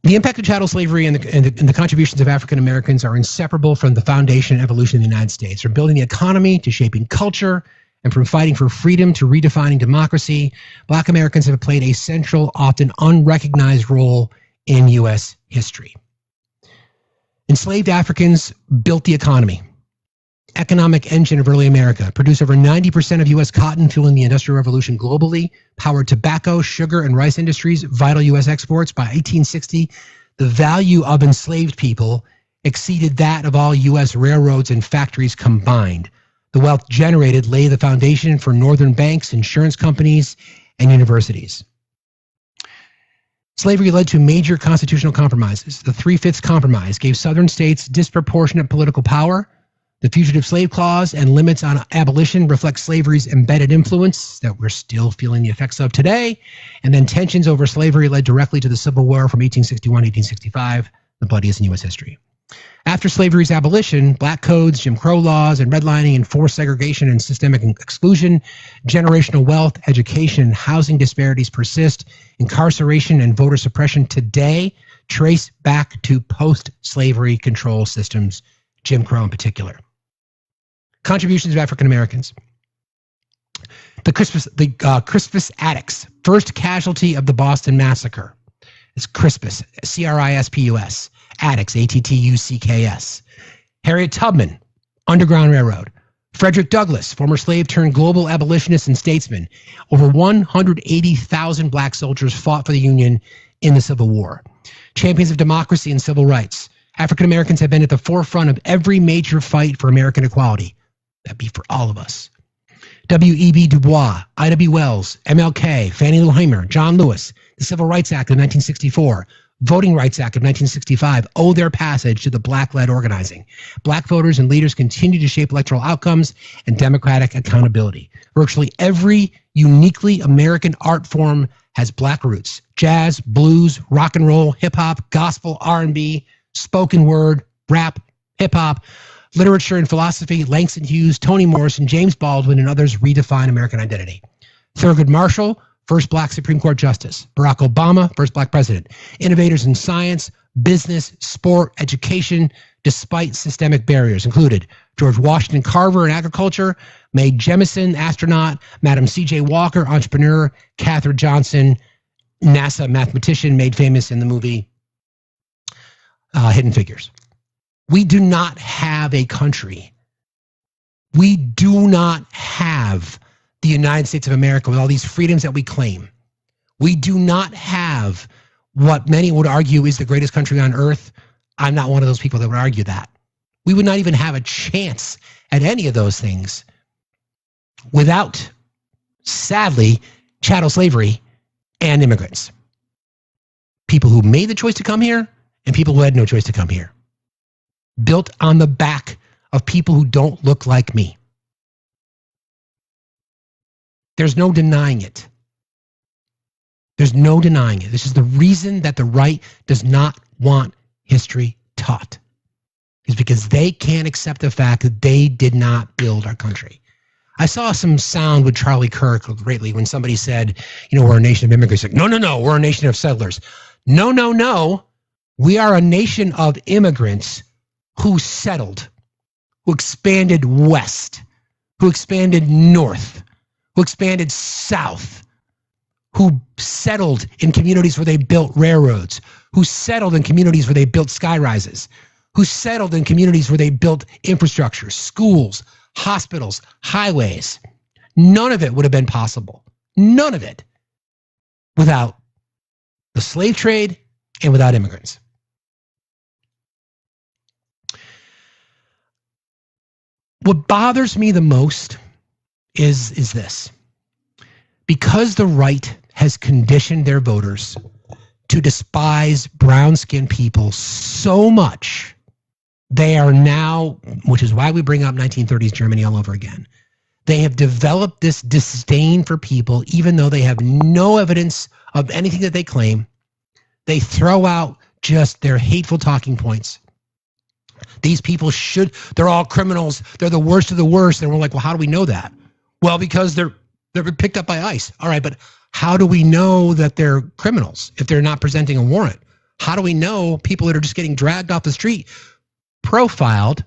S1: The impact of chattel slavery and the contributions of African Americans are inseparable from the foundation and evolution of the United States. From building the economy to shaping culture and from fighting for freedom to redefining democracy, Black Americans have played a central, often unrecognized role in U.S. history. Enslaved Africans built the economy, economic engine of early America, produced over 90% of U.S. cotton, fueling the Industrial Revolution globally, powered tobacco, sugar, and rice industries, vital U.S. exports. By 1860, the value of enslaved people exceeded that of all U.S. railroads and factories combined. The wealth generated laid the foundation for northern banks, insurance companies, and universities. Slavery led to major constitutional compromises. The Three-Fifths Compromise gave southern states disproportionate political power. The Fugitive Slave Clause and limits on abolition reflect slavery's embedded influence that we're still feeling the effects of today. And then tensions over slavery led directly to the Civil War from 1861 to 1865, the bloodiest in U.S. history. After slavery's abolition, black codes, Jim Crow laws, and redlining enforced segregation and systemic exclusion. Generational wealth, education, and housing disparities persist. Incarceration and voter suppression today trace back to post-slavery control systems, Jim Crow in particular. Contributions of African Americans. The Crispus Attucks, first casualty of the Boston Massacre. It's Crispus, C-R-I-S-P-U-S. Attucks, A-T-T-U-C-K-S. Harriet Tubman, Underground Railroad. Frederick Douglass, former slave turned global abolitionist and statesman. Over 180,000 black soldiers fought for the Union in the Civil War. Champions of democracy and civil rights. African Americans have been at the forefront of every major fight for American equality. That'd be for all of us. W.E.B. Du Bois, Ida B. Wells, MLK, Fannie Lou Hamer, John Lewis, the Civil Rights Act of 1964, Voting Rights Act of 1965 owe their passage to the black-led organizing. Black voters and leaders continue to shape electoral outcomes and democratic accountability. Virtually every uniquely American art form has black roots. Jazz, blues, rock and roll, hip-hop, gospel, R&B, spoken word, rap, hip-hop, literature and philosophy. Langston Hughes, Toni Morrison, James Baldwin, and others redefine American identity. Thurgood Marshall, first black Supreme Court justice. Barack Obama, first black president. Innovators in science, business, sport, education, despite systemic barriers, included George Washington Carver in agriculture, Mae Jemison, astronaut, Madam C.J. Walker, entrepreneur, Katherine Johnson, NASA mathematician, made famous in the movie Hidden Figures. We do not have a country. We do not have the United States of America with all these freedoms that we claim. We do not have what many would argue is the greatest country on earth. I'm not one of those people that would argue that. We would not even have a chance at any of those things without, sadly, chattel slavery and immigrants. People who made the choice to come here and people who had no choice to come here. Built on the back of people who don't look like me. There's no denying it. There's no denying it. This is the reason that the right does not want history taught, is because they can't accept the fact that they did not build our country. I saw some sound with Charlie Kirk greatly when somebody said, we're a nation of immigrants. Like, no, we're a nation of settlers. No. We are a nation of immigrants who settled, who expanded west, who expanded north, who expanded south, who settled in communities where they built railroads, who settled in communities where they built sky rises, who settled in communities where they built infrastructure, schools, hospitals, highways. None of it would have been possible. None of it without the slave trade and without immigrants. What bothers me the most is this. Because the right has conditioned their voters to despise brown-skinned people so much, they are now, which is why we bring up 1930s Germany all over again, they have developed this disdain for people, even though they have no evidence of anything that they claim. They throw out just their hateful talking points. These people they're all criminals. They're the worst of the worst. And we're like, well, how do we know that? Well, because they're picked up by ICE. All right, but how do we know that they're criminals if they're not presenting a warrant? How do we know people that are just getting dragged off the street profiled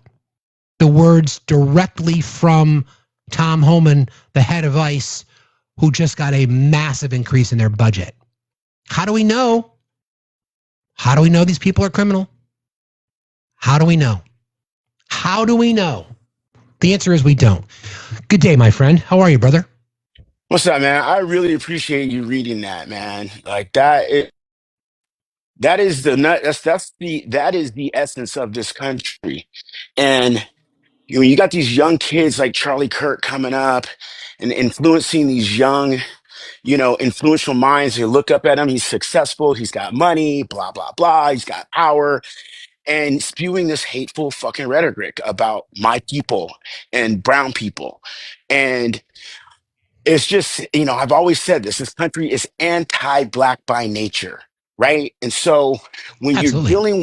S1: the words directly from Tom Homan, the head of ICE, who just got a massive increase in their budget? How do we know? How do we know these people are criminal? How do we know? How do we know? The answer is we don't. Good day, my friend. How are you, brother?
S9: What's up, man? I really appreciate you reading that, man. Like that is the essence of this country. And you got these young kids like Charlie Kirk coming up and influencing these young, influential minds. They look up at him. He's successful. He's got money, blah, blah, blah. He's got power, and spewing this hateful fucking rhetoric about my people and brown people. And it's just, I've always said this country is anti-black by nature, right? And so when
S1: Absolutely.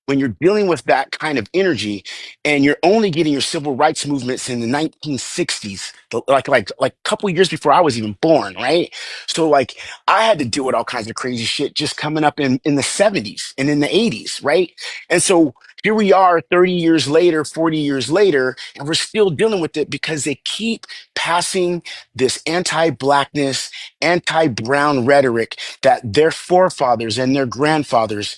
S9: when you're dealing with that kind of energy, and you're only getting your civil rights movements in the 1960s, like a couple years before I was even born, right? So like I had to deal with all kinds of crazy shit just coming up in the 70s and in the 80s, right? And so here we are 30 years later, 40 years later, and we're still dealing with it because they keep passing this anti-blackness, anti-brown rhetoric that their forefathers and their grandfathers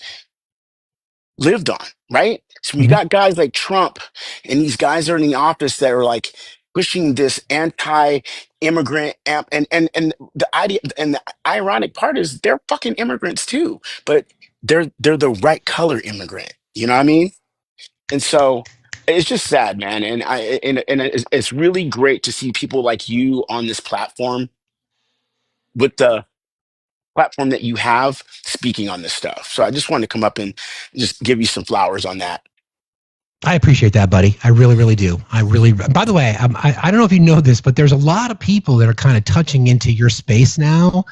S9: lived on, right? So you got guys like Trump, and these guys are in the office that are like pushing this anti-immigrant and the idea, and the ironic part is they're fucking immigrants too, but they're the right color immigrant. You know what I mean? And so it's just sad, man. And it's really great to see people like you on this platform with the platform that you have speaking on this stuff. So I just wanted to come up and just give you some flowers on that.
S1: I appreciate that, buddy. I really, really do. By the way, I don't know if you know this, but there's a lot of people that are kind of touching into your space now.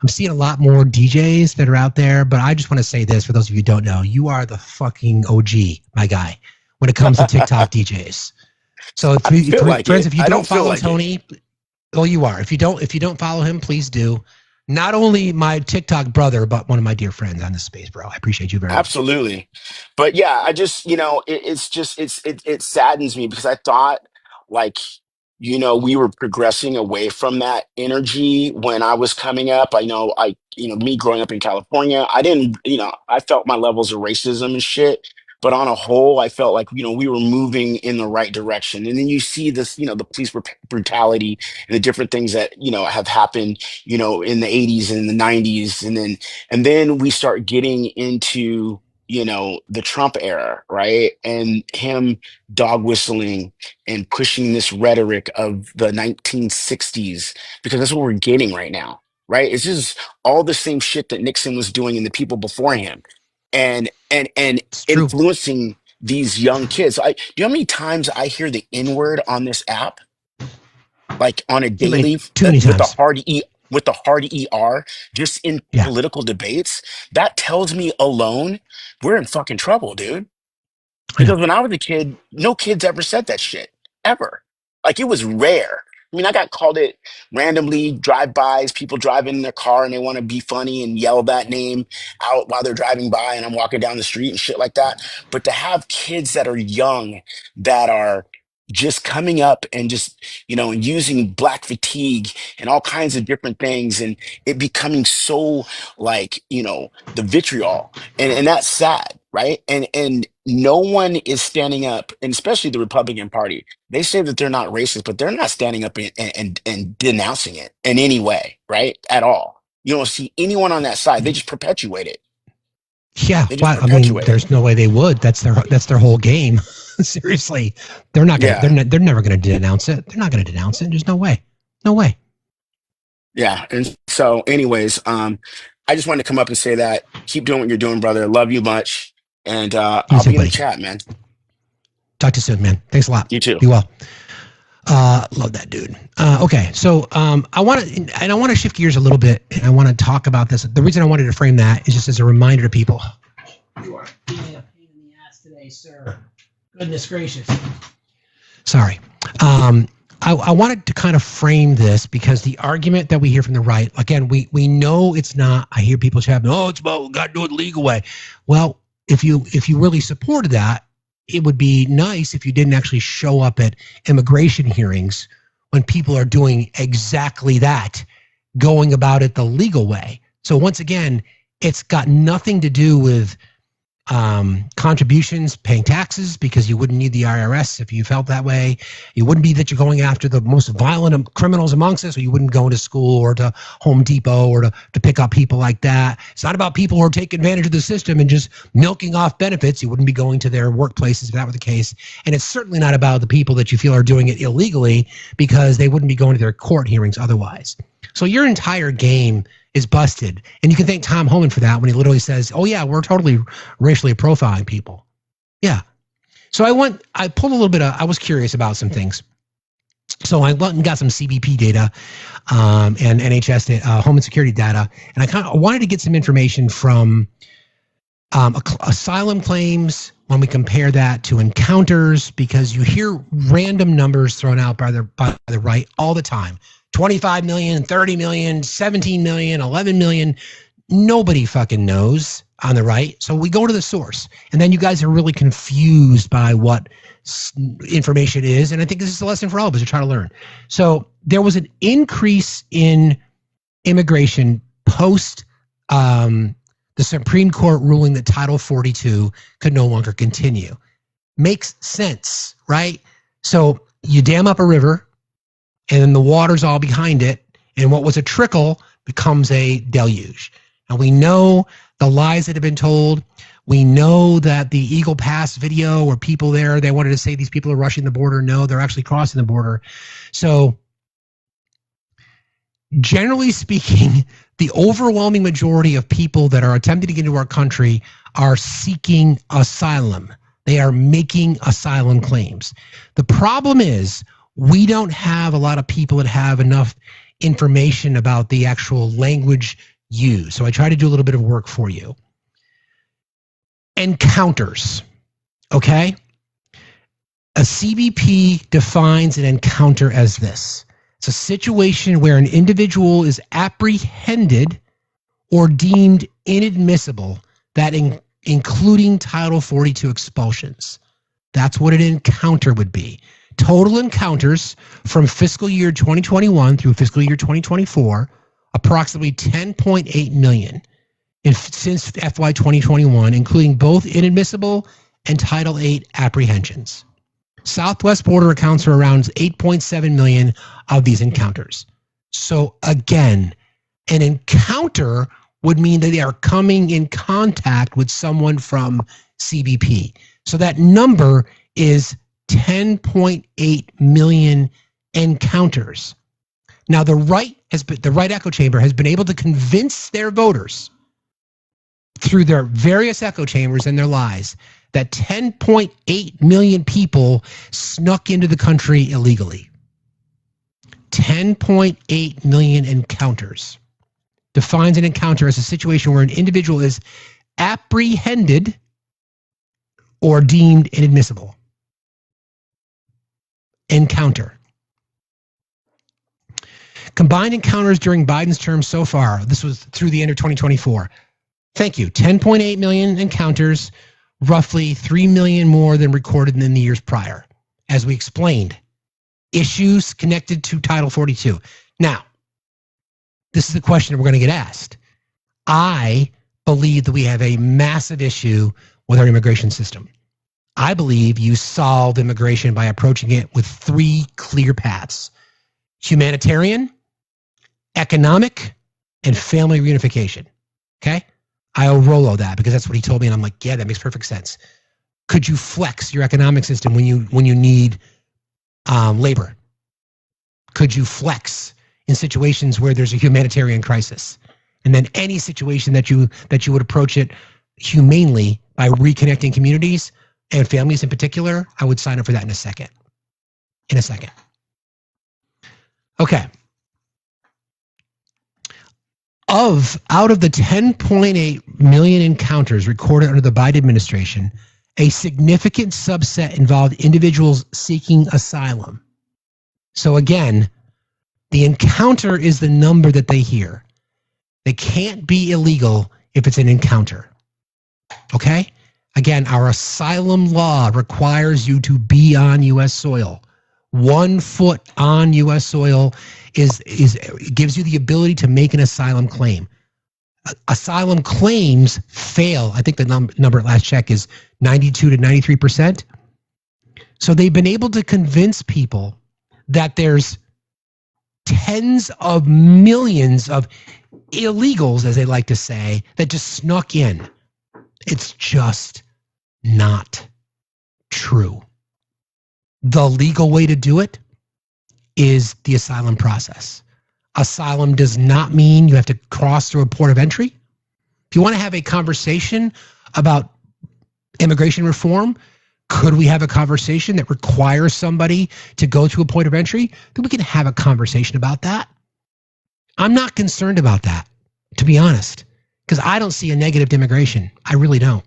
S1: I'm seeing a lot more DJs that are out there, but I just want to say this for those of you who don't know, you are the fucking OG, my guy, when it comes to TikTok DJs. So friends, if you don't follow Tony, well, you are. If you don't follow him, please do. Not only my TikTok brother, but one of my dear friends on this space, bro. I appreciate you very much.
S9: Absolutely. But yeah, I just, it saddens me because I thought like, we were progressing away from that energy when I was coming up. Me growing up in California, I didn't, I felt my levels of racism and shit. But on a whole, I felt like, we were moving in the right direction. And then you see this, the police brutality and the different things that, have happened, in the 80s and the 90s. And then we start getting into, the Trump era, right? And him dog whistling and pushing this rhetoric of the 1960s, because that's what we're getting right now, right? It's just all the same shit that Nixon was doing and the people before him. And influencing these young kids. Do you know how many times I hear the N-word on this app? like on a daily
S1: too many
S9: with
S1: times.
S9: with the hard ER just in political debates, that tells me alone we're in fucking trouble, dude. Because when I was a kid, no kids ever said that shit ever. Like, it was rare. I mean, I got called it randomly, drive-bys, people driving in their car and they want to be funny and yell that name out while they're driving by and I'm walking down the street and shit like that. But to have kids that are young, that are just coming up and just, and using black fatigue and all kinds of different things, and it becoming so like, the vitriol. And that's sad, right? And no one is standing up, and especially the Republican Party. They say that they're not racist, but they're not standing up and denouncing it in any way, right? At all. You don't see anyone on that side. They just perpetuate it.
S1: Yeah, well, I mean, there's no way they would. That's their whole game. Seriously, they're not gonna.
S9: Yeah.
S1: They're never gonna denounce it. They're not gonna denounce it. There's no way. No way.
S9: Yeah. And so, anyways, I just wanted to come up and say that. Keep doing what you're doing, brother. Love you much, and I'll be in the chat, man.
S1: Talk to you soon, man. Thanks a lot.
S9: You too.
S1: Be well. Love that dude. Okay, so I want to shift gears a little bit, and I want to talk about this. The reason I wanted to frame that is just as a reminder to people. You are being a pain in the ass today, sir. Goodness gracious. Sorry. I wanted to kind of frame this because the argument that we hear from the right, again, we know it's not. I hear people chatting, "Oh, it's about we got to do it the legal way." Well, if you really supported that, it would be nice if you didn't actually show up at immigration hearings when people are doing exactly that, going about it the legal way. So once again, it's got nothing to do with contributions, paying taxes, because you wouldn't need the IRS if you felt that way. It wouldn't be that you're going after the most violent criminals amongst us, or you wouldn't go to school or to Home Depot or to pick up people like that. It's not about people who are taking advantage of the system and just milking off benefits. You wouldn't be going to their workplaces if that were the case. And it's certainly not about the people that you feel are doing it illegally, because they wouldn't be going to their court hearings otherwise. So your entire game is busted. And you can thank Tom Homan for that when he literally says, "Oh yeah, we're totally racially profiling people." Yeah. So I pulled a little bit I was curious about some things. So I went and got some CBP data and NHS data, Homeland Security data. And I kind of wanted to get some information from asylum claims when we compare that to encounters, because you hear random numbers thrown out by the right all the time. 25 million, 30 million, 17 million, 11 million. Nobody fucking knows on the right. So we go to the source. And then you guys are really confused by what information is. And I think this is a lesson for all of us to try to learn. So there was an increase in immigration post the Supreme Court ruling that Title 42 could no longer continue. Makes sense, right? So you dam up a river, and then the water's all behind it, and what was a trickle becomes a deluge. And we know the lies that have been told. We know that the Eagle Pass video where people there, they wanted to say these people are rushing the border. No, they're actually crossing the border. So generally speaking, the overwhelming majority of people that are attempting to get into our country are seeking asylum. They are making asylum claims. The problem is, we don't have a lot of people that have enough information about the actual language used. So I try to do a little bit of work for you. Encounters, okay? A CBP defines an encounter as this. It's a situation where an individual is apprehended or deemed inadmissible, that including Title 42 expulsions. That's what an encounter would be. Total encounters from fiscal year 2021 through fiscal year 2024, approximately 10.8 million since FY 2021, including both inadmissible and Title 8 apprehensions. Southwest border accounts for around 8.7 million of these encounters. So again, an encounter would mean that they are coming in contact with someone from CBP. So that number is 10.8 million encounters. Now, the right echo chamber has been able to convince their voters through their various echo chambers and their lies that 10.8 million people snuck into the country illegally. 10.8 million encounters. Defines an encounter as a situation where an individual is apprehended or deemed inadmissible. Encounter. Combined encounters during Biden's term so far, this was through the end of 2024. Thank you. 10.8 million encounters, roughly 3 million more than recorded in the years prior. As we explained, issues connected to Title 42. Now, this is the question that we're going to get asked. I believe that we have a massive issue with our immigration system. I believe you solve immigration by approaching it with 3 clear paths: humanitarian, economic, and family reunification. Okay? I'll Rolo that because that's what he told me, and I'm like, yeah, that makes perfect sense. Could you flex your economic system when you need labor? Could you flex in situations where there's a humanitarian crisis? And then any situation that you would approach it humanely by reconnecting communities and families in particular, I would sign up for that in a second. Okay. Out of the 10.8 million encounters recorded under the Biden administration, a significant subset involved individuals seeking asylum. So again, the encounter is the number that they hear. They can't be illegal if it's an encounter. Okay? Again, our asylum law requires you to be on U.S. soil. 1 foot on U.S. soil gives you the ability to make an asylum claim. Asylum claims fail. I think the number at last check is 92 to 93%. So they've been able to convince people that there's tens of millions of illegals, as they like to say, that just snuck in. It's just not true. The legal way to do it is the asylum process. Asylum does not mean you have to cross through a port of entry. If you want to have a conversation about immigration reform, could we have a conversation that requires somebody to go to a point of entry? Then we can have a conversation about that. I'm not concerned about that, to be honest, because I don't see a negative to immigration. I really don't.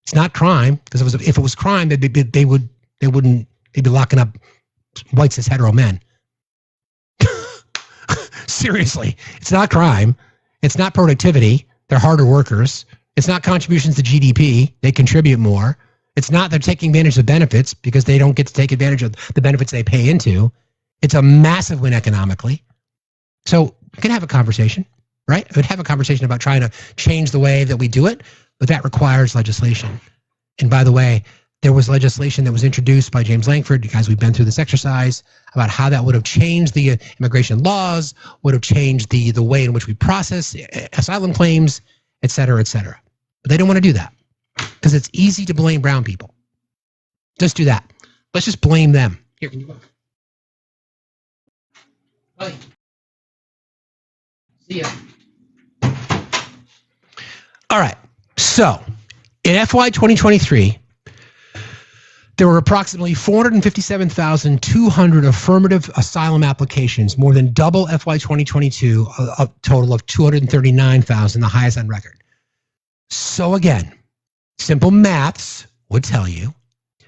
S1: It's not crime, because if it was crime, they'd be locking up white cis hetero men. Seriously, it's not crime. It's not productivity. They're harder workers. It's not contributions to GDP. They contribute more. It's not they're taking advantage of benefits because they don't get to take advantage of the benefits they pay into. It's a massive win economically. So we can have a conversation, right? We could have a conversation about trying to change the way that we do it, but that requires legislation. And by the way, there was legislation that was introduced by James Langford. You guys, we've been through this exercise about how that would have changed the immigration laws, would have changed the way in which we process asylum claims, et cetera, et cetera. But they don't want to do that because it's easy to blame brown people. Just do that. Let's just blame them. Here, can you go? Bye. See ya. All right. So in FY 2023, there were approximately 457,200 affirmative asylum applications, more than double FY 2022, a total of 239,000, the highest on record. So again, simple maths would tell you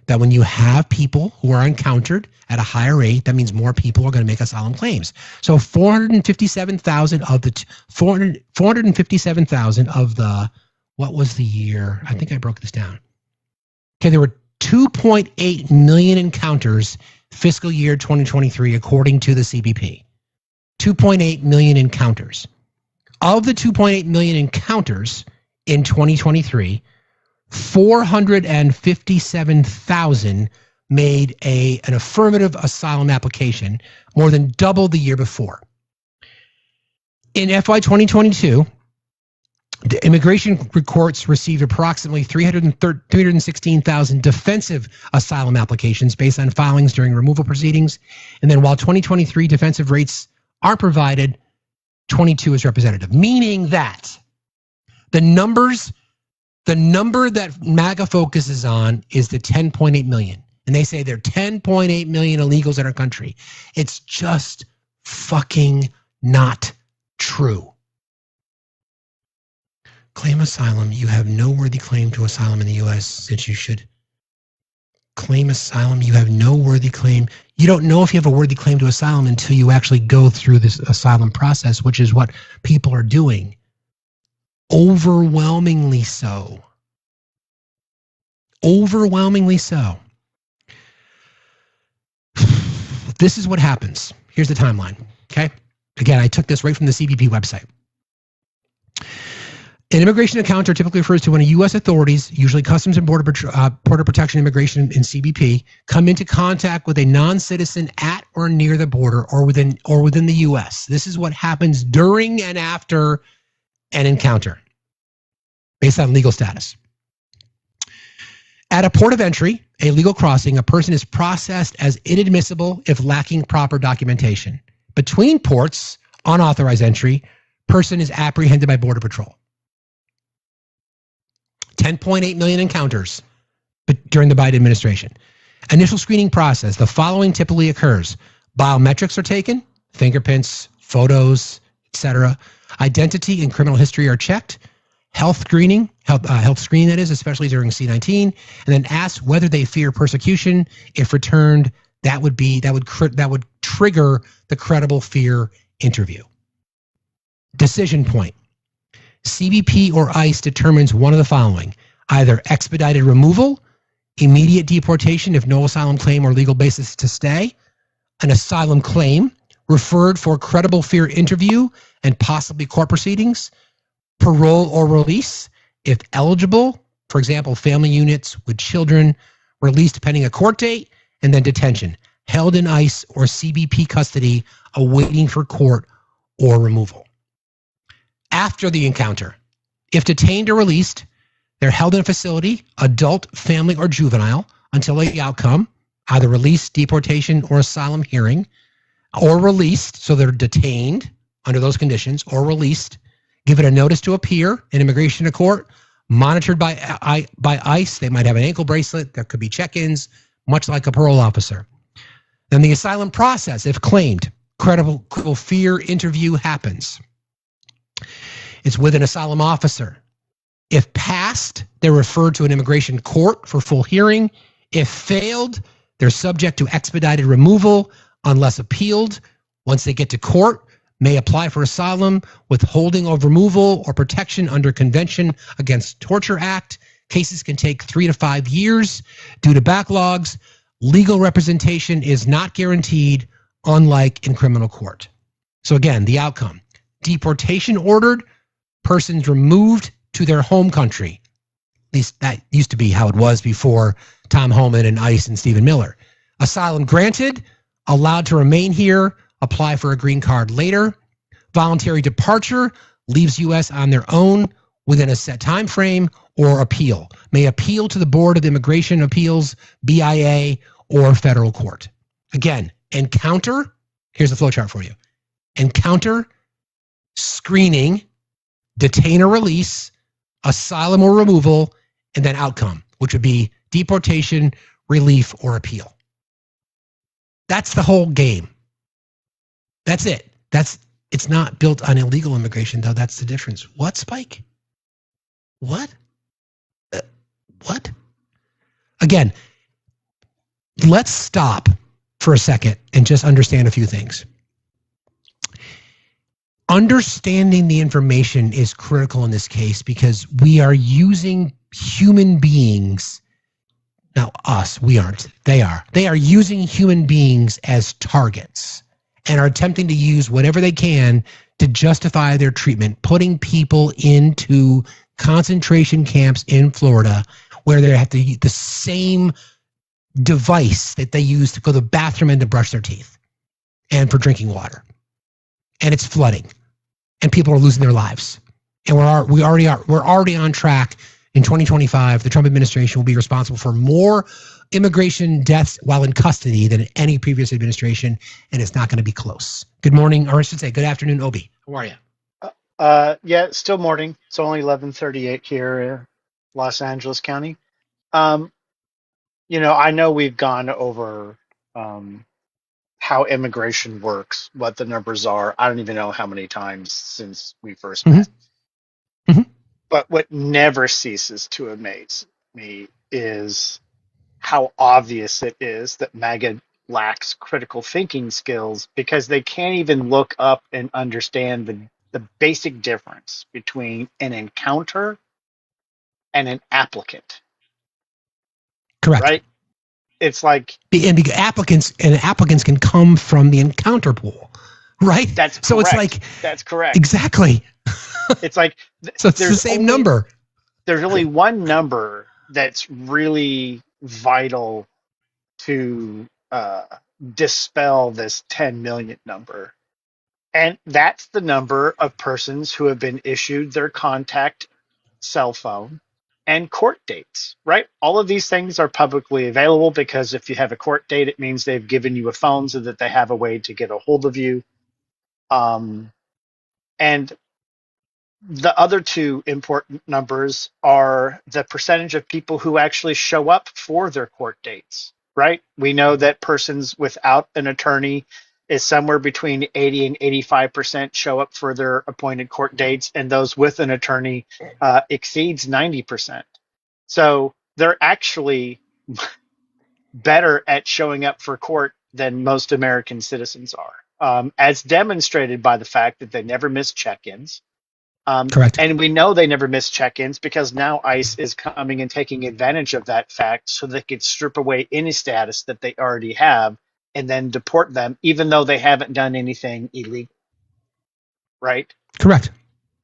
S1: that when you have people who are encountered at a higher rate, that means more people are going to make asylum claims. So 457,000 of the 457,000 of the, what was the year? I think I broke this down. Okay, there were 2.8 million encounters fiscal year 2023, according to the CBP. 2.8 million encounters. Of the 2.8 million encounters in 2023, 457,000 made an affirmative asylum application, more than double the year before. In FY 2022, the immigration courts received approximately 316,000 defensive asylum applications based on filings during removal proceedings. And then while 2023 defensive rates aren't provided, 22 is representative, meaning that the number that MAGA focuses on is the 10.8 million. And they say there are 10.8 million illegals in our country. It's just fucking not true. Claim asylum. You have no worthy claim to asylum in the U.S. since you should claim asylum. You have no worthy claim. You don't know if you have a worthy claim to asylum until you actually go through this asylum process, which is what people are doing. Overwhelmingly so. Overwhelmingly so. This is what happens. Here's the timeline. Okay. Again, I took this right from the CBP website. An immigration encounter typically refers to when U.S. authorities, usually Customs and Border Protection, Immigration, and CBP, come into contact with a non-citizen at or near the border or within the U.S. This is what happens during and after an encounter, based on legal status. At a port of entry, a legal crossing, a person is processed as inadmissible if lacking proper documentation. Between ports, unauthorized entry, person is apprehended by Border Patrol. 10.8 million encounters during the Biden administration. Initial screening process. The following typically occurs. Biometrics are taken, fingerprints, photos, etc. Identity and criminal history are checked. Health screening, health screening that is, especially during C-19, and then asked whether they fear persecution. If returned, that would trigger the credible fear interview. Decision point. CBP or ICE determines one of the following: either expedited removal, immediate deportation if no asylum claim or legal basis to stay, an asylum claim, referred for credible fear interview and possibly court proceedings, parole or release if eligible, for example, family units with children, released pending a court date, and then detention, held in ICE or CBP custody, awaiting for court or removal. After the encounter, if detained or released, they're held in a facility, adult, family, or juvenile, until the outcome, either release, deportation, or asylum hearing, or released, so they're detained under those conditions, or released, given a notice to appear in immigration or court, monitored by ICE. They might have an ankle bracelet. There could be check-ins, much like a parole officer. Then the asylum process, if claimed, credible fear interview happens. It's with an asylum officer. If passed, they're referred to an immigration court for full hearing. If failed, they're subject to expedited removal unless appealed. Once they get to court, may apply for asylum, withholding of removal, or protection under Convention Against Torture Act. Cases can take 3 to 5 years due to backlogs. Legal representation is not guaranteed, unlike in criminal court. So again, the outcome: deportation ordered, persons removed to their home country. At least that used to be how it was before Tom Homan and ICE and Stephen Miller. Asylum granted, allowed to remain here, apply for a green card later. Voluntary departure, leaves U.S. on their own within a set time frame, or appeal. May appeal to the Board of Immigration Appeals, BIA, or federal court. Again, encounter, here's the flowchart for you. Encounter, screening, detain or release, asylum or removal, and then outcome, which would be deportation, relief, or appeal. That's the whole game. That's it. It's not built on illegal immigration, though. That's the difference. What, Spike? What? What? Again, let's stop for a second and just understand a few things. Understanding the information is critical in this case because we are using human beings. Now, us, we aren't. They are. They are using human beings as targets and are attempting to use whatever they can to justify their treatment, putting people into concentration camps in Florida where they have to use the same device that they use to go to the bathroom and to brush their teeth and for drinking water. And it's flooding and people are losing their lives. And we're already on track. In 2025, the Trump administration will be responsible for more immigration deaths while in custody than any previous administration, and it's not going to be close. Good morning, or I should say good afternoon, Obi. How are you?
S10: Yeah, it's still morning. It's only 11:38 here in Los Angeles County. I know we've gone over how immigration works, what the numbers are. I don't even know how many times since we first
S1: Mm-hmm.
S10: met.
S1: Mm-hmm.
S10: But what never ceases to amaze me is how obvious it is that MAGA lacks critical thinking skills because they can't even look up and understand the basic difference between an encounter and an applicant.
S1: Correct.
S10: Right? It's like,
S1: and the applicants can come from the encounter pool, right?
S10: That's correct.
S1: So it's like
S10: that's correct.
S1: Exactly.
S10: It's like
S1: so it's the same number.
S10: There's only one number that's really vital to dispel this 10 million number. And that's the number of persons who have been issued their contact cell phone and court dates, right? All of these things are publicly available because if you have a court date, it means they've given you a phone so that they have a way to get a hold of you. And the other two important numbers are the percentage of people who actually show up for their court dates, right? We know that persons without an attorney is somewhere between 80 and 85% show up for their appointed court dates, and those with an attorney exceeds 90%. So they're actually better at showing up for court than most American citizens are, as demonstrated by the fact that they never miss check-ins.
S1: Correct.
S10: And we know they never miss check-ins because now ICE is coming and taking advantage of that fact so they could strip away any status that they already have and then deport them, even though they haven't done anything illegal. Right?
S1: Correct.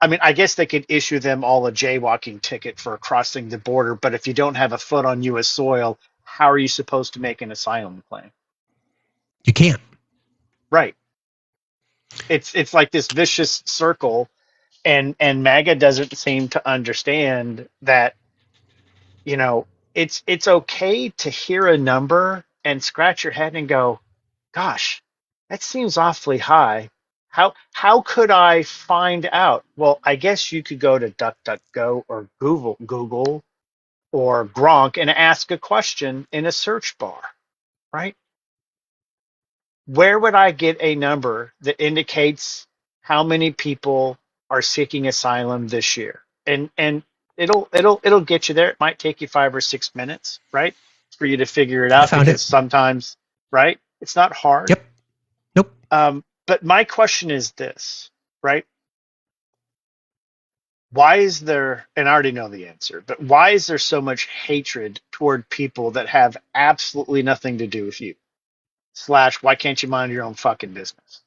S10: I mean, I guess they could issue them all a jaywalking ticket for crossing the border, but if you don't have a foot on U.S. soil, how are you supposed to make an asylum claim?
S1: You can't.
S10: Right. It's like this vicious circle. And MAGA doesn't seem to understand that, you know, it's okay to hear a number and scratch your head and go, gosh, that seems awfully high. How could I find out? Well, I guess you could go to DuckDuckGo or Google or Gronk and ask a question in a search bar, right? Where would I get a number that indicates how many people are seeking asylum this year? And it'll get you there. It might take you 5 or 6 minutes, right, for you to figure it out because sometimes, right, it's not hard.
S1: Yep. Nope.
S10: But my question is this, right? Why is there, and I already know the answer, but why is there so much hatred toward people that have absolutely nothing to do with you? / why can't you mind your own fucking business?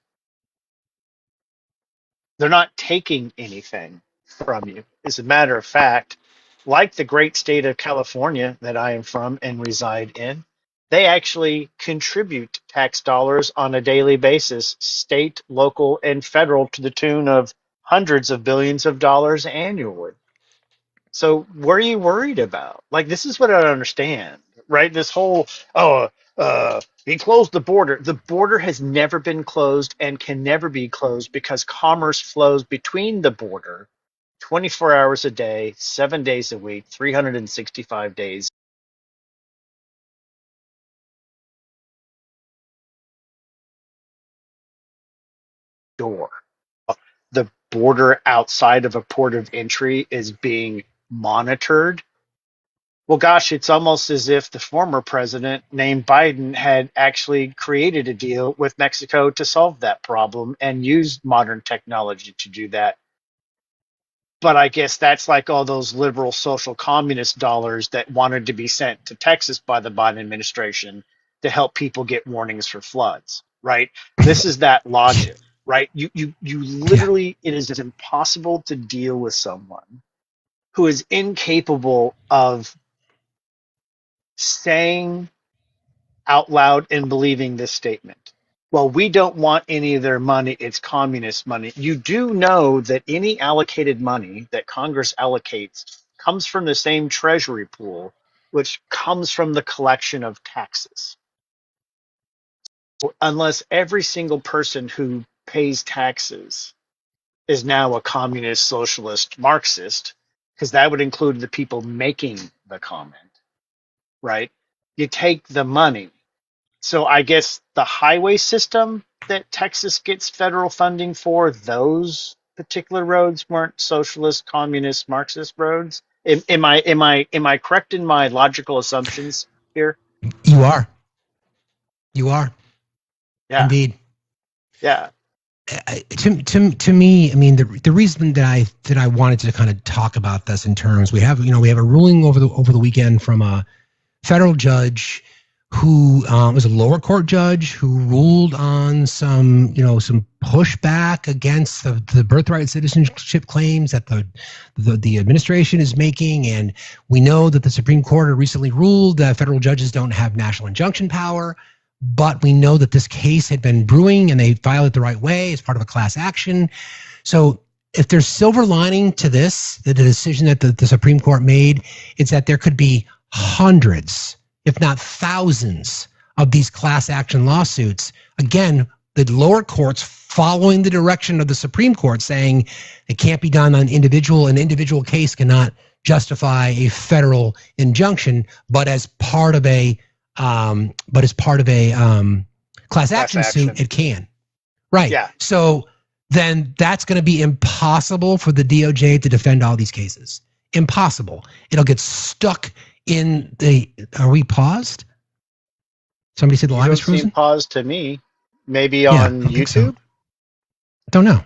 S10: They're not taking anything from you. As a matter of fact, like the great state of California that I am from and reside in, they actually contribute tax dollars on a daily basis, state, local, and federal, to the tune of hundreds of billions of dollars annually. So what are you worried about? Like, this is what I don't understand, right? This whole, he closed the border. The border has never been closed and can never be closed because commerce flows between the border 24 hours a day, 7 days a week, 365 days. Door. The border outside of a port of entry is being monitored. Well, gosh, it's almost as if the former president named Biden had actually created a deal with Mexico to solve that problem and used modern technology to do that. But I guess that's like all those liberal social communist dollars that wanted to be sent to Texas by the Biden administration to help people get warnings for floods, right? This is that logic, right? You literally, it is impossible to deal with someone who is incapable of saying out loud and believing this statement. Well, we don't want any of their money. It's communist money. You do know that any allocated money that Congress allocates comes from the same treasury pool, which comes from the collection of taxes. Unless every single person who pays taxes is now a communist, socialist, Marxist, because that would include the people making the comment, right? You take the money So I guess the highway system that Texas gets federal funding for, those particular roads weren't socialist, communist, Marxist roads. Am I correct in my logical assumptions here?
S1: You are. You are.
S10: Yeah.
S1: Indeed.
S10: Yeah.
S1: To me, I mean, the reason that I wanted to kind of talk about this in terms, we have a ruling over the weekend from a federal judge who was a lower court judge who ruled on some pushback against the birthright citizenship claims that the administration is making. And we know that the Supreme Court had recently ruled that federal judges don't have national injunction power, but we know that this case had been brewing and they filed it the right way as part of a class action. So if there's silver lining to this, the decision that the Supreme Court made, it's that there could be hundreds, if not thousands, of these class action lawsuits. Again, the lower courts following the direction of the Supreme Court, saying it can't be done on an individual case cannot justify a federal injunction, but as part of a class action suit, it can. Right. Yeah. So then that's going to be impossible for the DOJ to defend all these cases. Impossible. It'll get stuck in the. Are we paused? Somebody said the live is frozen.
S10: Paused to me. Maybe on YouTube. So.
S1: Don't know.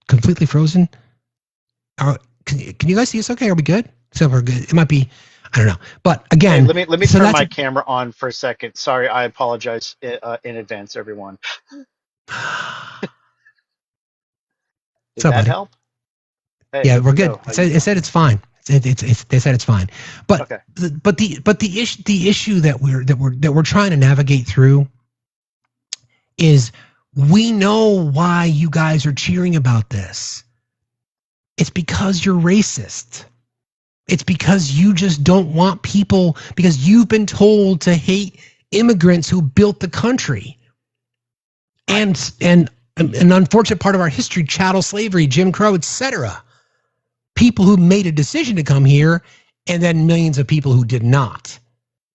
S1: Completely frozen. Can you guys see us? Okay, are we good? So we're good. It might be. I don't know. But again,
S10: hey, let me turn my camera on for a second. Sorry, I apologize in advance, everyone. Did that help? Hey,
S1: yeah, we're good. It said it's fine. They said it's fine. But okay. the issue that we're trying to navigate through is we know why you guys are cheering about this. It's because you're racist. It's because you just don't want people, because you've been told to hate immigrants who built the country. And an unfortunate part of our history, chattel slavery, Jim Crow, etc. People who made a decision to come here, and then millions of people who did not.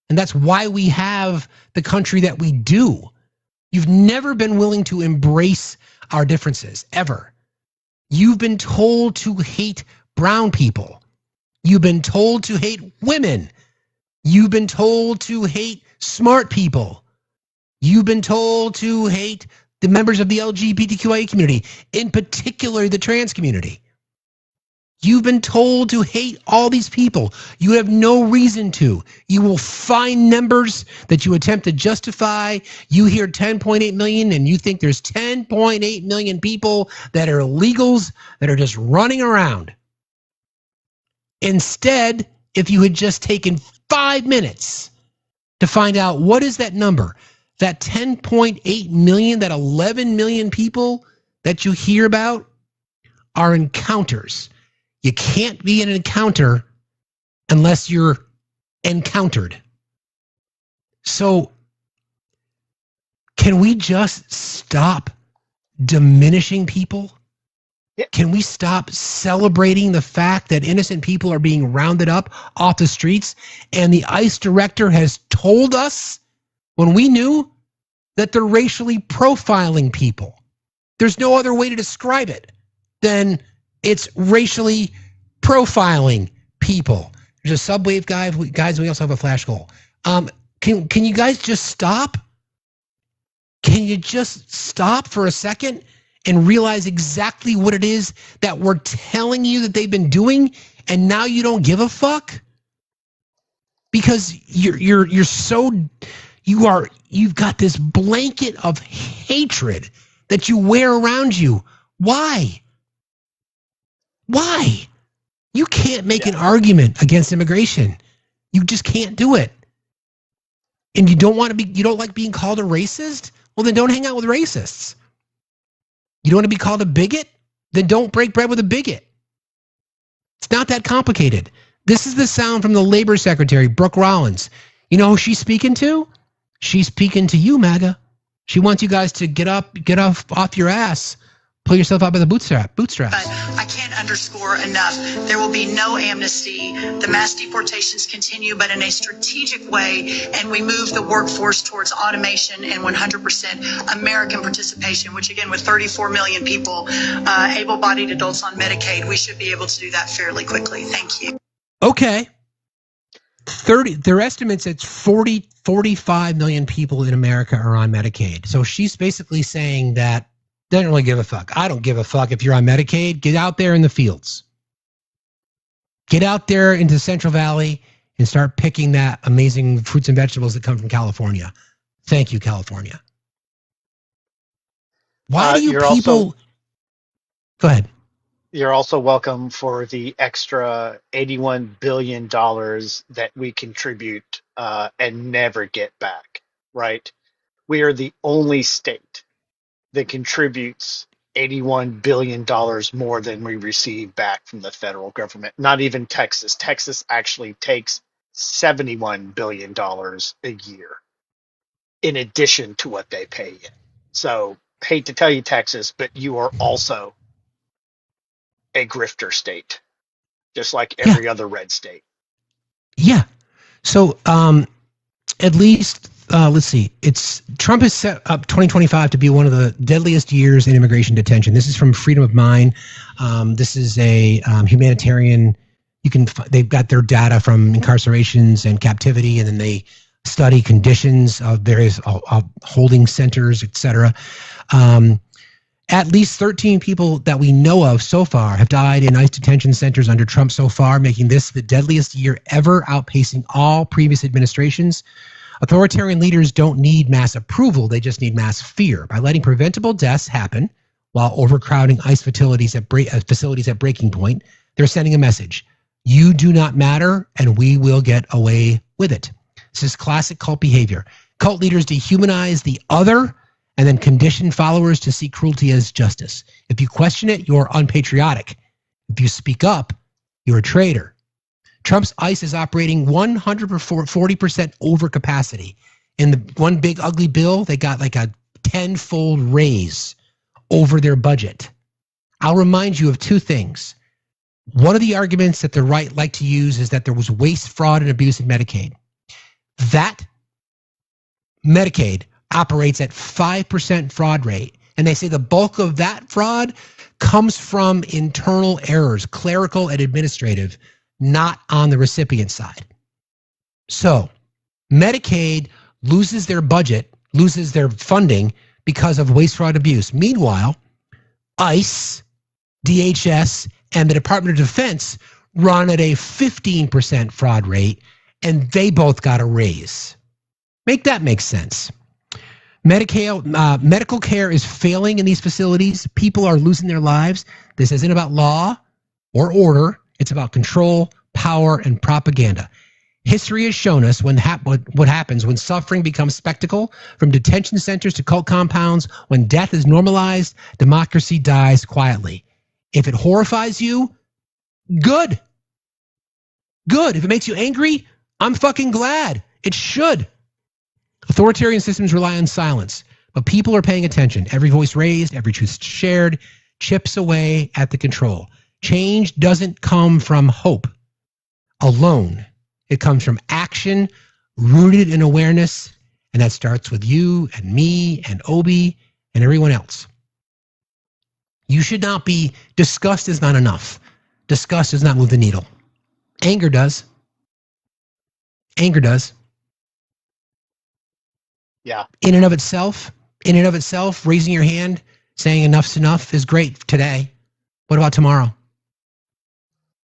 S1: And that's why we have the country that we do. You've never been willing to embrace our differences, ever. You've been told to hate brown people. You've been told to hate women. You've been told to hate smart people. You've been told to hate the members of the LGBTQIA community, in particular the trans community. You've been told to hate all these people. You have no reason to. You will find numbers that you attempt to justify. You hear 10.8 million and you think there's 10.8 million people that are illegals that are just running around. Instead, if you had just taken 5 minutes to find out what is that number, that 10.8 million, that 11 million people that you hear about are encounters. You can't be an encounter unless you're encountered. So can we just stop diminishing people? Yeah. Can we stop celebrating the fact that innocent people are being rounded up off the streets? And the ICE director has told us, when we knew, that they're racially profiling people. There's no other way to describe it than it's racially profiling people. There's a subwave guys. We also have a flash goal. Can you guys just stop? Can you just stop for a second and realize exactly what it is that we're telling you that they've been doing, and now you don't give a fuck? Because you've got this blanket of hatred that you wear around you. Why? Why? You can't make an argument against immigration. You just can't do it. And you don't like being called a racist? Well, then don't hang out with racists. You don't want to be called a bigot? Then don't break bread with a bigot. It's not that complicated. This is the sound from the Labor Secretary, Brooke Rollins. You know who she's speaking to? She's speaking to you, MAGA. She wants you guys to get off your ass pull yourself out by the bootstraps.
S11: But I can't underscore enough. There will be no amnesty. The mass deportations continue, but in a strategic way, and we move the workforce towards automation and 100% American participation, which again, with 34 million people, able-bodied adults on Medicaid, we should be able to do that fairly quickly. Thank you.
S1: Okay. Their estimates, it's 45 million people in America are on Medicaid. So she's basically saying that doesn't really give a fuck. I don't give a fuck if you're on Medicaid. Get out there in the fields. Get out there into Central Valley and start picking that amazing fruits and vegetables that come from California. Thank you, California. Why do you people... Go ahead.
S10: You're also welcome for the extra $81 billion that we contribute and never get back, right? We are the only state that contributes $81 billion more than we receive back from the federal government. Not even Texas. Texas actually takes $71 billion a year in addition to what they pay in. So, hate to tell you, Texas, but you are also a grifter state, just like every other red state.
S1: Yeah. So, at least... let's see. Trump has set up 2025 to be one of the deadliest years in immigration detention. This is from Freedom of Mind. This is a humanitarian. They've got their data from incarcerations and captivity, and then they study conditions of various holding centers, etc. At least 13 people that we know of so far have died in ICE detention centers under Trump so far, making this the deadliest year ever, outpacing all previous administrations. Authoritarian leaders don't need mass approval. They just need mass fear. By letting preventable deaths happen while overcrowding ICE facilities at breaking point, they're sending a message. You do not matter, and we will get away with it. This is classic cult behavior. Cult leaders dehumanize the other and then condition followers to see cruelty as justice. If you question it, you're unpatriotic. If you speak up, you're a traitor. Trump's ICE is operating 140% over capacity. In the one big ugly bill, they got like a 10-fold raise over their budget. I'll remind you of two things. One of the arguments that the right like to use is that there was waste, fraud, and abuse in Medicaid. That Medicaid operates at 5% fraud rate. And they say the bulk of that fraud comes from internal errors, clerical and administrative, not on the recipient side. So Medicaid loses their budget, loses their funding because of waste, fraud, abuse. Meanwhile, ICE, DHS, and the Department of Defense run at a 15% fraud rate, and they both got a raise. Make that make sense. Medical care is failing in these facilities. People are losing their lives. This isn't about law or order. It's about control, power, and propaganda. History has shown us what happens when suffering becomes spectacle, from detention centers to cult compounds. When death is normalized, democracy dies quietly. If it horrifies you, good. Good. If it makes you angry, I'm fucking glad. It should. Authoritarian systems rely on silence, but people are paying attention. Every voice raised, every truth shared, chips away at the control. Change doesn't come from hope alone. It comes from action rooted in awareness, and that starts with you and me and Obi and everyone else. You should not be, disgust is not enough. Disgust does not move the needle. Anger does. Anger does.
S10: Yeah.
S1: In and of itself, raising your hand, saying enough's enough is great today. What about tomorrow?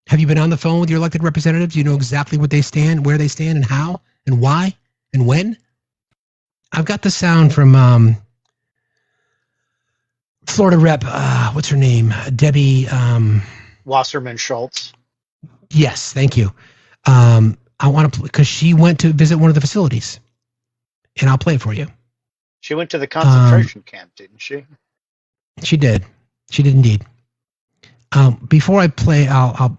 S1: Have you been on the phone with your elected representatives? You know exactly what they stand, where they stand, and how, and why, and when? I've got the sound from Florida Rep, what's her name? Debbie.
S10: Wasserman Schultz.
S1: Yes, thank you. I want to, because she went to visit one of the facilities, and I'll play it for you.
S10: She went to the concentration camp, didn't she?
S1: She did. She did indeed. Before I play, I'll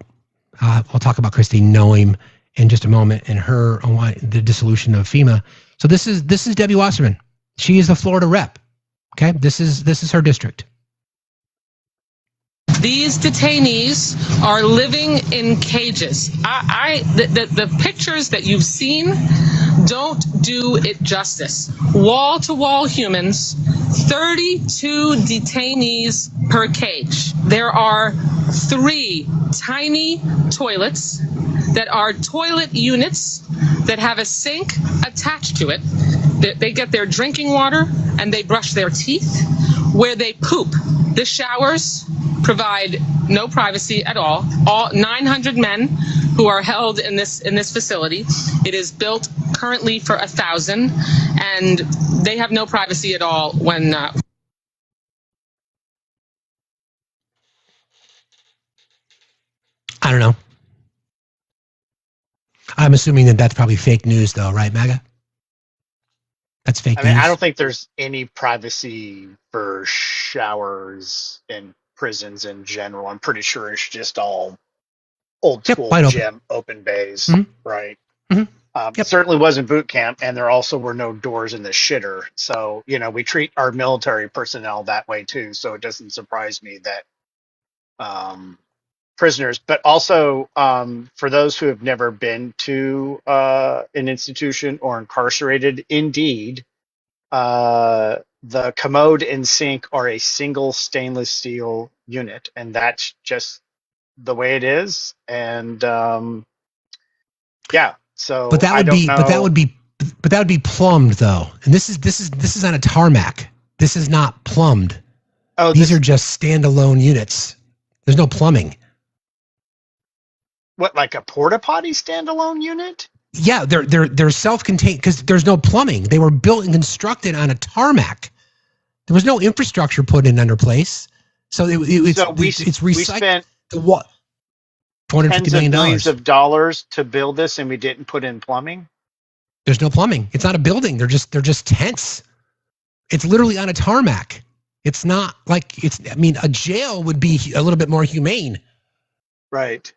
S1: talk about Christine Noem in just a moment and the dissolution of FEMA. So this is Debbie Wasserman. She is the Florida rep. Okay, this is her district.
S12: These detainees are living in cages. The pictures that you've seen don't do it justice. Wall-to-wall humans, 32 detainees per cage. There are 3 tiny toilets that are toilet units that have a sink attached to it. They get their drinking water and they brush their teeth where they poop. The showers provide no privacy at all. All 900 men who are held in this facility. It is built currently for 1,000, and they have no privacy at all when.
S1: I don't know. I'm assuming that that's probably fake news, though, right, MAGA? That's fake news.
S10: I don't think there's any privacy for showers in prisons in general. I'm pretty sure it's just all old school gym open bays, right? It certainly wasn't boot camp, and there also were no doors in the shitter. So, we treat our military personnel that way too. So it doesn't surprise me that prisoners, but also for those who have never been to an institution or incarcerated, indeed, the commode and sink are a single stainless steel unit, and that's just the way it is. And so
S1: but that would be plumbed, though. And this is on a tarmac. This is not plumbed. These are just standalone units. There's no plumbing.
S10: What, like a porta potty standalone unit?
S1: Yeah, they're self-contained because there's no plumbing. They were built and constructed on a tarmac. There was no infrastructure put in under place. So it's recycled.
S10: We spent
S1: $450 million.
S10: Millions of dollars to build this, and we didn't put in plumbing.
S1: There's no plumbing. It's not a building. They're just tents. It's literally on a tarmac. It's not like a jail would be a little bit more humane.
S10: Right.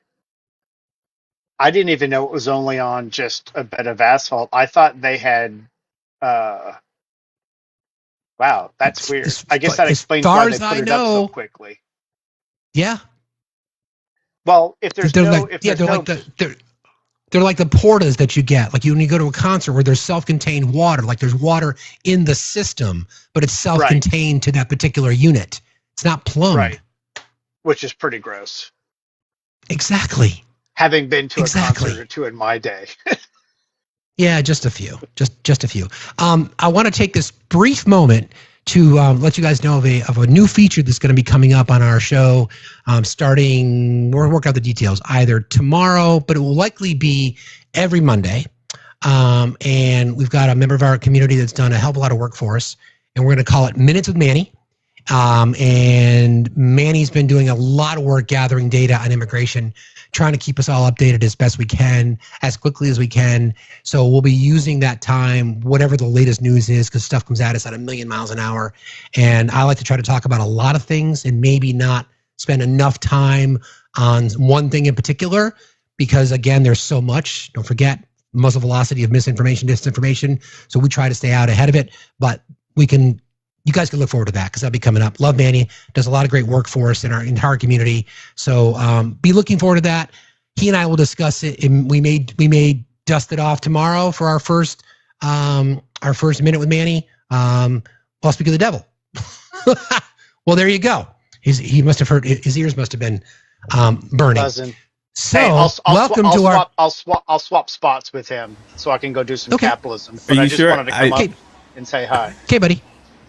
S10: I didn't even know it was only on just a bed of asphalt. I thought they had. Wow, that's weird. I guess that explains why they put it up so quickly.
S1: Yeah.
S10: Well, if there's
S1: they're like the portas that you get, like when you go to a concert where there's self-contained water, like there's water in the system, but it's self-contained to that particular unit. It's not plumbed.
S10: Right. Which is pretty gross.
S1: Exactly.
S10: Having been to a concert or two in my day.
S1: Yeah, just a few. Just a few. I want to take this brief moment to let you guys know of a new feature that's going to be coming up on our show starting, we're working out the details, either tomorrow, but it will likely be every Monday. And we've got a member of our community that's done a hell of a lot of work for us, and we're going to call it Minutes with Manny. And Manny's been doing a lot of work gathering data on immigration, trying to keep us all updated as best we can, as quickly as we can. So we'll be using that time, whatever the latest news is, because stuff comes at us at 1,000,000 miles an hour. And I like to try to talk about a lot of things and maybe not spend enough time on one thing in particular, because again, there's so much. Don't forget, muzzle velocity of misinformation, disinformation. So we try to stay out ahead of it, but you guys can look forward to that because that'll be coming up. Love Manny, does a lot of great work for us in our entire community. So be looking forward to that. He and I will discuss it, and we may dust it off tomorrow for our first Minute with Manny. I'll speak of the devil. Well, there you go. He must have heard, his ears must have been burning.
S10: Buzzing.
S1: So
S10: hey, I'll swap spots with him so I can go do some capitalism. But I just wanted to come up and say hi.
S1: Okay, buddy.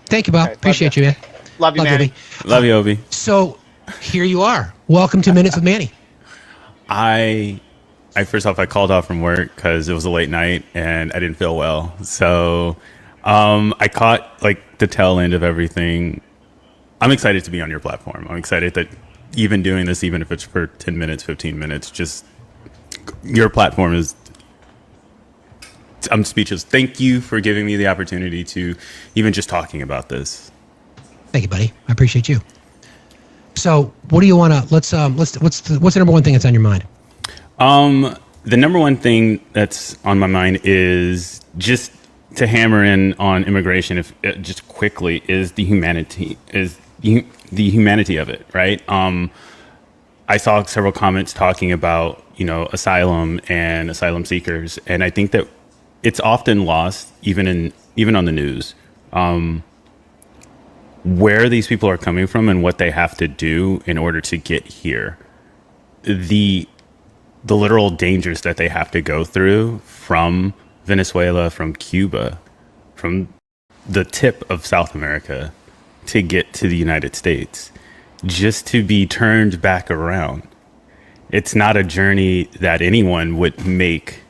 S1: Thank you, Bob. Appreciate you, man.
S10: Love you, Manny.
S13: Love you, Obi.
S1: So here you are. Welcome to Minutes with Manny.
S13: I first off, I called off from work because it was a late night and I didn't feel well. So I caught like the tail end of everything. I'm excited to be on your platform. I'm excited that even doing this, even if it's for 10 minutes, 15 minutes, just your platform is... I'm speechless. Thank you for giving me the opportunity to even just talking about this.
S1: Thank you, buddy. I appreciate you. So, what do you want to? What's the number one thing that's on your mind?
S13: The number one thing that's on my mind is just to hammer in on immigration. Just quickly, is the the humanity of it, right? I saw several comments talking about, asylum and asylum seekers, and I think that it's often lost, even on the news, where these people are coming from and what they have to do in order to get here. The literal dangers that they have to go through from Venezuela, from Cuba, from the tip of South America to get to the United States, just to be turned back around. It's not a journey that anyone would make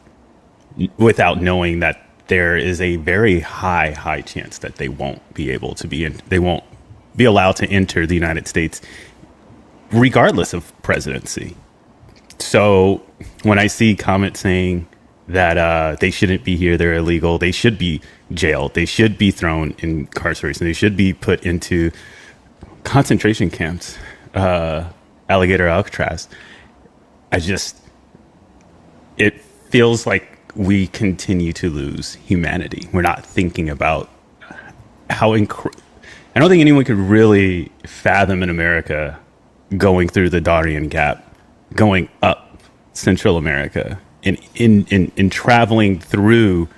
S13: without knowing that there is a very high chance that they won't be able to they won't be allowed to enter the United States regardless of presidency. So when I see comments saying that they shouldn't be here, they're illegal, they should be jailed, they should be thrown in incarceration, they should be put into concentration camps, alligator Alcatraz, it feels like we continue to lose humanity. We're not thinking about how I don't think anyone could really fathom in America going through the Darien Gap, going up Central America, and in traveling through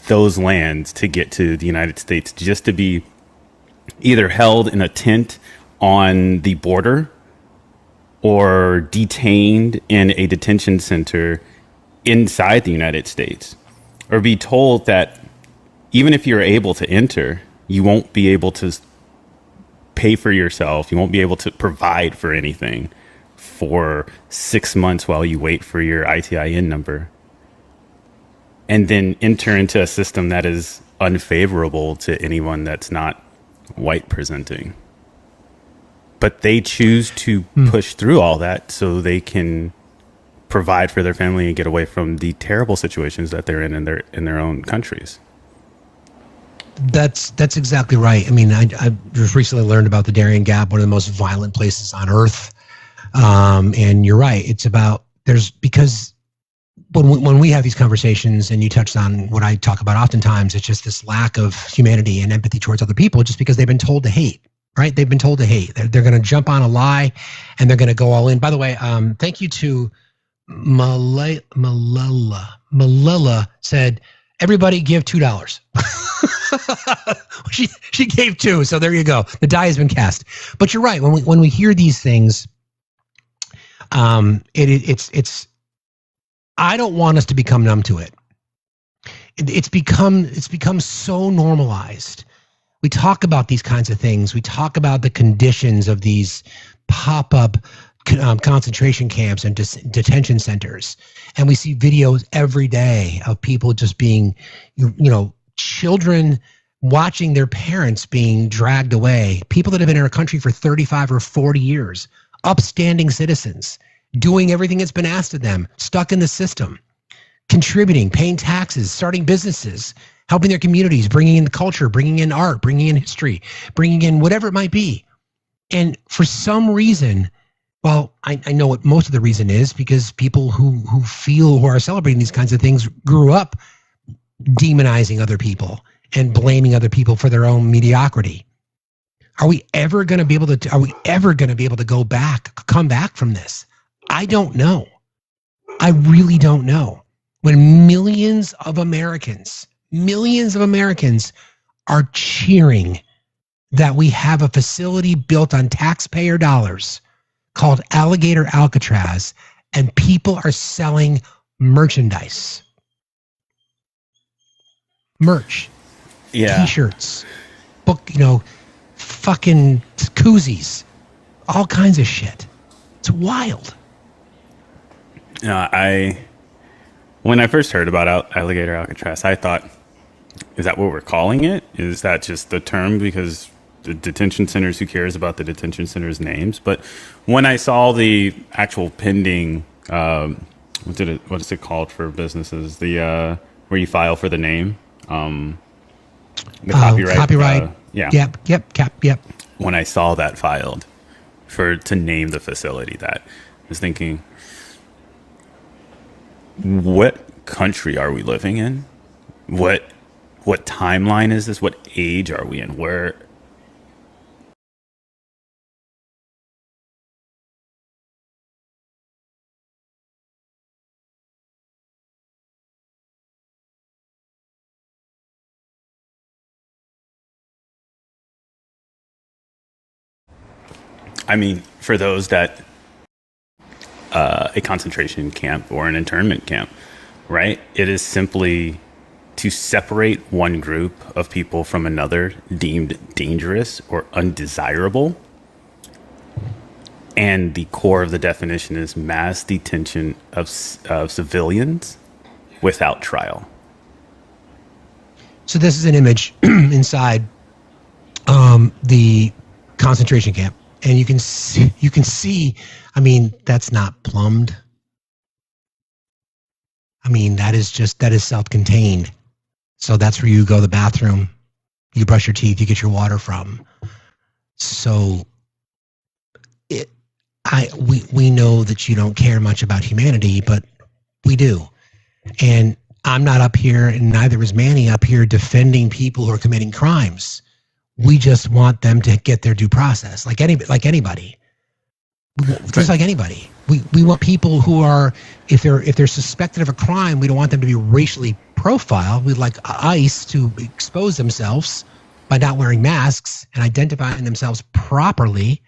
S13: those lands to get to the United States, just to be either held in a tent on the border or detained in a detention center inside the United States, or be told that even if you're able to enter, you won't be able to pay for yourself, you won't be able to provide for anything for 6 months while you wait for your ITIN number, and then enter into a system that is unfavorable to anyone that's not white presenting. But they choose to push through all that so they can provide for their family and get away from the terrible situations that they're in their own countries.
S1: That's exactly right. I mean, I just recently learned about the Darien Gap, one of the most violent places on earth. And you're right. It's about because when we have these conversations, and you touched on what I talk about oftentimes, it's just this lack of humanity and empathy towards other people, just because they've been told to hate. Right? They've been told to hate. They're going to jump on a lie, and they're going to go all in. By the way, thank you to Malala said, everybody give $2. she gave $2, so there you go. The die has been cast. But you're right. When we hear these things, it's. I don't want us to become numb to it. It's become so normalized. We talk about these kinds of things. We talk about the conditions of these pop-up concentration camps and detention centers. And we see videos every day of people just being, children watching their parents being dragged away, people that have been in our country for 35 or 40 years, upstanding citizens, doing everything that's been asked of them, stuck in the system, contributing, paying taxes, starting businesses, helping their communities, bringing in the culture, bringing in art, bringing in history, bringing in whatever it might be. And for some reason, well, I know what most of the reason is, because people who are celebrating these kinds of things grew up demonizing other people and blaming other people for their own mediocrity. Are we ever going to be able to come back from this? I don't know. I really don't know. When millions of Americans are cheering that we have a facility built on taxpayer dollars called Alligator Alcatraz, and people are selling merchandise. Merch.
S13: Yeah.
S1: T-shirts. Fucking koozies. All kinds of shit. It's wild.
S13: When I first heard about Alligator Alcatraz, I thought, is that what we're calling it? Is that just the term because the detention centers, who cares about the detention centers' names? But when I saw the actual pending, what is it called for businesses? The where you file for the name, the copyright. Yeah. Yep. When I saw that filed to name the facility, that I was thinking, what country are we living in? What timeline is this? What age are we in? Where I mean, for those that a concentration camp or an internment camp, right? It is simply to separate one group of people from another deemed dangerous or undesirable. And the core of the definition is mass detention of civilians without trial.
S1: So this is an image inside the concentration camp, and you can see. I mean, that's not plumbed. I mean, that is self-contained. So that's where you go to the bathroom, you brush your teeth, you get your water from. So we know that you don't care much about humanity, but we do. And I'm not up here, and neither is Manny up here defending people who are committing crimes. We just want them to get their due process, like anybody. Just like anybody. We want people who are, if they're suspected of a crime, we don't want them to be racially profiled. We'd like ICE to expose themselves by not wearing masks and identifying themselves properly.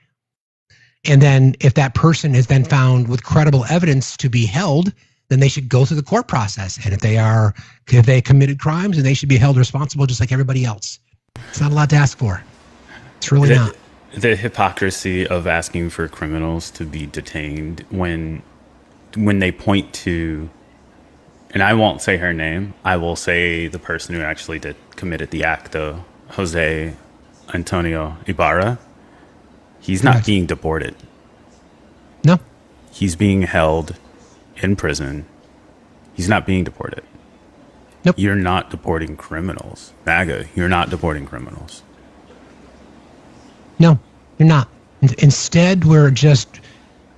S1: And then if that person is then found with credible evidence to be held, then they should go through the court process. And if they committed crimes, then they should be held responsible just like everybody else. It's not a lot to ask for. It's really not.
S13: The hypocrisy of asking for criminals to be detained when they point to, and I won't say her name, I will say the person who actually committed the act, though, Jose Antonio Ibarra. He's not being deported.
S1: No.
S13: He's being held in prison. He's not being deported.
S1: Nope.
S13: You're not deporting criminals. MAGA, you're not deporting criminals.
S1: No, you're not. Instead, we're just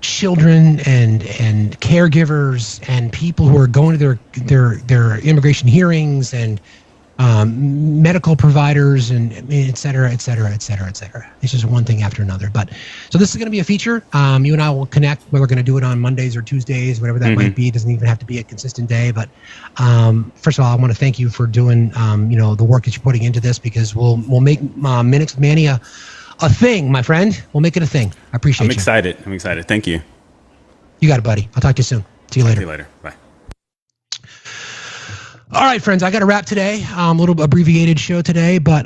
S1: children and caregivers and people who are going to their immigration hearings and medical providers and et cetera, et cetera, et cetera, et cetera. It's just one thing after another. But so this is going to be a feature. You and I will connect. Whether we're going to do it on Mondays or Tuesdays, whatever that might be. It doesn't even have to be a consistent day. But first of all, I want to thank you for doing the work that you're putting into this, because we'll make Minutes with Manny a thing, my friend. We'll make it a thing. I appreciate you.
S13: I'm excited. Thank you.
S1: You got it, buddy. I'll talk to you soon. See you later.
S13: See you later. Bye.
S1: All right, friends, I got to wrap today. A little abbreviated show today, but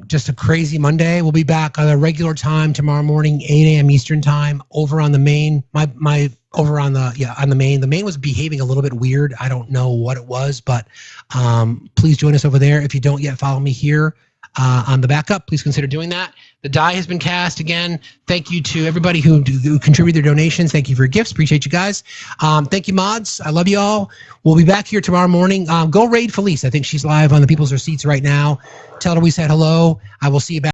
S1: just a crazy Monday. We'll be back on a regular time tomorrow morning, 8 a.m. Eastern time, over on the main. On the main. The main was behaving a little bit weird. I don't know what it was, but please join us over there. If you don't yet follow me here on the backup, please consider doing that. The die has been cast again. Thank you to everybody who contributed their donations. Thank you for your gifts. Appreciate you guys. Thank you, mods. I love you all. We'll be back here tomorrow morning. Go raid Felice. I think she's live on the People's Receipts right now. Tell her we said hello. I will see you back.